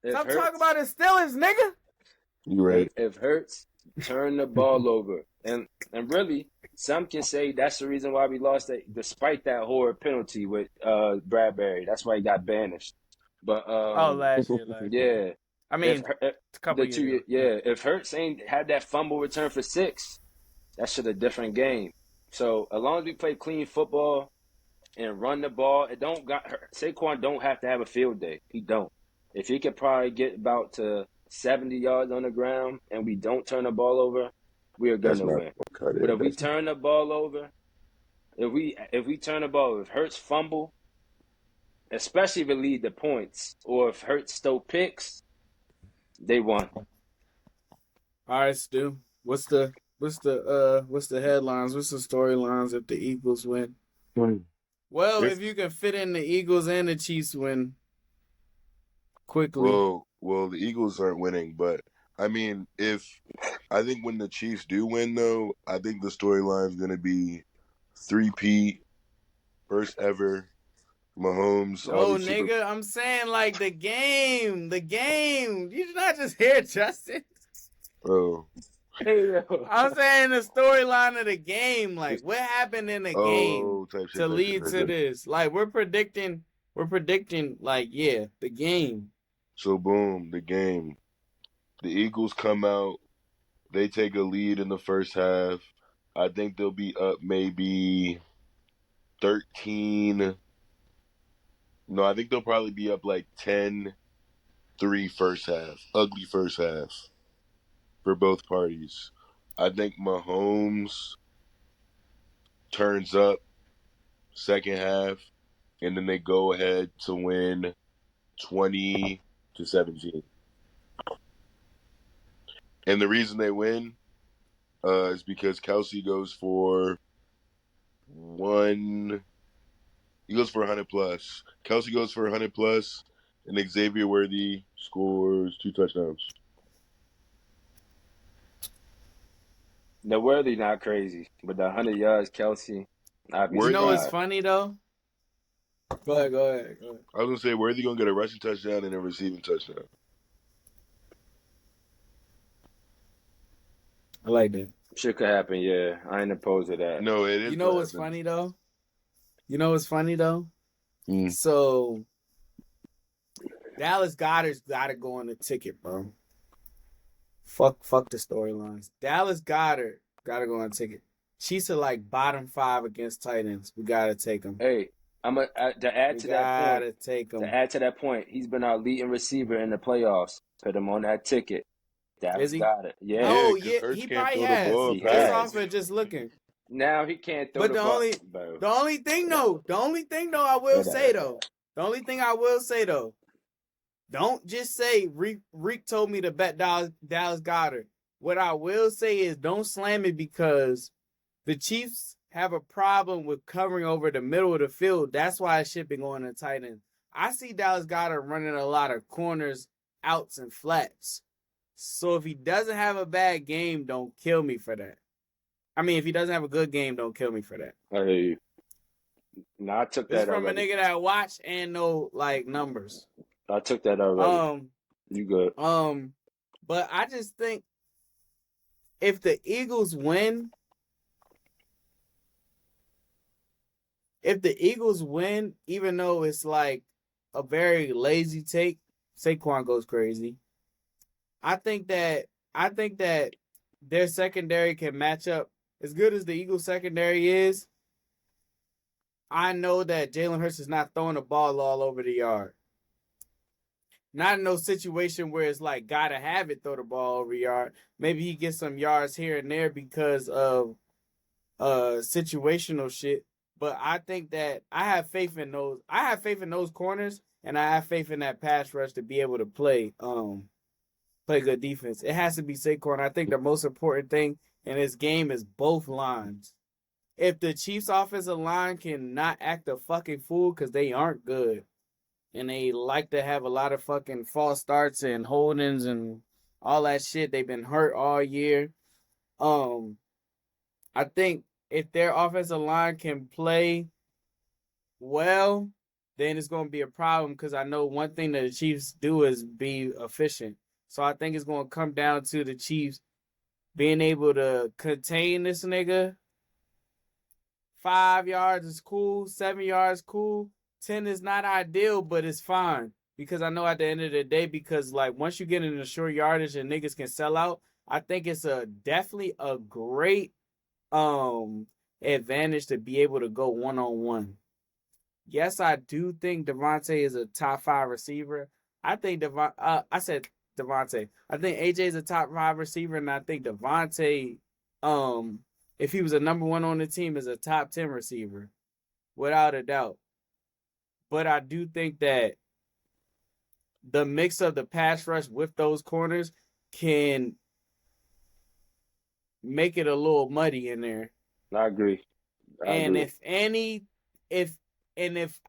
if Stop talking Hurts about the Steelers, nigga. You right. if Hurts turn the ball over and really some can say that's the reason why we lost it, despite that horrid penalty with Bradbury. That's why he got banished. But Oh, last year. yeah, I mean, a couple the years two ago. yeah, if Hurts ain't had that fumble return for 6, that's should a different game. So as long as we play clean football and run the ball, it don't got Saquon don't have to have a field day. He don't. If he could probably get about to 70 yards on the ground and we don't turn the ball over, we are That's gonna not win. gonna cut But it. if we turn the ball over, if we turn the ball, if Hurts fumble, especially if it lead to points, or if Hurts stole picks, they won. All right, Stu. What's the headlines? What's the storylines if the Eagles win? Well, If if you can fit in the Eagles and the Chiefs win quickly. well, the Eagles aren't winning, but I mean, if I think when the Chiefs do win, though, I think the storyline's gonna be three-peat, first ever. Mahomes, all No, these super. nigga, I'm saying like the game. The game. You did not just hear Justin. Oh, I'm saying the storyline of the game. Like what happened in the game type shit, to type shit, lead type to shit. this? Like we're predicting like, yeah, the game. So boom, the game. The Eagles come out. They take a lead in the first half. I think they'll be up maybe 13. No, I think they'll probably be up like 10-3 first half. Ugly first half for both parties. I think Mahomes turns up second half, and then they go ahead to win 20-17. And the reason they win is because Kelsey goes for one. He goes for 100 plus. Kelsey goes for 100 plus, and Xavier Worthy scores 2 touchdowns. The Worthy not crazy, but the 100 yards, Kelsey, I'd be You know what's Worthy, surprised. funny though? Go ahead. I was gonna say Worthy gonna get a rushing touchdown and a receiving touchdown. I like that. Shit could happen, yeah. I ain't opposed to that. No, it is. You know what's funny though? Mm. So Dallas Goddard's got to go on the ticket, bro. Fuck the storylines. Dallas Goddard got to go on the ticket. Chiefs are like bottom 5 against Titans. We got to take them. Hey, to add to that point. Gotta take To him. add to that point, he's been our leading receiver in the playoffs. Put him on that ticket. Dallas Is he? got it. Yeah. Oh, Yeah, 'cause yeah, Hurts he can't probably throw the has. ball He Based has. off of just looking. Now he can't throw But the ball. Bro. the only thing though, I will say though, don't just say Reek told me to bet Dallas Goddard. What I will say is don't slam it because the Chiefs have a problem with covering over the middle of the field. That's why it should be going to tight end. I see Dallas Goddard running a lot of corners, outs, and flats. So if he doesn't have a bad game, don't kill me for that. I mean, if he doesn't have a good game, don't kill me for that. Hey. No, I took This is that from already. a nigga that watch and know like numbers. I took that already. You good. But I just think if the Eagles win, even though it's like a very lazy take, Saquon goes crazy. I think that their secondary can match up as good as the Eagles secondary is. I know that Jalen Hurts is not throwing the ball all over the yard. Not in no situation where it's like gotta have it throw the ball over yard. Maybe he gets some yards here and there because of situational shit. But I think that I have faith in those. I have faith in those corners, and I have faith in that pass rush to be able to play good defense. It has to be Saquon. I think the most important thing in this game is both lines. If the Chiefs' offensive line cannot act a fucking fool because they aren't good, and they like to have a lot of fucking false starts and holdings and all that shit. They've been hurt all year. I think if their offensive line can play well, then it's going to be a problem because I know one thing that the Chiefs do is be efficient. So I think it's going to come down to the Chiefs being able to contain this nigga. 5 yards is cool. 7 yards cool. 10 is not ideal, but it's fine. Because I know at the end of the day, because like once you get in the short yardage and niggas can sell out, I think it's definitely a great advantage to be able to go one-on-one. Yes, I do think Devontae is a top 5 receiver. I think I said Devontae. I think AJ is a top 5 receiver, and I think Devontae, if he was a number 1 on the team, is a top 10 receiver, without a doubt. But I do think that the mix of the pass rush with those corners can make it a little muddy in there. I agree. If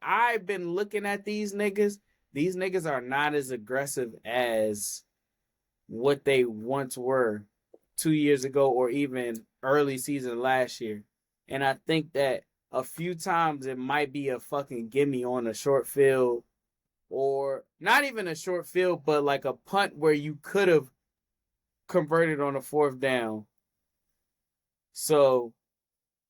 I've been looking at these niggas are not as aggressive as what they once were 2 years ago or even early season last year. And I think that a few times it might be a fucking gimme on a short field, or not even a short field, but like a punt where you could have converted on a 4th down. So,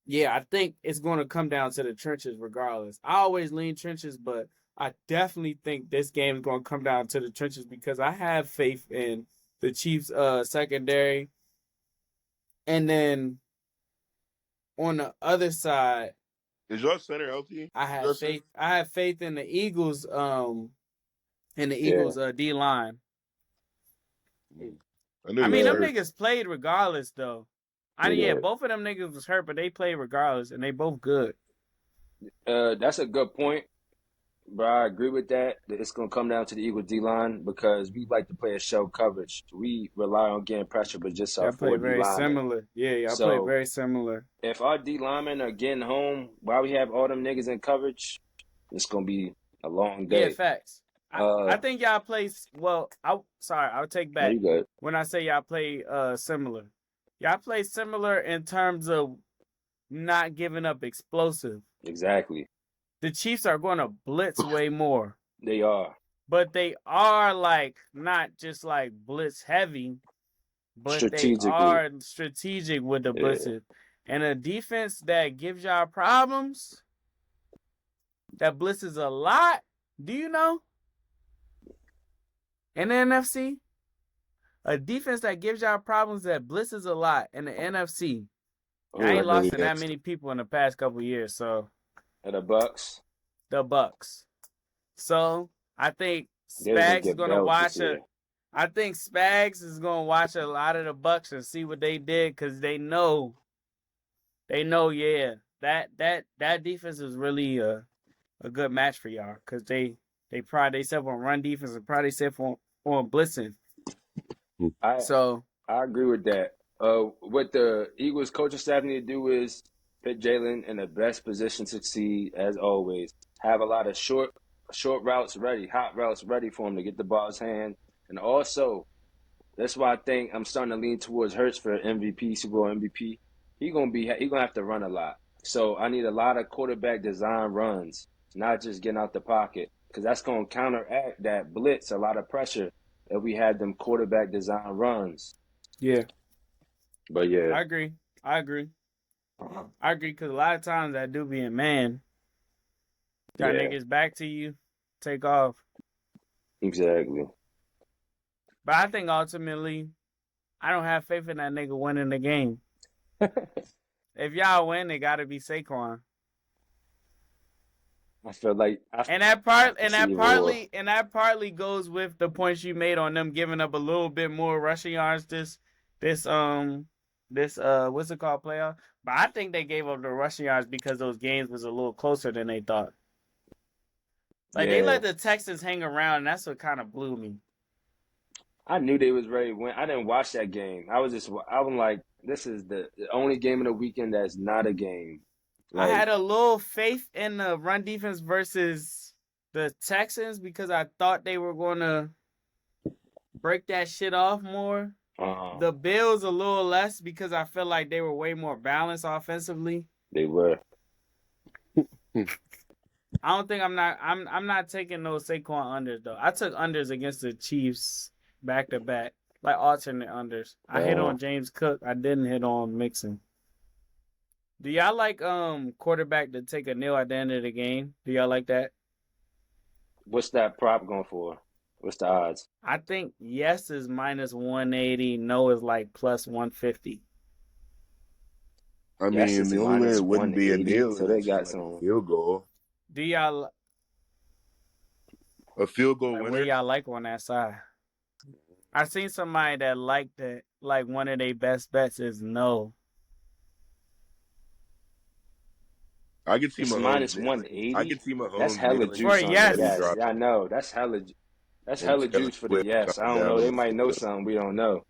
yeah, I think it's going to come down to the trenches regardless. I always lean trenches, but I definitely think this game is going to come down to the trenches because I have faith in the Chiefs' secondary. And then on the other side, is your center healthy? I have faith in the Eagles. D line. I mean, them niggas played regardless, though. Both of them niggas was hurt, but they played regardless, and they both good. That's a good point, but I agree with that. It's gonna come down to the Eagles D line because we like to play a show coverage. We rely on getting pressure, but just our 4 D linemen. Similar. Yeah, y'all play very similar. If our D linemen are getting home while we have all them niggas in coverage, it's gonna be a long day. Yeah, facts. I think y'all play well. I'll take back when I say y'all play similar. Y'all play similar in terms of not giving up explosive. Exactly. The Chiefs are going to blitz way more. They are. But they are like not just like blitz heavy. but they Strategically. are strategic with the Yeah. blitzes. And a defense that gives y'all problems, that blitzes a lot. Do you know? In the NFC, a defense that gives y'all problems that blitzes a lot in the NFC. I Who ain't are lost to that Yes. many people in the past couple years, so the Bucks? the Bucks. So I think They're gonna Spags is get gonna belted this watch year. I think Spags is gonna watch a lot of the Bucks and see what they did because they know, yeah, that defense is really a good match for y'all because they pride themselves on run defense and pride themselves on blitzing. I So I agree with that. What the Eagles coaching staff need to do is put Jalen in the best position to succeed as always. Have a lot of short routes ready, hot routes ready for him to get the ball in his hand, and also that's why I think I'm starting to lean towards Hurts for MVP, Super Bowl MVP. He gonna have to run a lot. So I need a lot of quarterback design runs, not just getting out the pocket, because that's gonna counteract that blitz, a lot of pressure if we had them quarterback design runs. yeah, But yeah, I agree. I agree because a lot of times that do be in man. Got yeah, niggas back to you, take off. exactly. But I think ultimately, I don't have faith in that nigga winning the game. If y'all win, it got to be Saquon. I feel like And I can see either or. that partly goes with the points you made on them giving up a little bit more rushing yards this what's it called, playoff. But I think they gave up the rushing yards because those games was a little closer than they thought. Like they Yeah, let the Texans hang around, and that's what kind of blew me. I knew they was ready to win. I didn't watch that game. I was like, this is the only game of the weekend that's not a game. I Like, had a little faith in the run defense versus the Texans because I thought they were going to break that shit off more. uh, The Bills a little less because I felt like they were way more balanced offensively. they were. I don't think I'm not taking those Saquon unders though. I took unders against the Chiefs back to back, like alternate unders. I hit on James Cook. I didn't hit on Mixon. Do y'all like quarterback to take a kneel at the end of the game? Do y'all like that? What's that prop going for? What's the odds? I think yes is minus 180, no is like plus 150. I Yes, mean, it's the only way minus it wouldn't be a 180. deal So is they if it's got like a some. field goal. Do y'all A field goal like what winner? do y'all like on that side? I seen somebody that liked that, like one of their best bets is no. I could see It's Mahomes. minus I 180. could see That's Mahomes hella nailing For juice it on the and then yes. yes. Yeah, I dropping it. know. That's And hella Taylor juice for the Swift yes. I coming don't down know. on They the might know field. something we don't know.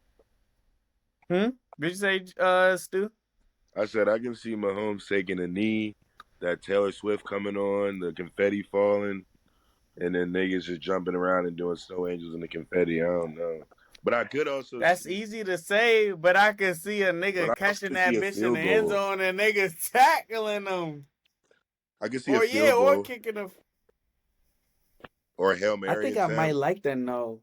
Did you say Stu? I said I can see Mahomes taking a knee, that Taylor Swift coming on, the confetti falling, and then niggas just jumping around and doing snow angels in the confetti. I don't know. But I could also That's see easy to say, but I could see a but nigga I also catching could see that a bitch in the field end goal. zone and niggas tackling them. I could see a field Or goal kicking them. or a Hail I Mary think I might attempt. like that no.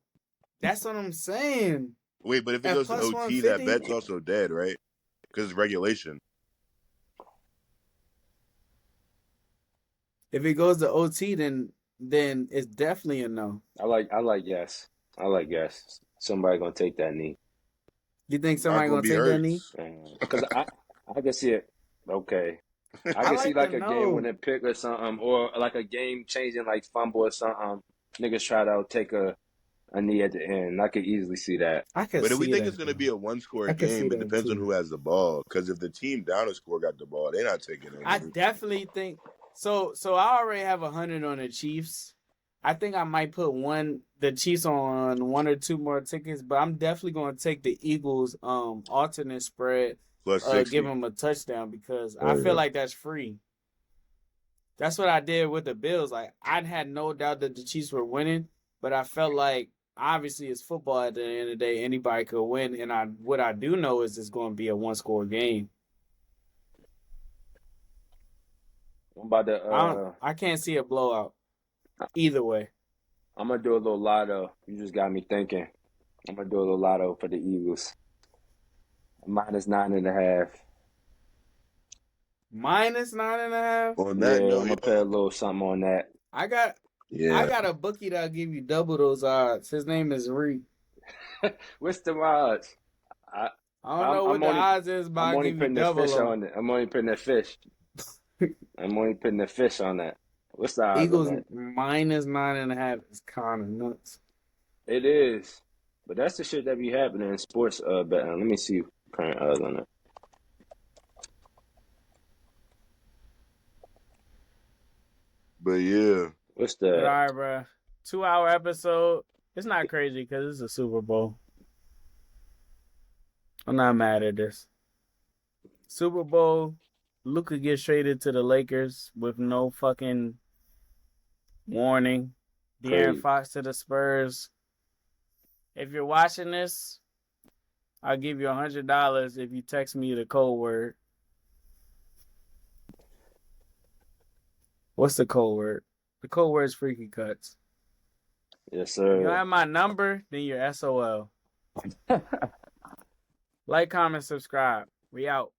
That's what I'm saying. Wait, but if it At goes to plus OT, that 150. bet's also dead, right? Because it's regulation. If it goes to OT, then it's definitely a no. I like yes. I like yes. Somebody gonna take that knee. You think Not somebody gonna gonna be take that knee? Hurts. Because I can see it. Okay. I I can see like the like a game no. winning pick or something, or like a game changing like fumble or something. Niggas try to take a knee at the end. I could easily see that. I could But if we see think it's that gonna though. be a one score I could see game, it that depends on too. who has the ball. Because if the team down a score got the ball, they're not taking that I knee. definitely think so. So I already have 100 on the Chiefs. I think I might put the Chiefs on one or two more tickets, but I'm definitely going to take the Eagles alternate spread, Plus give 60. them a touchdown because I Oh feel yeah. like that's free. That's what I did with the Bills. Like I had no doubt that the Chiefs were winning, but I felt like obviously it's football at the end of the day, anybody could win, and what I do know is it's going to be a one score game. I'm about to I can't see a blowout either way. I'm gonna do a little lotto. You just got me thinking. I'm gonna do a little lotto for the Eagles. Minus 9.5. Minus 9.5. On that Yeah, note, I'm gonna put a little something on that. I got yeah. a bookie that'll give you double those odds. His name is Ree. What's the odds? I, I don't I'm, know what I'm the only odds is, but I'm I'll only give you putting the double fish them. on it. I'm only putting the fish. I'm only putting the fish on that. What's the odds on Eagles that? minus 9.5 is kind of nuts. It is, but that's the shit that be happening in sports betting. Let me see current odds on that. But yeah. What's But all the right, bro. 2-hour episode. It's not crazy because it's a Super Bowl. I'm not mad at this. Super Bowl. Luka gets traded to the Lakers with no fucking warning. De'Aaron crazy? Fox to the Spurs. If you're watching this, I'll give you $100 if you text me the code word. What's the code word? The code word is Freaky Cuts. Yes, If you don't sir. have my number, then you're SOL. Like, comment, subscribe. We out.